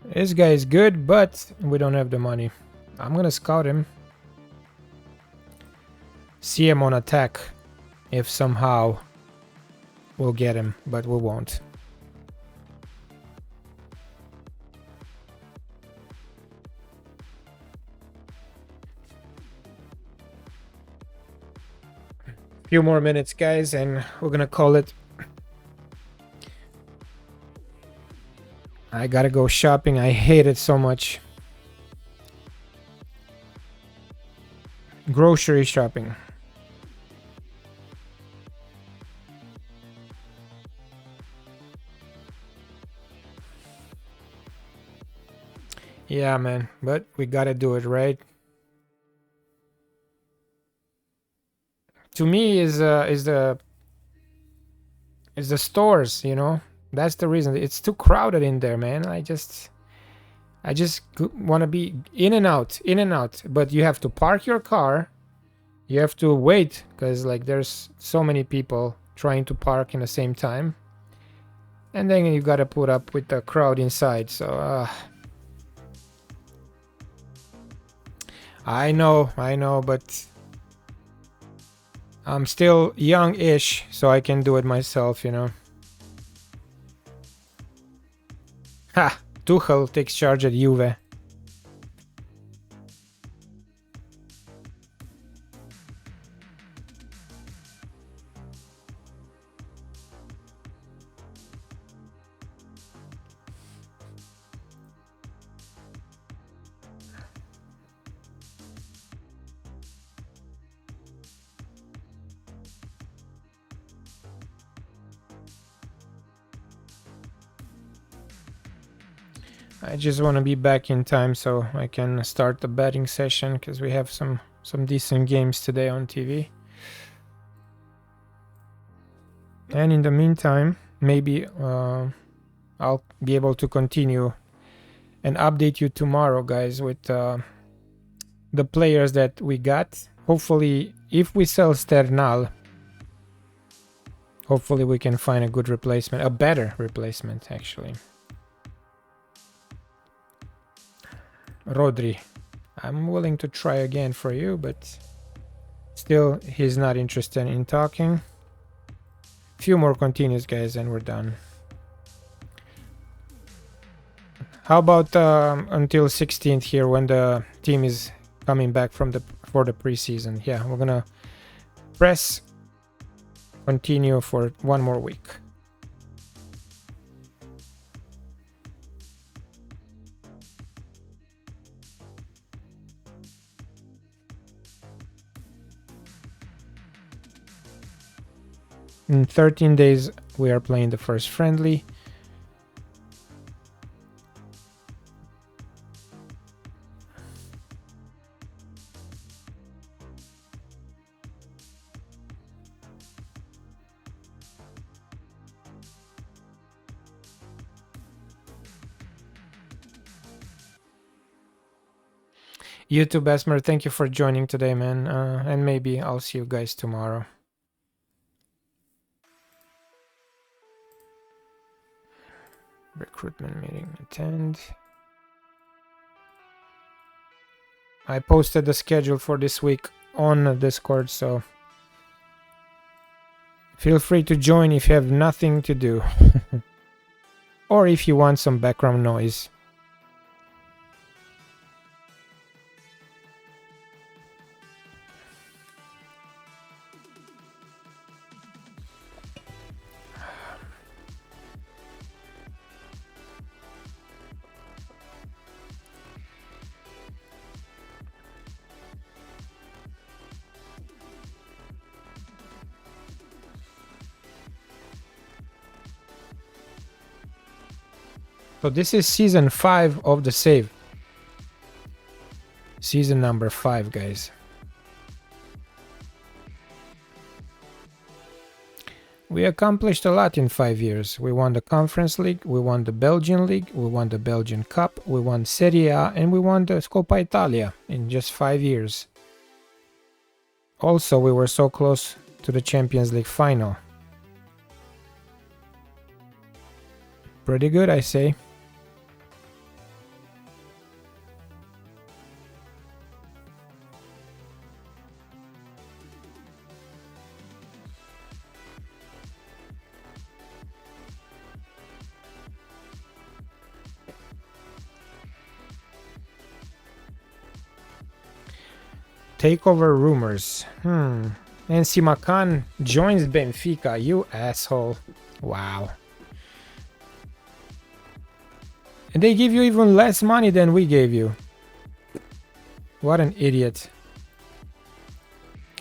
S1: This guy is good, but we don't have the money. I'm gonna scout him. See him on attack. If somehow we'll get him, but we won't. Few more minutes, guys, and we're gonna call it. I gotta go shopping. I hate it so much. Grocery shopping. Yeah, man, but we gotta do it, right? To me, is the stores, you know. That's the reason. It's too crowded in there, man. I just want to be in and out, in and out. But you have to park your car. You have to wait because like there's so many people trying to park in the same time, and then you gotta put up with the crowd inside. So I know, but I'm still young-ish, so I can do it myself, you know. Ha! Tuchel takes charge at Juve. I just want to be back in time so I can start the betting session because we have some decent games today on TV. And in the meantime, maybe I'll be able to continue and update you tomorrow, guys, with the players that we got. Hopefully, if we sell Sternal, hopefully we can find a good replacement, a better replacement, actually. Rodri, I'm willing to try again for you, but still he's not interested in talking. Few more continues, guys, and we're done. How about until 16th here when the team is coming back for the preseason? Yeah, we're gonna press continue for one more week. In 13 days, we are playing the first friendly. YouTube Esmer, thank you for joining today, man. And maybe I'll see you guys tomorrow. Recruitment meeting, attend. I posted the schedule for this week on Discord, so feel free to join if you have nothing to do. Or if you want some background noise. So this is season 5 of the save. Season number 5, guys. We accomplished a lot in 5 years. We won the Conference League, we won the Belgian League, we won the Belgian Cup, we won Serie A, and we won the Coppa Italia in just 5 years. Also, we were so close to the Champions League final. Pretty good, I say. Takeover rumors. And Simakan joins Benfica, you asshole. Wow. And they give you even less money than we gave you. What an idiot.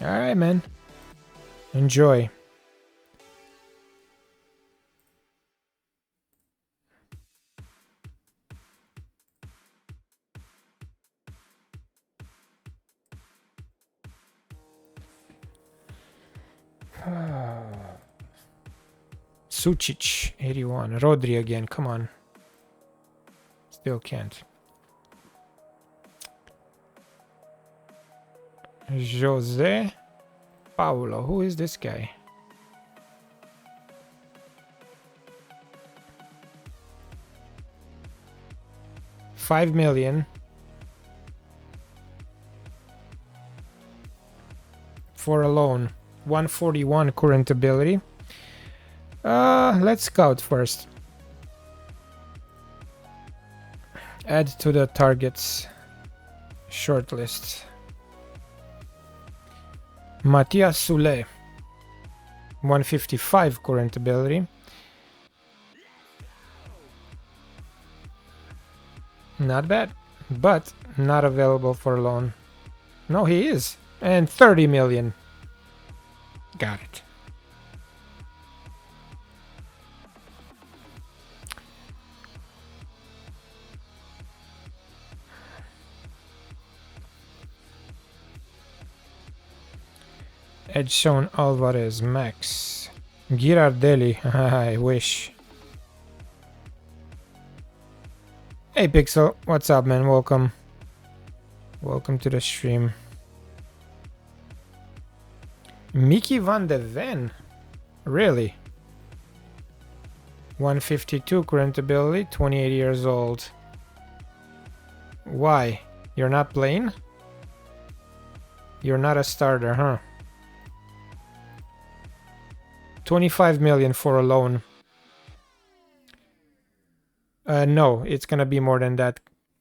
S1: Alright, man. Enjoy. Sucic, 81. Rodri again, come on. Still can't. Jose Paulo, who is this guy? $5 million for a loan. 141 current ability. Let's scout first. Add to the targets shortlist. Matias Soule, 155 current ability. Not bad, but not available for loan. No, he is. And 30 million. Got it. Edson Alvarez, Max. Girardelli, I wish. Hey Pixel, what's up man? Welcome. Welcome to the stream. Mickey van de Ven? Really? 152 current ability, 28 years old. Why? You're not playing? You're not a starter, huh? 25 million for a loan. No, it's gonna be more than that.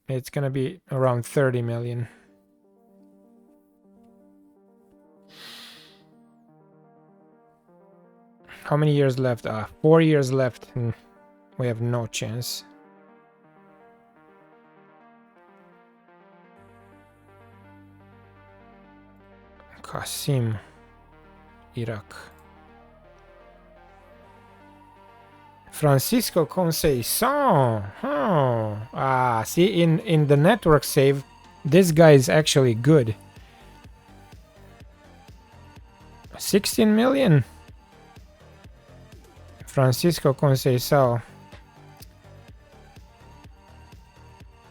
S1: It's gonna be around 30 million. How many years left? 4 years left. We have no chance. Qasim, Iraq. Francisco Conceição. Oh. See, in the network save, this guy is actually good. 16 million. Francisco Conceição.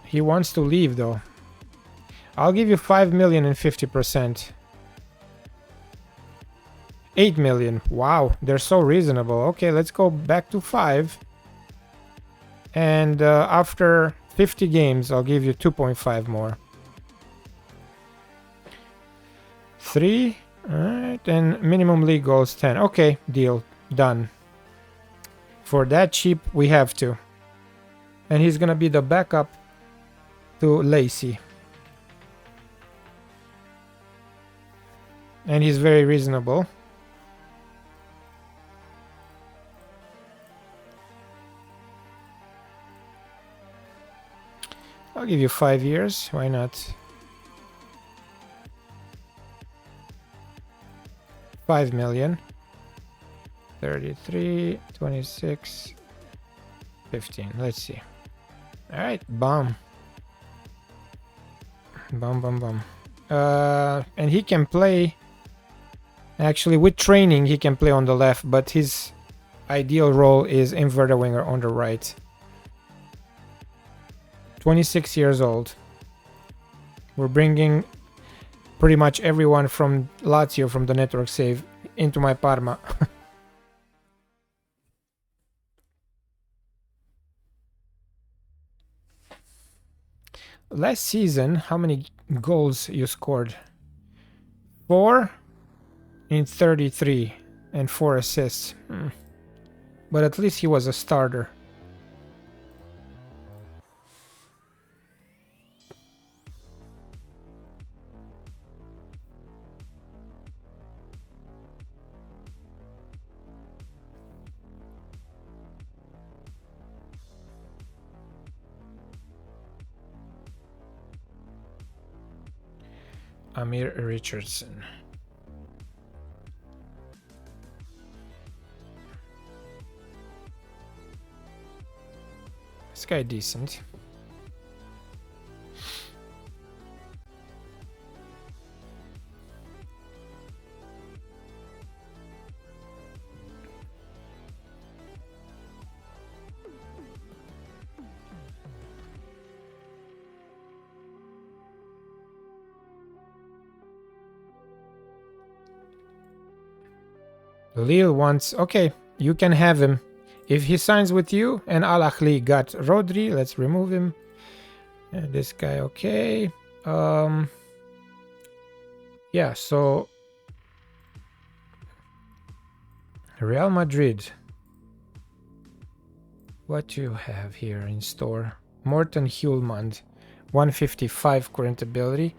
S1: He wants to leave though. I'll give you 5 million and 50%. 8 million. Wow, they're so reasonable. Okay, let's go back to 5. And after 50 games, I'll give you 2.5 more. 3. Alright, and minimum league goals 10. Okay, deal. Done. For that cheap, we have to. And he's gonna be the backup to Lacey. And he's very reasonable. I'll give you 5 years. Why not? 5 million. 33, 26, 15. Let's see. All right, bomb. Bomb. And he can play Actually, with training, he can play on the left, but his ideal role is inverted winger on the right. 26 years old. We're bringing pretty much everyone from Lazio from the network save into my Parma. Last season, how many goals you scored? 4 in 33 and 4 assists. But at least he was a starter. Amir Richardson. This guy decent. Lille wants... Okay, you can have him. If he signs with you and Al Ahly got Rodri, let's remove him. And this guy, okay. Yeah, so... Real Madrid. What do you have here in store? Morten Hjulmand. 155 current ability.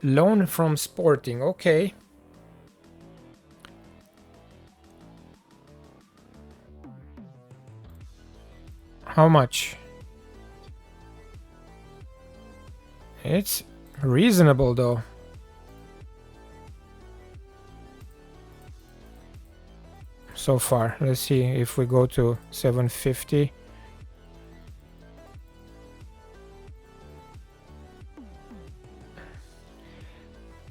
S1: Loan from Sporting, okay. How much? It's reasonable though. So far, let's see if we go to 750.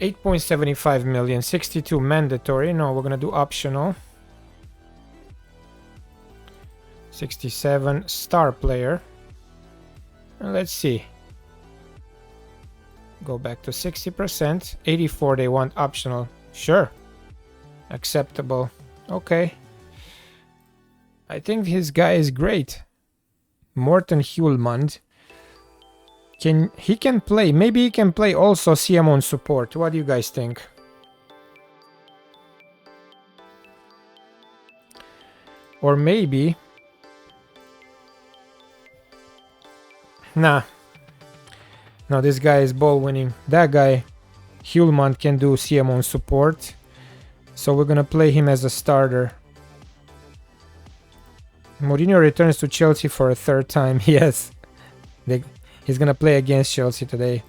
S1: $8.75 million, 62 mandatory. No, we're gonna do optional. 67 star player. And let's see. Go back to 60%. 84 they want optional. Sure. Acceptable. Okay. I think his guy is great. Morten Hjulmand. He can play. Maybe he can play also CM on support. What do you guys think? Or maybe... Nah. No, this guy is ball winning. That guy, Hjulmand, can do CM on support. So we're gonna play him as a starter. Mourinho returns to Chelsea for a third time. Yes. He's gonna play against Chelsea today.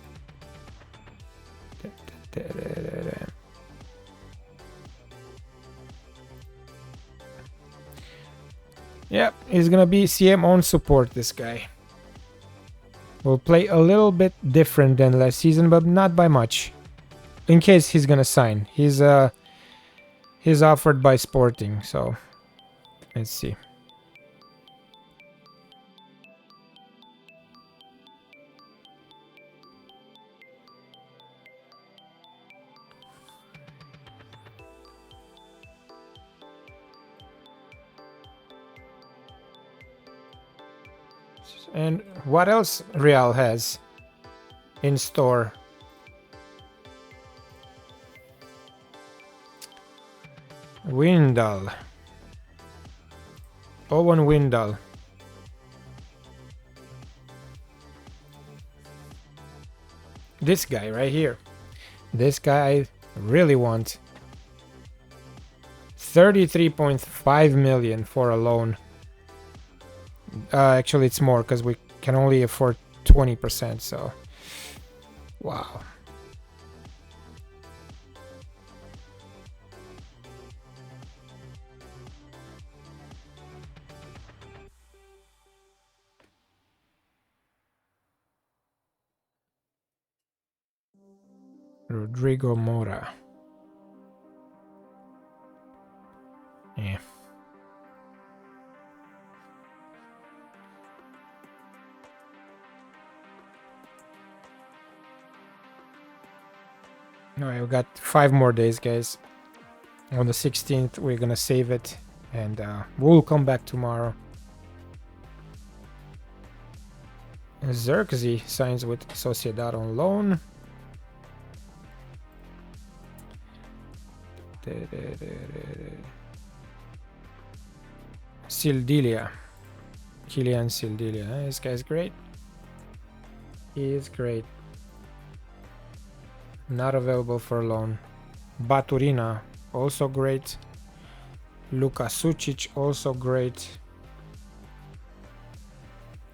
S1: Yep, he's gonna be CM on support, this guy. Will play a little bit different than last season, but not by much. In case he's gonna sign. He's offered by Sporting, so let's see. And what else Real has in store? Windal. Owen Windal. This guy right here. This guy I really want. 33.5 million for a loan. Actually, it's more because we can only afford 20%, so... Wow. Rodrigo Mora. Yeah. Alright, we got 5 more days, guys. On the 16th, we're gonna save it, and we'll come back tomorrow. Xerxes signs with Sociedad on loan. Sildilia. Kylian Sildilia. This guy's great. He is great. Not available for loan. Baturina, also great. Luka Sucic, also great.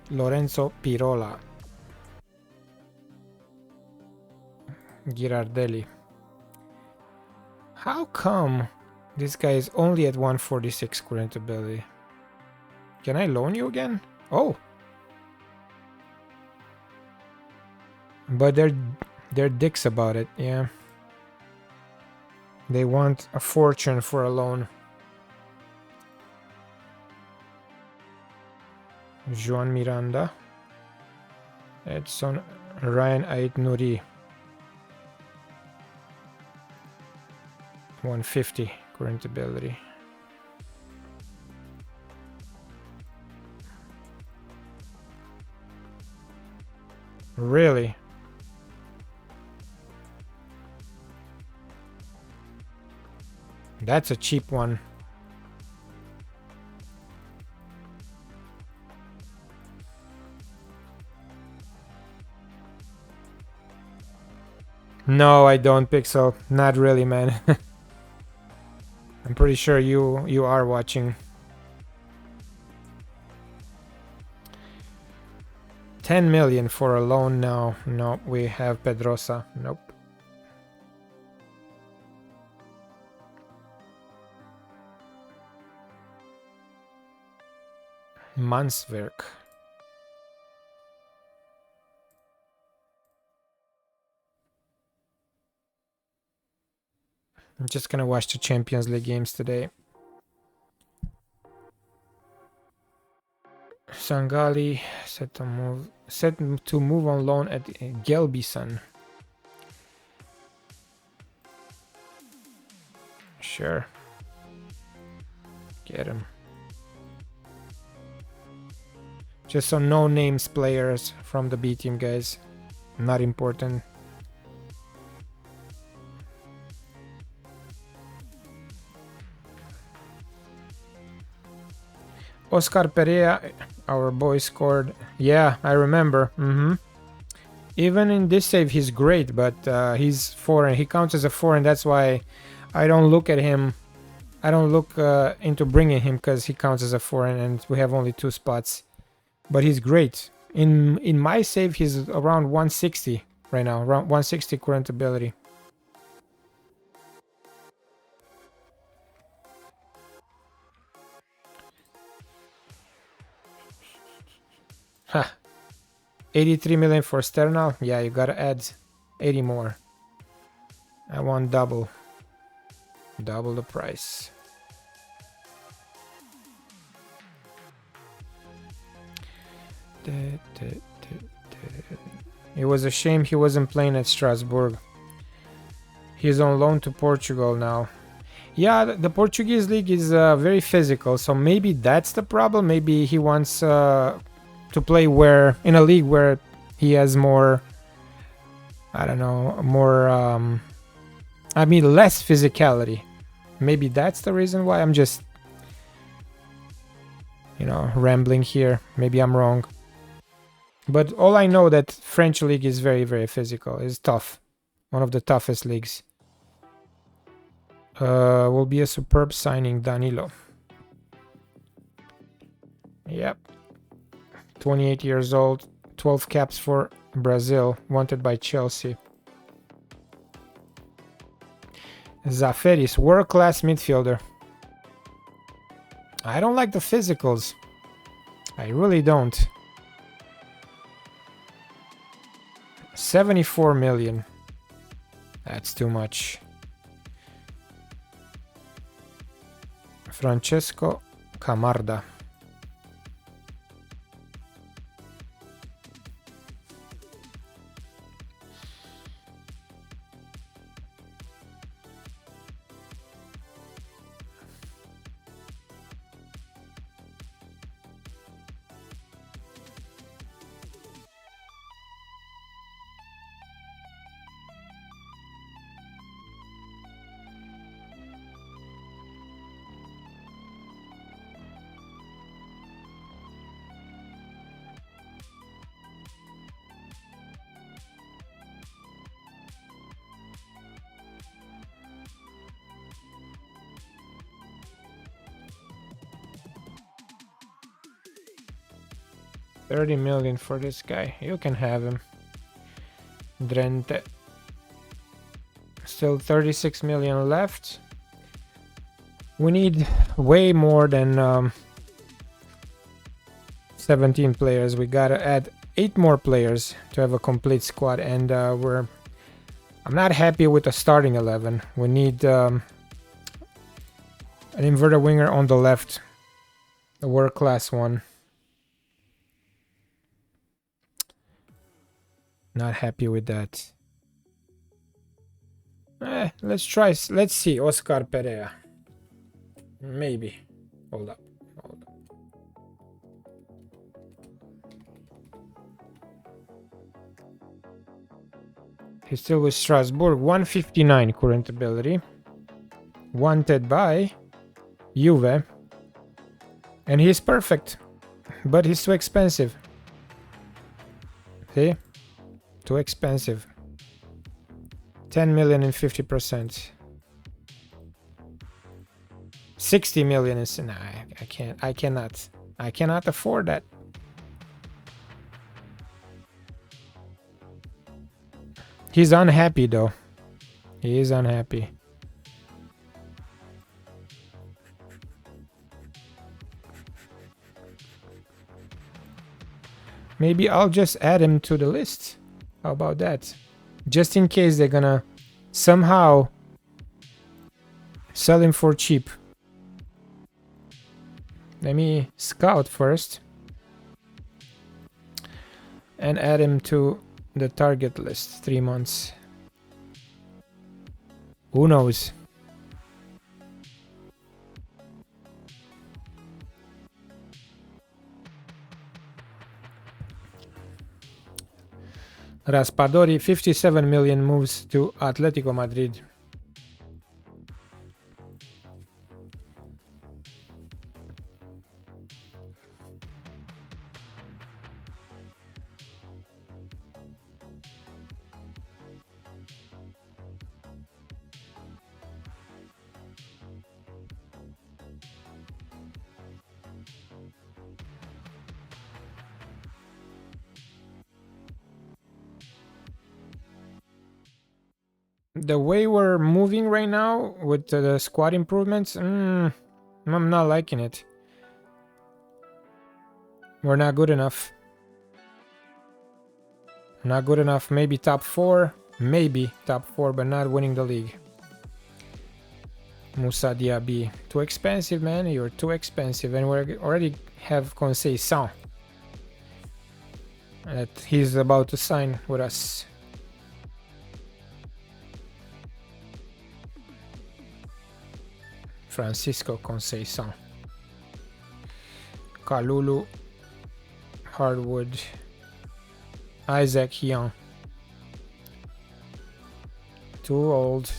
S1: Lorenzo Pirola. Girardelli. How come this guy is only at 146 current ability? Can I loan you again? Oh! But they're dicks about it, yeah. They want a fortune for a loan. Juan Miranda. Edson Ryan Ait Nouri. 150 current ability. Really? That's a cheap one. No, I don't, Pixel. Not really, man. I'm pretty sure you are watching. 10 million for a loan now. No, we have Pedrosa. Nope. Manswerk. I'm just gonna watch the Champions League games today. Sangali set to move on loan at Gelbison. Sure. Get him. Just some no names players from the B team, guys. Not important. Oscar Perea, our boy, scored. Yeah, I remember. Even in this save, he's great, but he's foreign. He counts as a foreign. That's why I don't look at him. I don't look into bringing him because he counts as a foreign, and we have only 2 spots. But he's great. In my save, he's around 160 right now. Around 160 current ability. Huh. 83 million for Sternal. Yeah, you gotta add 80 more. I want double. Double the price. It was a shame he wasn't playing at Strasbourg. He's on loan to Portugal now. Yeah, the Portuguese league is very physical, so maybe that's the problem. Maybe he wants to play in a league where he has more, I don't know, more, less physicality. Maybe that's the reason why. I'm just, rambling here. Maybe I'm wrong. But all I know that French league is very, very physical. It's tough. One of the toughest leagues. Will be a superb signing, Danilo. Yep. 28 years old, 12 caps for Brazil, wanted by Chelsea. Zaferis, world-class midfielder. I don't like the physicals. I really don't. 74 million. That's too much. Francesco Camarda. $30 million for this guy. You can have him. Drenthe. Still 36 million left. We need way more than 17 players. We gotta add 8 more players to have a complete squad, and I'm not happy with the starting 11. We need an inverted winger on the left, a world-class one. Not happy with that. Let's try. Let's see. Oscar Perea. Maybe. Hold up. He's still with Strasbourg. 159 current ability. Wanted by Juve. And he's perfect. But he's too expensive. See? Too expensive. 10 million and 50%. 60 million is... Nah, I cannot afford that. He's unhappy though. He is unhappy. Maybe I'll just add him to the list. How about that? Just in case they're gonna somehow sell him for cheap. Let me scout first and add him to the target list. 3 months. Who knows? Raspadori, 57 million, moves to Atletico Madrid. The way we're moving right now with the squad improvements, I'm not liking it. We're not good enough. Not good enough. Maybe top 4. Maybe top 4, but not winning the league. Moussa Diaby. Too expensive, man. You're too expensive. And we already have Conceição that he's about to sign with us. Francisco Conceição. Kalulu. Hardwood. Isaac Young. Too old.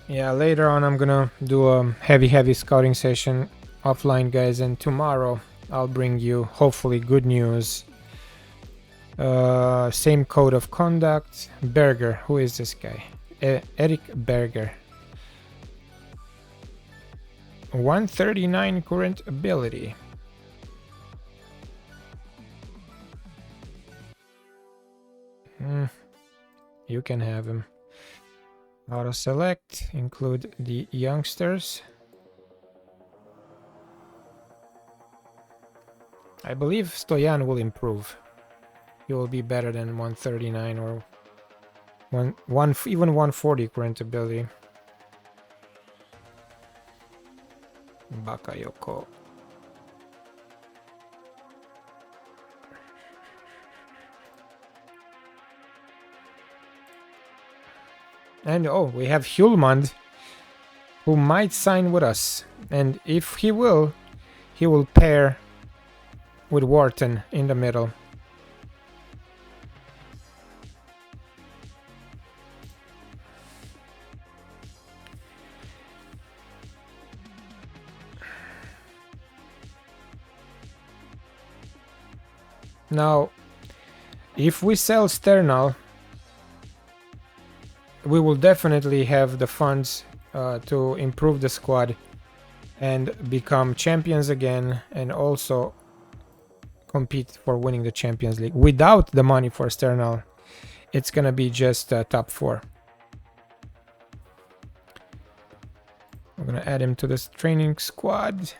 S1: Yeah, later on I'm gonna do a heavy scouting session offline, guys, and tomorrow I'll bring you hopefully good news. Same code of conduct. Berger, who is this guy? Eric Berger. 139 current ability. You can have him. Auto select, include the youngsters. I believe Stoyan will improve. He will be better than 139 or even 140 current ability. Bakayoko. And oh, we have Hulmand, who might sign with us. And if he will pair with Wharton in the middle. Now, if we sell Sternal, we will definitely have the funds to improve the squad and become champions again, and also compete for winning the Champions League. Without the money for Sternal, it's gonna be just top 4. I'm gonna add him to this training squad,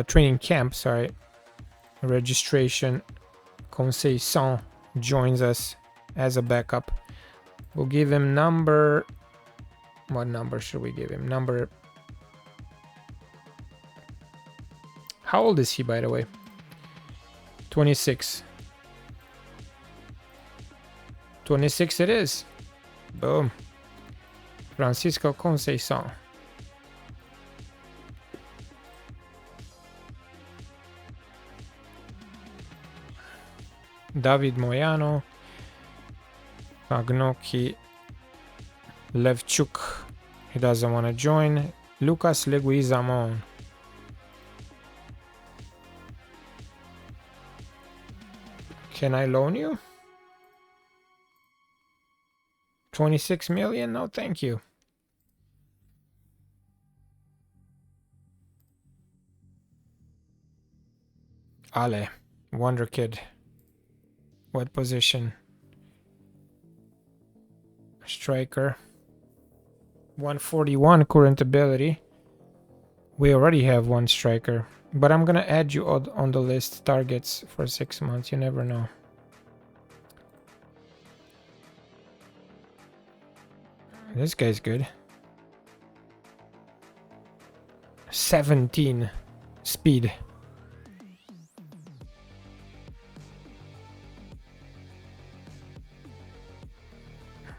S1: training camp, sorry. Registration. Conseil Saint joins us as a backup. We'll give him number... What number should we give him? Number... How old is he, by the way? 26. 26 it is. Boom. Francisco Conseil Saint. David Moyano, Agnoki, Levchuk, he doesn't want to join. Lucas Leguizamon. Can I loan you? 26 million? No, thank you. Ale, Wonder Kid. What position? Striker. 141 current ability. We already have one striker. But I'm gonna add you on the list. Targets for 6 months. You never know. This guy's good. 17 speed.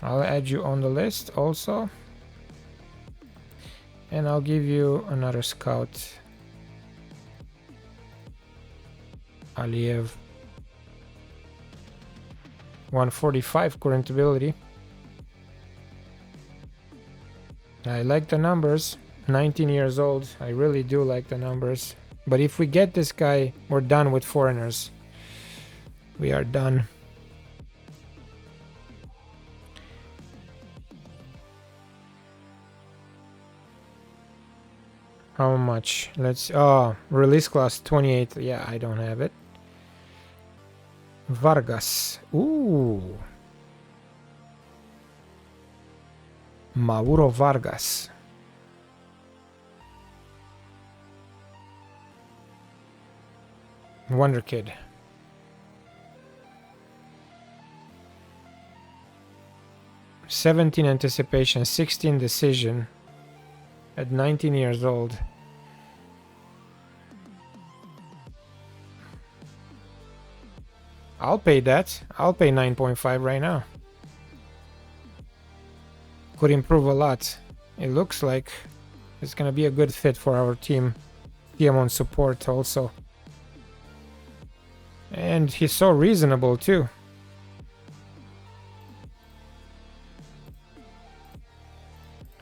S1: I'll add you on the list also. And I'll give you another scout. Aliev. 145 current ability. I like the numbers. 19 years old. I really do like the numbers. But if we get this guy, we're done with foreigners. We are done. How much? Let's... Oh, release class 28. Yeah, I don't have it. Vargas. Ooh. Mauro Vargas. Wonder Kid. "17 anticipation, 16 decision at 19 years old." I'll pay that. I'll pay 9.5 right now. Could improve a lot. It looks like it's gonna be a good fit for our team. Piemont support also. And he's so reasonable too.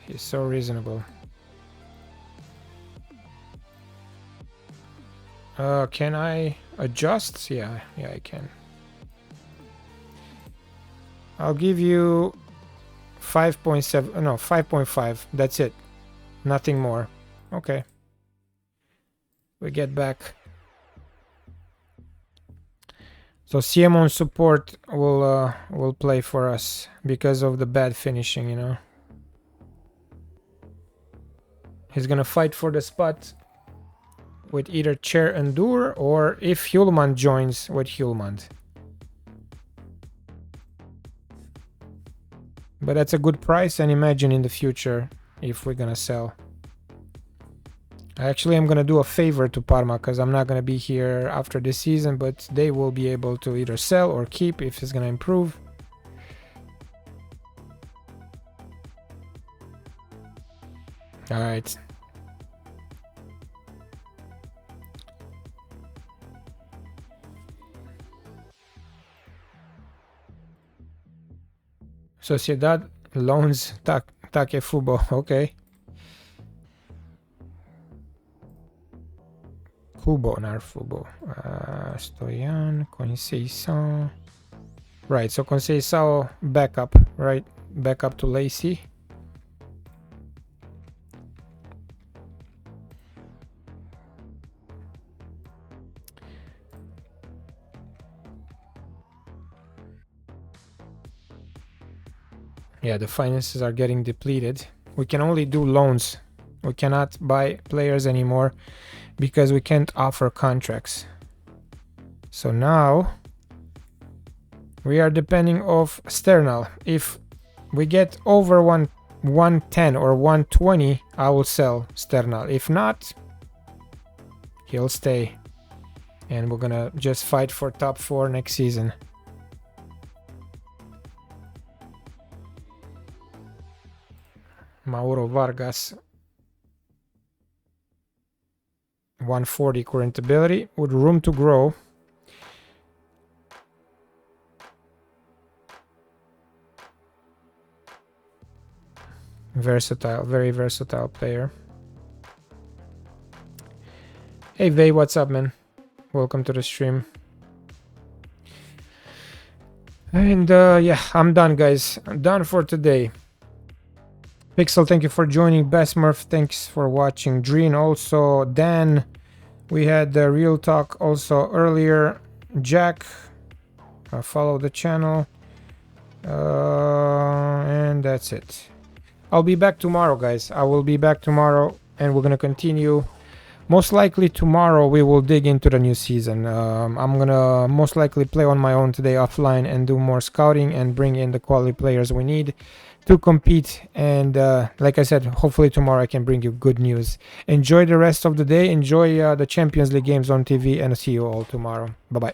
S1: He's so reasonable. Can I adjust? Yeah, I can. I'll give you 5.7, no, 5.5. That's it. Nothing more. Okay. We get back. So Siemon support will play for us because of the bad finishing, you know. He's gonna fight for the spot with either Chair Endure or if Hulman joins with Hulman. But that's a good price, and imagine in the future if we're gonna sell. Actually, I'm gonna do a favor to Parma because I'm not gonna be here after this season, but they will be able to either sell or keep if it's gonna improve. All right. Sociedad loans Takefubo. Okay. Kubo, not Fubo. Stoyan, Conceição. Right, so Conceição backup, right? Backup to Lacey. Yeah, the finances are getting depleted. We can only do loans. We cannot buy players anymore because we can't offer contracts. So now we are depending of Sternal. If we get over 110 or 120, I will sell Sternal. If not, he'll stay. And we're gonna just fight for top 4 next season. Mauro Vargas, 140 current ability with room to grow. Versatile, very versatile player. Hey Vay, what's up, man? Welcome to the stream. And yeah, I'm done, guys. I'm done for today. Pixel, thank you for joining. Bestmurph, thanks for watching. Dreen also. Dan, we had the Real Talk also earlier. Jack, follow the channel. And that's it. I'll be back tomorrow, guys. I will be back tomorrow and we're gonna continue. Most likely tomorrow we will dig into the new season. I'm gonna most likely play on my own today offline and do more scouting and bring in the quality players we need to compete. And like I said, hopefully tomorrow I can bring you good news. Enjoy the rest of the day. Enjoy the Champions League games on TV, and I'll see you all tomorrow. Bye bye.